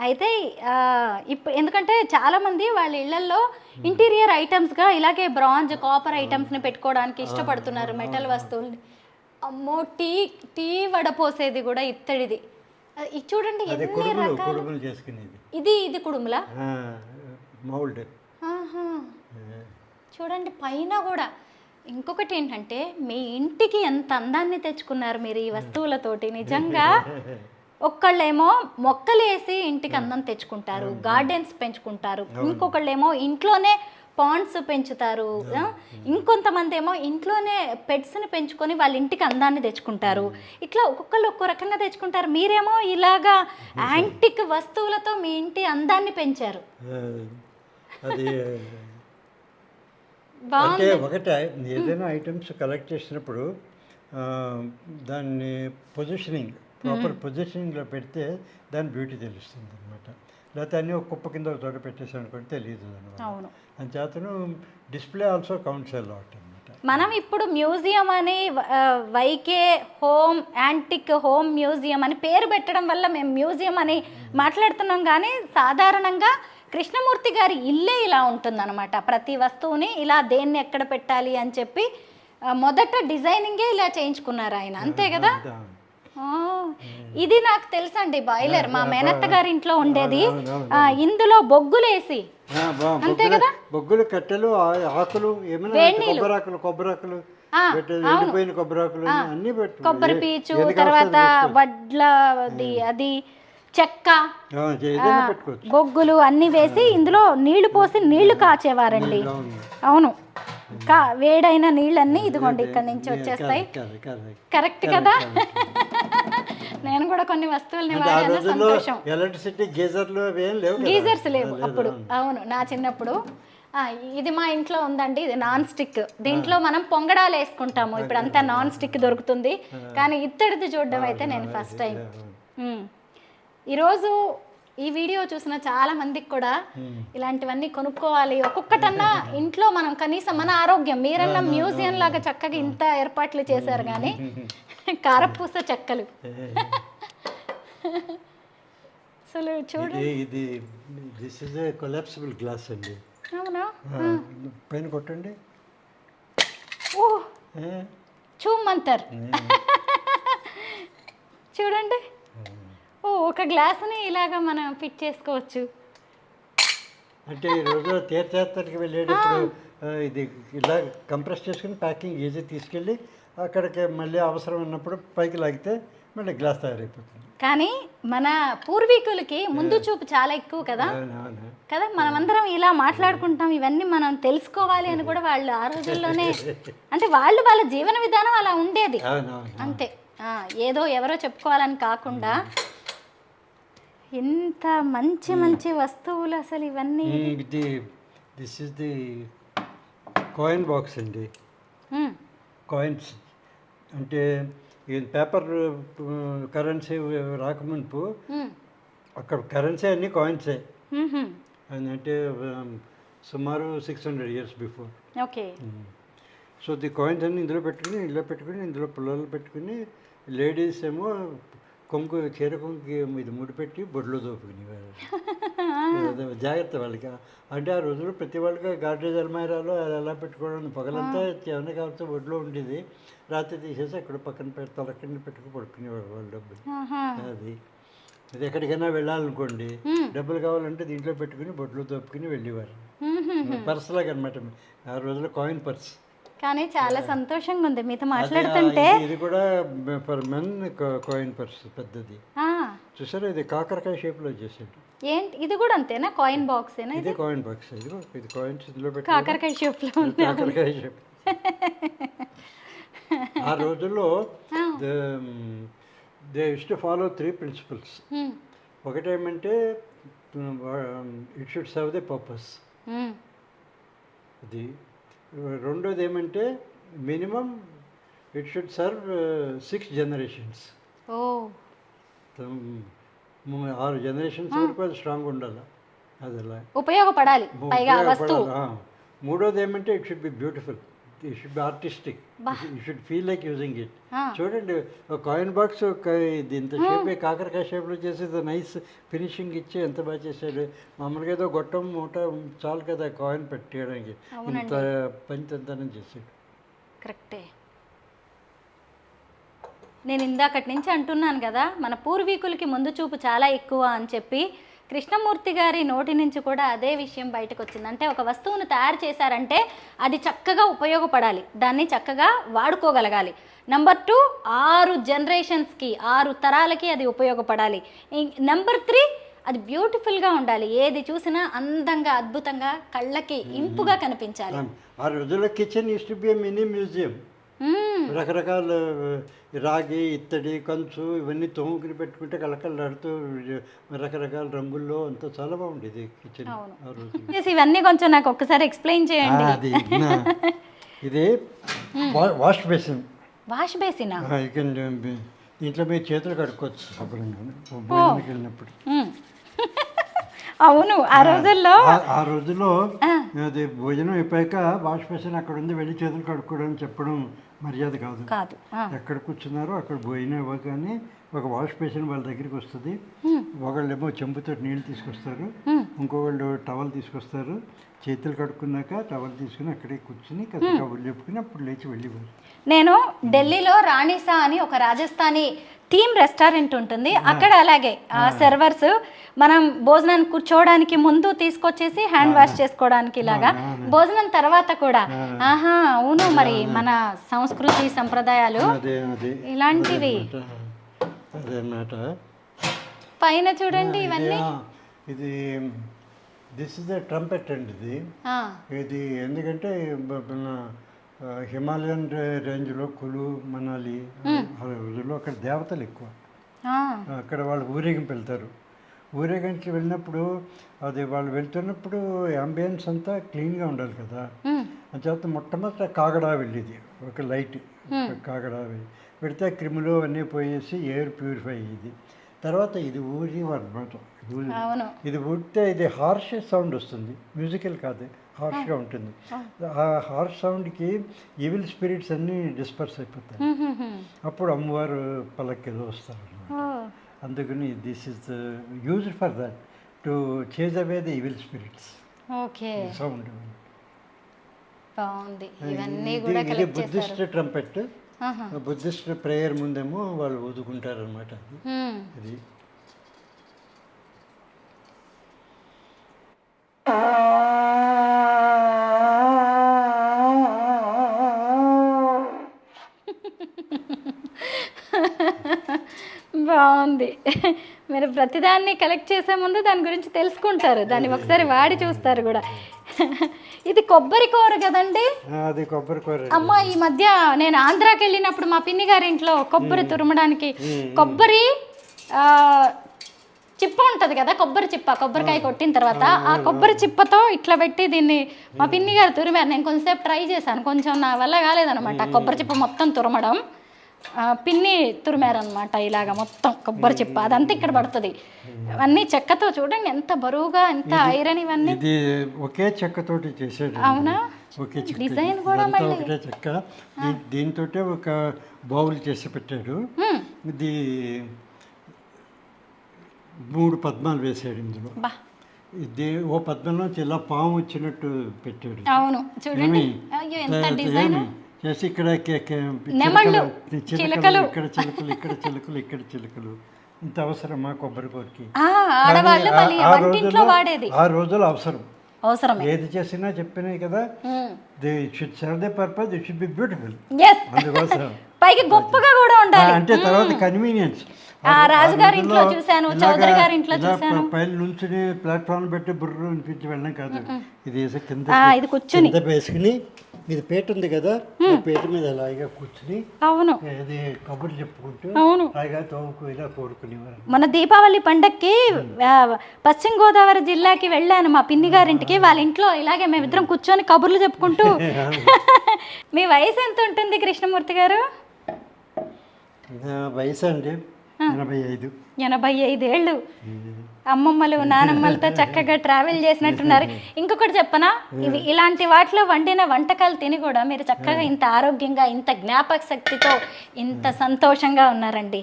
[SPEAKER 2] అయితే ఎందుకంటే చాలా మంది వాళ్ళ ఇళ్లలో ఇంటీరియర్ ఐటమ్స్గా ఇలాగే బ్రాంజ్, కాపర్ ఐటమ్స్ని పెట్టుకోవడానికి ఇష్టపడుతున్నారు, మెటల్ వస్తువుల్ని. అమ్మో, టీ వడపోసేది కూడా ఇత్తడిది. ఇది చూడండి ఎన్ని రకాలు. ఇది కుడుములా?
[SPEAKER 3] మౌల్డ్.
[SPEAKER 2] చూడండి పైన కూడా. ఇంకొకటి ఏంటంటే మీ ఇంటికి ఎంత అందాన్ని తెచ్చుకున్నారు మీరు ఈ వస్తువులతోటి. నిజంగా ఒక్కళ్ళేమో మొక్కలు వేసి ఇంటికి అందం తెచ్చుకుంటారు, గార్డెన్స్ పెంచుకుంటారు, ఇంకొకళ్ళేమో ఇంట్లోనే పాండ్స్ పెంచుతారు, ఇంకొంతమంది ఏమో ఇంట్లోనే పెట్స్ని పెంచుకొని వాళ్ళ ఇంటికి అందాన్ని తెచ్చుకుంటారు. ఇట్లా ఒక్కొక్కళ్ళు ఒక్కో రకంగా తెచ్చుకుంటారు. మీరేమో ఇలాగా యాంటిక్ వస్తువులతో మీ ఇంటి అందాన్ని పెంచారు.
[SPEAKER 3] అది అంటే ఒకటే ఏదైనా ఐటమ్స్ కలెక్ట్ చేసినప్పుడు దాన్ని పొజిషనింగ్ ప్రాపర్ పొజిషనింగ్లో పెడితే దాని బ్యూటీ తెలుస్తుంది అనమాట. లేకపోతే అన్నీ ఒక కుప్ప కింద ఒక చోట పెట్టేసాను అనుకోండి తెలియదు అనమాట. అంచేతను display also counts a lot అనమాట.
[SPEAKER 2] మనం ఇప్పుడు మ్యూజియం అని YK home antique home museum అని పేరు పెట్టడం వల్ల మేము మ్యూజియం అని మాట్లాడుతున్నాం, కానీ సాధారణంగా కృష్ణమూర్తి గారి ఇల్లే ఇలా ఉంటుందన్నమాట. ప్రతి వస్తువుని ఇలా దేన్ని ఎక్కడ పెట్టాలి అని చెప్పి మొదట డిజైనింగే ఇలా చేయించుకున్నారు ఆయన, అంతే కదా. ఇది నాకు తెలుసండి, బాయిలర్ మా మేనత్త గారి ఇంట్లో ఉండేది. ఇందులో బొగ్గులేసి, అంతే కదా,
[SPEAKER 3] బొగ్గులు, కట్టెలు, ఆకులు, కొబ్బరాకులు, ఎండిపోయిన కొబ్బరాకులు అన్ని పెట్టి,
[SPEAKER 2] కొబ్బరి పీచు, తర్వాత వడ్లది అది చెక్క, బొగ్గులు అన్నీ వేసి ఇందులో నీళ్లు పోసి నీళ్లు కాచేవారండి. అవును, వేడైన నీళ్ళన్నీ ఇదిగోండి ఇక్కడ నుంచి వచ్చేస్తాయి. కరెక్ట్ కదా. నేను కూడా కొన్ని వస్తువుల్ని వాడాను, సంతోషం. గీజర్స్ లేవు అప్పుడు. అవును, నా చిన్నప్పుడు. ఇది మా ఇంట్లో ఉందండి, ఇది నాన్ స్టిక్. దీంట్లో మనం పొంగడాలు వేసుకుంటాము. ఇప్పుడు అంతా నాన్ స్టిక్ దొరుకుతుంది, కానీ ఇత్తడిది చూడడం అయితే నేను ఫస్ట్ టైం. ఈరోజు ఈ వీడియో చూసిన చాలా మందికి కూడా ఇలాంటివన్నీ కొనుక్కోవాలి, ఒక్కొక్కటన్నా ఇంట్లో మనం కనీసం మన ఆరోగ్యం. మీరన్నా మ్యూజియం లాగా చక్కగా ఇంత ఏర్పాట్లు చేశారు, కానీ కారపూస చెక్కలు అసలు చూడండి.
[SPEAKER 3] ఇది this is a collapsible glass అండి.
[SPEAKER 2] అవునా,
[SPEAKER 3] పైన కొట్టండి.
[SPEAKER 2] ఓ చూమంతర్ చూడండి. ఓ ఒక గ్లాసుని ఇలాగా మనం ఫిట్ చేసుకోవచ్చు.
[SPEAKER 3] అంటే ఈ రోజు తీర్థయాత్రకి వెళ్ళేటప్పుడు ఇది ఇలా కంప్రెస్ చేసుకుని ప్యాకింగ్ ఈజీ తీసుకెళ్ళి అక్కడికి మళ్ళీ అవసరం ఉన్నప్పుడు పైకి లాగితే మళ్ళీ గ్లాస్ తయారైపోతుంది.
[SPEAKER 2] కానీ మన పూర్వీకులకి ముందు చూపు చాలా ఎక్కువ కదా కదా. మనమందరం ఇలా మాట్లాడుకుంటాం, ఇవన్నీ మనం తెలుసుకోవాలి అని కూడా వాళ్ళు ఆ రోజుల్లోనే, అంటే వాళ్ళ జీవన విధానం అలా ఉండేది అంతే. ఏదో ఎవరో చెప్పుకోవాలని కాకుండా ఎంత మంచి మంచి వస్తువులు అసలు ఇవన్నీ.
[SPEAKER 3] This is the coin box అండి. కాయిన్స్ అంటే ఈ పేపర్ కరెన్సీ రాకముందు అక్కడ కరెన్సీ అన్ని కాయిన్సే. అంటే సుమారు 600 years before.
[SPEAKER 2] Okay.
[SPEAKER 3] So the coins అన్ని ఇందులో పెట్టుకుని ఇందులో పుల్లలు పెట్టుకుని లేడీస్ ఏమో కొంగు చీర కొంగుకి ఇది ముడిపెట్టి బొడ్లో దోపుకునేవారు. జాగ్రత్త వాళ్ళకి. అంటే ఆ రోజుల్లో ప్రతి వాళ్ళకి గార్డేజ్ అల్మైరాలో ఎలా పెట్టుకోవడం, పగలంతా ఏమైనా కావాల్సిన బొడ్లో ఉండేది, రాత్రి తీసేసి అక్కడ పక్కన తలకింద పెట్టుకుని పడుకునేవారు వాళ్ళు డబ్బులు. అది ఎక్కడికైనా వెళ్ళాలనుకోండి, డబ్బులు కావాలంటే దీంట్లో పెట్టుకుని బొడ్లో దోపుకుని వెళ్ళేవారు. పర్స్ లాగా అనమాట ఆ రోజుల్లో, కాయిన్ పర్స్.
[SPEAKER 2] కానీ చాలా సంతోషంగా ఉంది మీతో మాట్లాడుతుంటే.
[SPEAKER 3] ఇది కూడా ఫర్ మెన్ కాయిన్ పర్స్ పెద్దది చూసారా, ఇది కాకరకాయ షేప్ లో చేసాడు.
[SPEAKER 2] ఏంటి ఇది కూడా అంతేనా? కాయిన్ బాక్స్ ఏనా
[SPEAKER 3] ఇది? Coin box. ఇది కాయిన్స్ ఇందులో పెట్టి
[SPEAKER 2] కాకరకాయ షేప్ లో ఉంది.
[SPEAKER 3] కాకరకాయ షేప్. ఆ రోజుల్లో they used to follow 3 principles. ఒకటేమంటే it should serve the purpose. ఇది రెండోది ఏమంటే minimum it should serve 6 generations. 6 generations వరకు అది స్ట్రాంగ్ ఉండాలి, అది అలా ఉపయోగపడాలి. మూడోది ఏమంటే it should be beautiful, it should be artistic, you should feel like using it. చూడండి, ఒక కాయిన్ బాక్స్ ఇది ఇంత షేప్, కాకరకాయ షేప్లో చేసి నైస్ ఫినిషింగ్ ఇచ్చి ఎంత బాగా చేశాడు. మామూలుగా ఏదో గొట్టం మూట చాలు కదా కాయిన్ పెట్టేయడానికి, ఇంత పంచంతనం చేశాడు.
[SPEAKER 2] కరెక్టే. నేను ఇందాకటి నుంచి అంటున్నాను కదా, మన పూర్వీకులకి ముందు చూపు చాలా ఎక్కువ అని చెప్పి. కృష్ణమూర్తి గారి నోటి నుంచి కూడా అదే విషయం బయటకు వచ్చింది. అంటే ఒక వస్తువును తయారు చేశారంటే అది చక్కగా ఉపయోగపడాలి, దాన్ని చక్కగా వాడుకోగలగాలి. నెంబర్ 2, 6 జనరేషన్స్కి 6 తరాలకి అది ఉపయోగపడాలి. నెంబర్ 3, అది బ్యూటిఫుల్గా ఉండాలి, ఏది చూసినా అందంగా అద్భుతంగా కళ్ళకి ఇంపుగా కనిపించాలి.
[SPEAKER 3] ఆ రోజుల్లో kitchen use to be mini museum. రకరకాల రాగి, ఇత్తడి, కంచు ఇవన్నీ తోముకుని పెట్టుకుంటే కళకళలాడుతూ రకరకాల రంగుల్లో అంతా చాలా బాగుండేది కిచెన్ ఆ రోజు.
[SPEAKER 2] ఇవన్నీ కొంచెం నాకు ఒక్కసారి ఎక్స్ప్లెయిన్ చేయండి.
[SPEAKER 3] అది ఇది వాష్ బేసిన్.
[SPEAKER 2] వాష్ బేసినా?
[SPEAKER 3] దీంట్లో మీరు చేతులు కడుక్కోవచ్చు భోజనానికి వెళ్ళినప్పుడు.
[SPEAKER 2] అవును, ఆ రోజుల్లో
[SPEAKER 3] అది భోజనం అయిపోయాక వాష్ బేసిన్ అక్కడ ఉంది, వెళ్ళి చేతులు కడుక్కోవడం చెప్పడం మర్యాద కాదు. ఎక్కడ కూర్చున్నారో అక్కడ భోజనం ఇవ్వగానే ఒక వాష్ బేసిన్ వాళ్ళ దగ్గరికి వస్తుంది. ఒకళ్ళేమో చెంబుతో నీళ్ళు తీసుకొస్తారు, ఇంకొకళ్ళు టవల్ తీసుకొస్తారు. చేతులు కడుక్కున్నాక టవల్ తీసుకుని అక్కడే కూర్చుని కబుర్లు చెప్పుకుని అప్పుడు లేచి వెళ్ళిపోయారు.
[SPEAKER 2] నేను ఢిల్లీలో రాణిసా అని ఒక రాజస్థానీ థీమ్ రెస్టారెంట్ ఉంటుంది, అక్కడ అలాగే సర్వర్స్ మనం భోజనానికి కూర్చోవడానికి ముందు తీసుకొచ్చేసి హ్యాండ్ వాష్ చేసుకోవడానికి ఇలాగా, భోజనం తర్వాత కూడా. ఆహా, అవును, మరి మన సంస్కృతి సంప్రదాయాలు ఇలాంటివి. పైన చూడండి ఇవన్నీ.
[SPEAKER 3] ఇది దిస్ ఇస్ ద ట్రంపెట్ అండి. ఇది ఎందుకంటే హిమాలయన్ రేంజ్లో కులు, మనాలి రోజుల్లో అక్కడ దేవతలు ఎక్కువ. అక్కడ వాళ్ళు ఊరేగింపు వెళ్తారు. ఊరేగించి వెళ్ళినప్పుడు అది వాళ్ళు వెళ్తున్నప్పుడు అంబియన్స్ అంతా క్లీన్గా ఉండాలి కదా. అంచేత మొట్టమొదట కాగడా వెళ్ళేది, ఒక లైట్ కాగడా పెడితే క్రిములు అన్నీ పోయేసి ఎయిర్ ప్యూరిఫై అయ్యేది. తర్వాత ఇది ఊరి అనమాట. ఇది ఊరితే ఇది హార్ష్ సౌండ్ వస్తుంది, మ్యూజికల్ కాదు, హార్ష్గా ఉంటుంది. ఆ హార్ష్ సౌండ్కి ఈవిల్ స్పిరిట్స్ అన్నీ డిస్పర్స్ అయిపోతాయి. అప్పుడు అమ్మవారు పల్లకిలో వస్తారు. అందుకని this is used for that, to chase away the evil spirits. Sound ఇది బుద్ధిస్ట్ ట్రంపెట్. బుద్ధిస్ట్ ప్రేయర్ ముందేమో వాళ్ళు ఊదుకుంటారనమాట. అది
[SPEAKER 2] బాగుంది. మీరు ప్రతిదాన్ని కలెక్ట్ చేసే ముందు దాని గురించి తెలుసుకుంటారు, దాన్ని ఒకసారి వాడి చూస్తారు కూడా. ఇది కొబ్బరి కూర కదండి?
[SPEAKER 3] అది కొబ్బరి కూర.
[SPEAKER 2] అమ్మ, ఈ మధ్య నేను ఆంధ్రాకి వెళ్ళినప్పుడు మా పిన్ని గారి ఇంట్లో కొబ్బరి తురమడానికి కొబ్బరి చిప్ప ఉంటుంది కదా, కొబ్బరి చిప్ప, కొబ్బరికాయ కొట్టిన తర్వాత ఆ కొబ్బరి చిప్పతో ఇట్లా పెట్టి దీన్ని మా పిన్ని గారు తురిమారు. నేను కొంచెంసేపు ట్రై చేశాను, కొంచెం నా వల్ల కాలేదనమాట కొబ్బరి చిప్ప మొత్తం తురమడం. పిన్ని తురిమారనమాట ఇలాగ మొత్తం కొబ్బరి చిప్ప, అదంతా ఇక్కడ పడుతుంది. అన్నీ చెక్కతో చూడండి ఎంత బరువుగా, ఎంత ఐరన్ ఇవన్నీ.
[SPEAKER 3] ఇది ఒకే చెక్కతోటి చేసేది.
[SPEAKER 2] అవునా?
[SPEAKER 3] ఒకే చెక్క,
[SPEAKER 2] డిజైన్ కూడా
[SPEAKER 3] ఒకటే చెక్క. దీంతో ఒక బౌల్ చేసి పెట్టాడు. ఇది 3 పద్మాలు వేసాడు ఇందులో. ఇది ఓ పద్మంలోంచి ఇలా పాము వచ్చినట్టు పెట్టాడు.
[SPEAKER 2] అవును, చూడండి ఎంత డిజైన్
[SPEAKER 3] చేసి ఇక్కడ
[SPEAKER 2] చిలకలు,
[SPEAKER 3] ఇక్కడ చిలకలు, ఇక్కడ చిలకలు, ఇక్కడ చిలకలు. ఇంత అవసరమా కొబ్బరి కూరకి? ఆ రోజులు అవసరం. ఏది చేసినా చెప్పినాయి కదా, they should serve the purpose, it should be beautiful. అందుకోసం
[SPEAKER 2] పైకి గొప్పగా కూడా ఉండాలి.
[SPEAKER 3] అంటే తర్వాత కన్వీనియన్స్.
[SPEAKER 2] రాజుగారి ఇంట్లో చూశాను, చౌదరి గారి ఇంట్లో చూశాను.
[SPEAKER 3] పైన నుంచి ప్లాట్ఫామ్ పెట్టి బుర్ర అనిపించి వెళ్ళడం కాదు, ఇది కింద
[SPEAKER 2] కూర్చుని
[SPEAKER 3] వేసుకుని, ఇది పేట ఉంది కదా, పేట మీద అలాగా కూర్చుని,
[SPEAKER 2] అవును,
[SPEAKER 3] ఇది కబుర్లు చెప్పుకుంటూ హాయిగా తోముకు ఇలా కోరుకునేవారు.
[SPEAKER 2] మన దీపావళి పండక్కి పశ్చిమ గోదావరి జిల్లాకి వెళ్ళాను మా పిన్ని గారింటికి. వాళ్ళ ఇంట్లో ఇలాగే మేమిద్దరం కూర్చొని కబుర్లు చెప్పుకుంటూ. మీ వయసు ఎంత ఉంటుంది కృష్ణమూర్తి గారు?
[SPEAKER 3] వయసు అండి 85.
[SPEAKER 2] 85 ఏళ్ళు. అమ్మమ్మలు నానమ్మలతో చక్కగా ట్రావెల్ చేసినట్టున్నారు. ఇంకొకటి చెప్పనా, ఇవి ఇలాంటి వాటిలో వండిన వంటకాలు తిని కూడా మీరు చక్కగా ఇంత ఆరోగ్యంగా, ఇంత జ్ఞాపక శక్తితో, ఇంత సంతోషంగా ఉన్నారండి.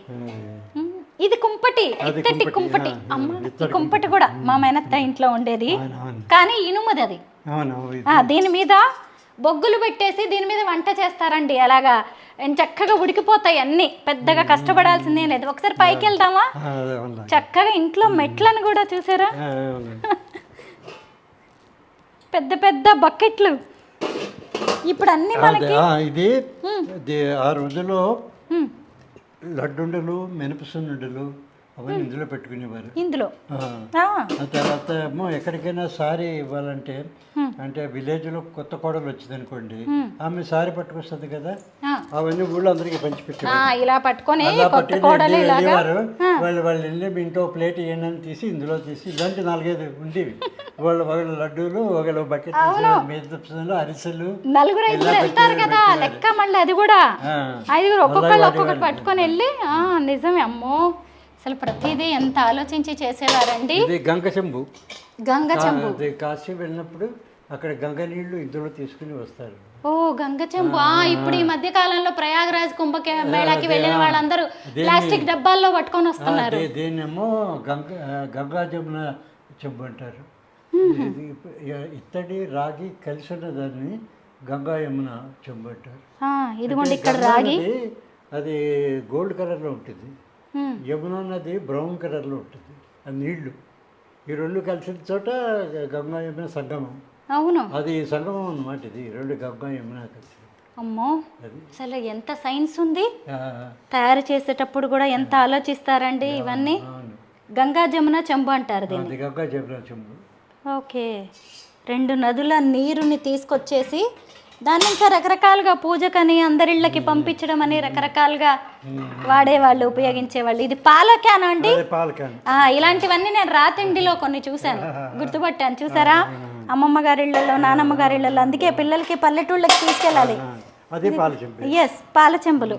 [SPEAKER 2] ఇది కుంపటి, ఇత్తటి కుంపటి. అమ్మ, కుంపటి కూడా మా మేనత్త ఇంట్లో ఉండేది, కానీ ఇనుముది అది. దీని మీద బొగ్గులు పెట్టేసి దీని మీద వంట చేస్తారండి. అలాగా చక్కగా ఉడికిపోతాయి అన్ని, పెద్దగా కష్టపడాల్సిందే లేదు. ఒకసారి పైకి వెళ్దామా? చక్కగా ఇంట్లో మెట్లను కూడా చూసారా, పెద్ద పెద్ద బకెట్లు. ఇప్పుడు అన్ని మనకి
[SPEAKER 3] ఇది ఆ రోజుల్లో లడ్డుండలు, మినపసున్నుండలు అవన్నీ ఇందులో పెట్టుకునేవారు.
[SPEAKER 2] ఇందులో
[SPEAKER 3] ఆ తర్వాత ఏమో ఎక్కడికైనా సారీ ఇవ్వాలంటే, అంటే విలేజ్లో కొత్త కోడలు వచ్చింది అనుకోండి, ఆమె సారీ పట్టుకొస్తుంది కదా, అవన్నీ ఊళ్ళో అందరికి పంచిపెట్టేవారు.
[SPEAKER 2] ఇలా పట్టుకొని
[SPEAKER 3] వెళ్ళేవారు. వాళ్ళు వెళ్ళి మీ ఇంట్లో ప్లేట్ ఇవ్వండి అని తీసి ఇందులో తీసి ఇలాంటి 4-5 ఉండేవి. ఒకళ్ళు లడ్డూలు, ఒకళ్ళు బకెట్, మిగతా అరిసెలు,
[SPEAKER 2] నలుగురు ఐదుగురు వెళ్తారు కదా లెక్క. మళ్ళీ అది కూడా 5 ఒక్కొక్కళ్ళు ఒక్కొక్కటి పట్టుకొని వెళ్ళి. నిజమే, అమ్మో అసలు ప్రతిదీ ఎంత ఆలోచించి చేసేవారండి.
[SPEAKER 3] ఇది గంగ చెంబు.
[SPEAKER 2] గంగ చెంబు
[SPEAKER 3] కాశీ వెళ్ళినప్పుడు అక్కడ గంగ నీళ్లు ఇందులో తీసుకుని వస్తారు.
[SPEAKER 2] ఓ గంగ చెంబు. ఇప్పుడు ఈ మధ్య కాలంలో ప్రయాగరాజ్ కుంభమేళాకి వెళ్ళిన వాళ్ళందరూ ప్లాస్టిక్ డబ్బాల్లో పట్టుకొని వస్తున్నారు.
[SPEAKER 3] దీన్నేమో గంగా జమున చెంబు అంటారు. ఇత్తడి రాగి కలిసి ఉన్న దాన్ని గంగా యమున చెంబు అంటారు.
[SPEAKER 2] ఇదిగోండి ఇక్కడ రాగి,
[SPEAKER 3] అది గోల్డ్ కలర్లో ఉంటుంది. యమున నది బ్రౌన్ కలర్లో ఉంటుంది. ఆ నీళ్లు ఈ రెండు కలిసిన చోట గంగా యమున సంగమం.
[SPEAKER 2] అవును,
[SPEAKER 3] అది సంగమం అన్నమాట. ఇది రెండు గంగా యమున కలిసి.
[SPEAKER 2] అమ్మో అసలు ఎంత సైన్స్ ఉంది. తయారు చేసేటప్పుడు కూడా ఎంత ఆలోచిస్తారండి ఇవన్నీ. గంగా జమున చెంబు అంటారు దీన్ని.
[SPEAKER 3] గంగా జమున చెంబు.
[SPEAKER 2] ఓకే, 2 నదుల నీరుని తీసుకొచ్చేసి దాన్ని ఇంకా రకరకాలుగా పూజకని అందరిళ్ళకి పంపించడం అని రకరకాలుగా వాడేవాళ్ళు, ఉపయోగించేవాళ్ళు. ఇది పాల క్యాన్ అండి. ఇలాంటివన్నీ నేను రాతిండిలో కొన్ని చూశాను, గుర్తుపట్టాను. చూసారా, అమ్మమ్మ గారిళ్ళల్లో, నానమ్మ గారిళ్ళల్లో. అందుకే పిల్లలకి పల్లెటూళ్ళకి తీసుకెళ్ళాలి. ఎస్, పాల చెంబులు.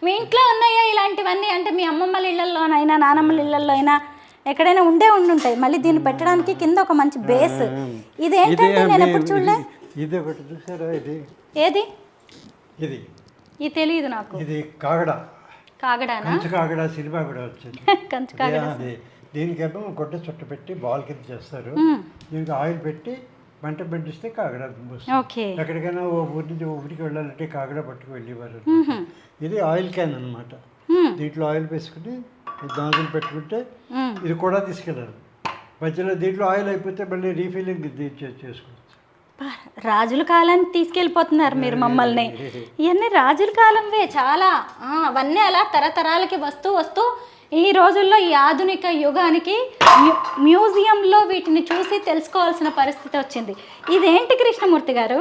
[SPEAKER 2] మీ ఇంట్లో ఉన్నాయా ఇలాంటివన్నీ? అంటే మీ అమ్మమ్మల ఇళ్లలోనైనా నానమ్మల ఇళ్లలో అయినా ఎక్కడైనా ఉండుంటాయి. మళ్ళీ దీన్ని పెట్టడానికి కింద ఒక మంచి బేస్. ఇదేంటంటే నేను ఎప్పుడు చూడలే.
[SPEAKER 3] ఇది ఒకటి చూసారా? ఇది
[SPEAKER 2] ఏది?
[SPEAKER 3] ఇది
[SPEAKER 2] తెలియదు నాకు.
[SPEAKER 3] ఇది కాగడా.
[SPEAKER 2] కాగడానా?
[SPEAKER 3] కంచు కాగడా సినిమా కూడా వచ్చింది.
[SPEAKER 2] కంచు కాగడా.
[SPEAKER 3] దీనికేమో గొడ్డ చుట్ట పెట్టి బాల్ కింద చేస్తారు. దీనికి ఆయిల్ పెట్టి మంట పెట్టిస్తే కాగడా
[SPEAKER 2] ఓకే.
[SPEAKER 3] ఎక్కడికైనా ఓ ఊరి నుంచి ఊరికి వెళ్ళాలంటే కాగడా పట్టుకు వెళ్ళేవారు. ఇది ఆయిల్ క్యాన్ అన్నమాట. దీంట్లో ఆయిల్ వేసుకుని దాంట్లో పెట్టుకుంటే ఇది కూడా తీసుకెళ్ళాలి. మధ్యలో దీంట్లో ఆయిల్ అయిపోతే మళ్ళీ రీఫిల్లింగ్ చేసుకోవచ్చు.
[SPEAKER 2] రాజుల కాలానికి తీసుకెళ్ళిపోతున్నారు మీరు మమ్మల్ని. ఇవన్నీ రాజుల కాలంవే చాలా. అవన్నీ అలా తరతరాలకి వస్తూ ఈ రోజుల్లో ఈ ఆధునిక యుగానికి మ్యూజియంలో వీటిని చూసి తెలుసుకోవాల్సిన పరిస్థితి వచ్చింది. ఇదేంటి కృష్ణమూర్తి గారు?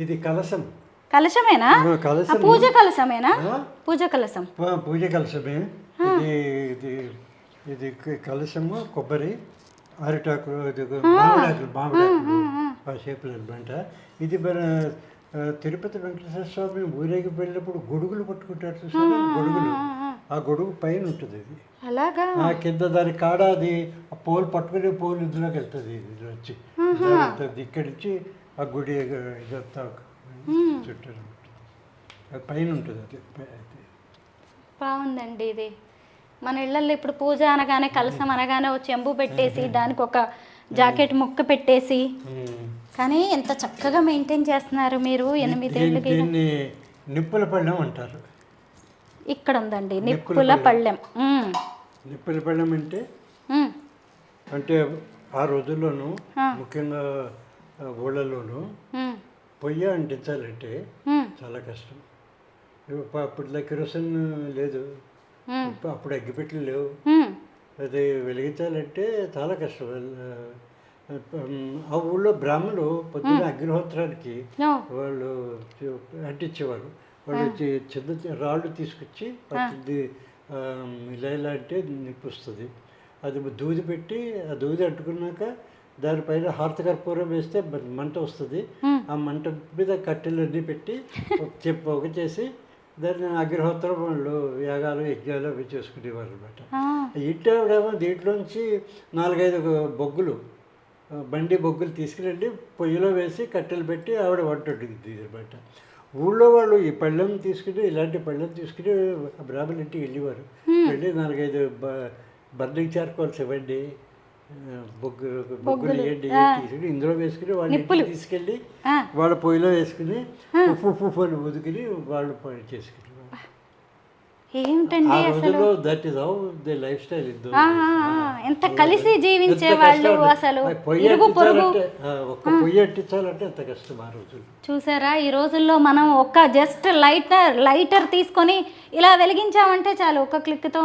[SPEAKER 3] ఇది కలశం.
[SPEAKER 2] కలశమేనా? పూజ కలశమేనా? పూజ కలశం.
[SPEAKER 3] పూజ కలశమే. ఇది కలశము, కొబ్బరి, అరిటాకు, మామిడాకులు ఆ షేపులు అనమాట. ఇది మన తిరుపతి వెంకటేశ్వర స్వామి ఊరేగి వెళ్ళినప్పుడు గొడుగులు పట్టుకుంటారు చూసారు, గొడుగులు. ఆ గొడుగు పైన ఉంటుంది. ఇది
[SPEAKER 2] అలాగా
[SPEAKER 3] కింద దాని కాడ అది ఆ పోలు పట్టుకునే పోలు ఇందులోకి వెళ్తుంది. ఇది వచ్చి ఇక్కడి నుంచి ఆ గుడి ఇదంతా చుట్టూ పైన ఉంటుంది. అది
[SPEAKER 2] బాగుందండి. ఇది మన ఇళ్ళల్లో ఇప్పుడు పూజ అనగానే, కలసం అనగానే ఒక చెంబు పెట్టేసి దానికి ఒక జాకెట్ ముక్క పెట్టేసి, కానీ ఎంత చక్కగా మెయింటైన్ చేస్తున్నారు మీరు. 8 ఏళ్ళకి.
[SPEAKER 3] దీన్ని నిప్పుల పళ్ళెం అంటారు.
[SPEAKER 2] ఇక్కడ ఉందండి నిప్పుల పళ్ళెం.
[SPEAKER 3] నిప్పుల పళ్ళెం అంటే ఆ రోజుల్లోనూ ముఖ్యంగా ఊళ్ళలోనూ పొయ్యి అంటించాలంటే చాలా కష్టం. అప్పుడు కిరోసిన్ లేదు, అప్పుడు అగ్గిపెట్టెలు లేవు. అది వెలిగించాలంటే చాలా కష్టం. ఆ ఊళ్ళో బ్రాహ్మణులు పొద్దున్న అగ్నిహోత్రానికి వాళ్ళు అంటించేవారు. వాళ్ళు చిన్న రాళ్ళు తీసుకొచ్చి ఇలా అంటే నిప్పు వస్తుంది. అది దూది పెట్టి ఆ దూది అంటుకున్నాక దానిపైన హారతకర్పూరం వేస్తే మంట వస్తుంది. ఆ మంట మీద కట్టెలన్నీ పెట్టి పొగ చేసి దాన్ని అగ్నిహోత్రం వాళ్ళు యాగాలు యజ్ఞాలు అవి చేసుకునేవారు అనమాట. ఇంటేమో దీంట్లోంచి 4-5 బొగ్గులు, బండి బొగ్గులు తీసుకురండి పొయ్యిలో వేసి కట్టెలు పెట్టి ఆవిడ వంట వండుతుంది అనమాట. ఊళ్ళో వాళ్ళు ఈ పళ్ళెం తీసుకుని, ఇలాంటి పళ్ళెం తీసుకుని బ్రాహ్మణ ఇంటికి వెళ్ళేవారు. వెళ్ళి 4-5 బర్నింగ్ చార్కోల్స్ ఇవ్వండి, బొగ్గులు ఇవ్వండి తీసుకుని ఇందులో వేసుకుని వాళ్ళ ఇంటికి తీసుకెళ్ళి వాళ్ళ పొయ్యిలో వేసుకుని ఉప్పు అని ఉదికిని వాళ్ళు పని చేసుకునేవారు.
[SPEAKER 2] ఏమిటండి
[SPEAKER 3] ఆ
[SPEAKER 2] అసలు
[SPEAKER 3] రోజుల్లో that is how they life style ఇద్దరు.
[SPEAKER 2] ఎంత కలిసి జీవించే వాళ్ళు అసలు
[SPEAKER 3] పొయ్యి
[SPEAKER 2] ఇరుగు పొరుగు.
[SPEAKER 3] ఒక్క పొయ్యి అంటించాలంటే ఎంత కష్టం ఆ రోజుల్లో.
[SPEAKER 2] చూసారా, ఈ రోజుల్లో మనం ఒక్క జస్ట్ లైటర్ తీసుకొని ఇలా వెలిగించామంటే చాలు, ఒక క్లిక్తో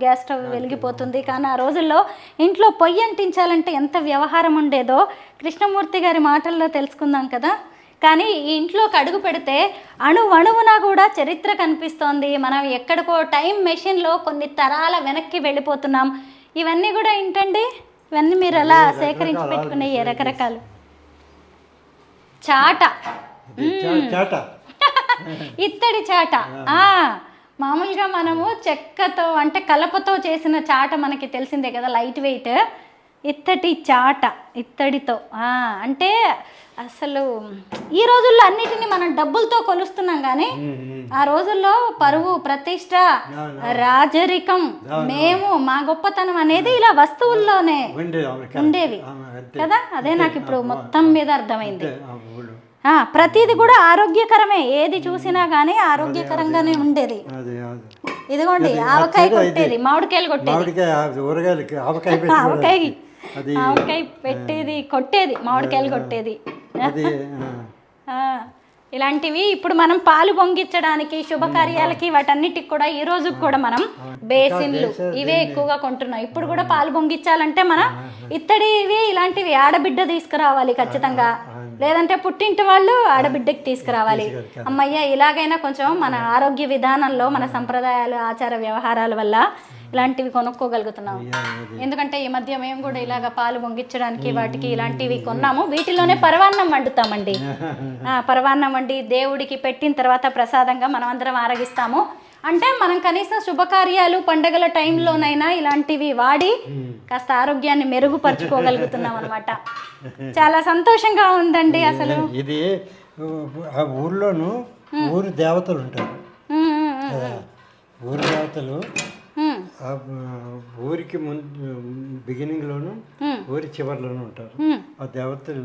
[SPEAKER 2] గ్యాస్ స్టవ్ వెలిగిపోతుంది. కానీ ఆ రోజుల్లో ఇంట్లో పొయ్యి అంటించాలంటే ఎంత వ్యవహారం ఉండేదో కృష్ణమూర్తి గారి మాటల్లో తెలుసుకుందాం కదా. కానీ ఈ ఇంట్లోకి అడుగు పెడితే అణువణువున కూడా చరిత్ర కనిపిస్తోంది. మనం ఎక్కడికో టైం మెషిన్లో కొన్ని తరాల వెనక్కి వెళ్ళిపోతున్నాం. ఇవన్నీ కూడా ఏంటండి, ఇవన్నీ మీరు ఎలా సేకరించి పెట్టుకునే రకరకాలు చాట, ఇత్తడి చాట. మామూలుగా మనము చెక్కతో అంటే కలపతో చేసిన చాట మనకి తెలిసిందే కదా, లైట్ వెయిట్. ఇత్తడి చాట, ఇత్తడితో. అంటే అసలు ఈ రోజుల్లో అన్నిటిని మనం డబ్బులతో కొలుస్తున్నాం, కానీ ఆ రోజుల్లో పరువు, ప్రతిష్ట, రాజరికం, మేము మా గొప్పతనం అనేది ఇలా వస్తువుల్లోనే ఉండేవి కదా. అదే నాకు ఇప్పుడు మొత్తం మీద అర్థమైంది. ప్రతిది కూడా ఆరోగ్యకరమే, ఏది చూసినా కానీ ఆరోగ్యకరంగానే ఉండేది. ఇదిగోండి ఆవకాయ కొట్టేది, మామిడికాయలు కొట్టేది, ఆవకాయ పెట్టేది, కొట్టేది, మామిడికాయలు కొట్టేది. ఇలాంటివి ఇప్పుడు మనం పాలు పొంగించడానికి, శుభకార్యాలకి, వాటన్నిటికి కూడా ఈ రోజు కూడా మనం బేసిన్లు ఇవే ఎక్కువగా కొంటున్నాం. ఇప్పుడు కూడా పాలు పొంగించాలంటే మనం ఇత్తడివి ఇలాంటివి ఆడబిడ్డ తీసుకురావాలి ఖచ్చితంగా, లేదంటే పుట్టింటి వాళ్ళు ఆడబిడ్డకి తీసుకురావాలి. అమ్మయ్య, ఇలాగైనా కొంచెం మన ఆరోగ్య విధానంలో మన సంప్రదాయాలు, ఆచార వ్యవహారాల వల్ల ఇలాంటివి కొనుక్కోగలుగుతున్నాము. ఎందుకంటే ఈ మధ్య మేము కూడా ఇలాగ పాలు పొంగించడానికి వాటికి ఇలాంటివి కొన్నాము. వీటిలోనే పరవాన్నం వండుతామండి. పరవాన్నం వండి దేవుడికి పెట్టిన తర్వాత ప్రసాదంగా మనం అందరం ఆరగిస్తాము. అంటే మనం కనీసం శుభకార్యాలు, పండగల టైంలోనైనా ఇలాంటివి వాడి కాస్త ఆరోగ్యాన్ని మెరుగుపరుచుకోగలుగుతున్నాం అనమాట. చాలా సంతోషంగా ఉందండి. అసలు
[SPEAKER 3] ఇది ఆ ఊర్లోను ఊరు దేవతలు ఉంటారు. ఊరు దేవతలు ఊరికి ముందు బిగినింగ్లోను ఊరి చివరిలోనూ ఉంటారు. ఆ దేవతలు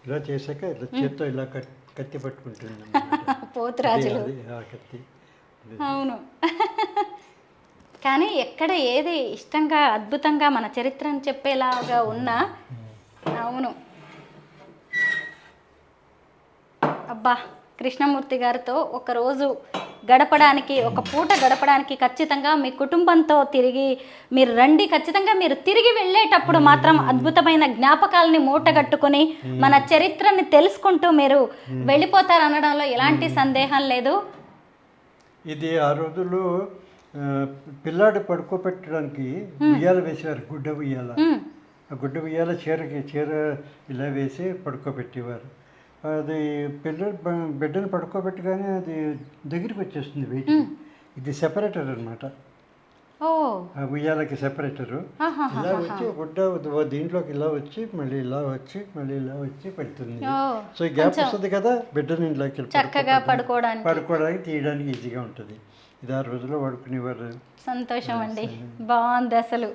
[SPEAKER 3] ఇలా చేశాక ఇలా చేత్తో ఇలా కత్తి పట్టుకుంటుంది
[SPEAKER 2] పోతురాజులు.
[SPEAKER 3] కత్తి.
[SPEAKER 2] అవును. కానీ ఎక్కడ ఏది ఇష్టంగా అద్భుతంగా మన చరిత్రను చెప్పేలాగా ఉన్నా, అవును అబ్బా, కృష్ణమూర్తి గారితో ఒకరోజు గడపడానికి, ఒక పూట గడపడానికి ఖచ్చితంగా మీ కుటుంబంతో తిరిగి మీరు రండి. ఖచ్చితంగా మీరు తిరిగి వెళ్ళేటప్పుడు మాత్రం అద్భుతమైన జ్ఞాపకాలని మూటగట్టుకుని మన చరిత్రని తెలుసుకుంటూ మీరు వెళ్ళిపోతారనడంలో ఎలాంటి సందేహం లేదు.
[SPEAKER 3] ఇది ఆ రోజుల్లో పిల్లాడు పడుకోబెట్టడానికి ఉయ్యాల వేసేవారు, గుడ్డ ఉయ్యాల. ఆ గుడ్డ ఉయ్యాల చీర ఇలా వేసి పడుకోబెట్టేవారు. అది బిడ్డను పడుకోబెట్టగానే అది దగ్గరికి వచ్చేస్తుంది వెయిట్. ఇది సెపరేటర్ అనమాట, ఉయ్యాలకి సెపరేటరు. ఇలా వచ్చి గుడ్డ దీంట్లోకి ఇలా వచ్చి మళ్ళీ ఇలా వచ్చి మళ్ళీ ఇలా వచ్చి పెడుతుంది. సో ఈ గ్యాప్ వస్తుంది కదా, బిడ్డని ఇంట్లోకి
[SPEAKER 2] చక్కగా పడుకోవడానికి
[SPEAKER 3] తీయడానికి ఈజీగా ఉంటుంది. ఇది ఆ రోజుల్లో వాడుకునేవారు.
[SPEAKER 2] సంతోషం అండి, బాగుంది అసలు.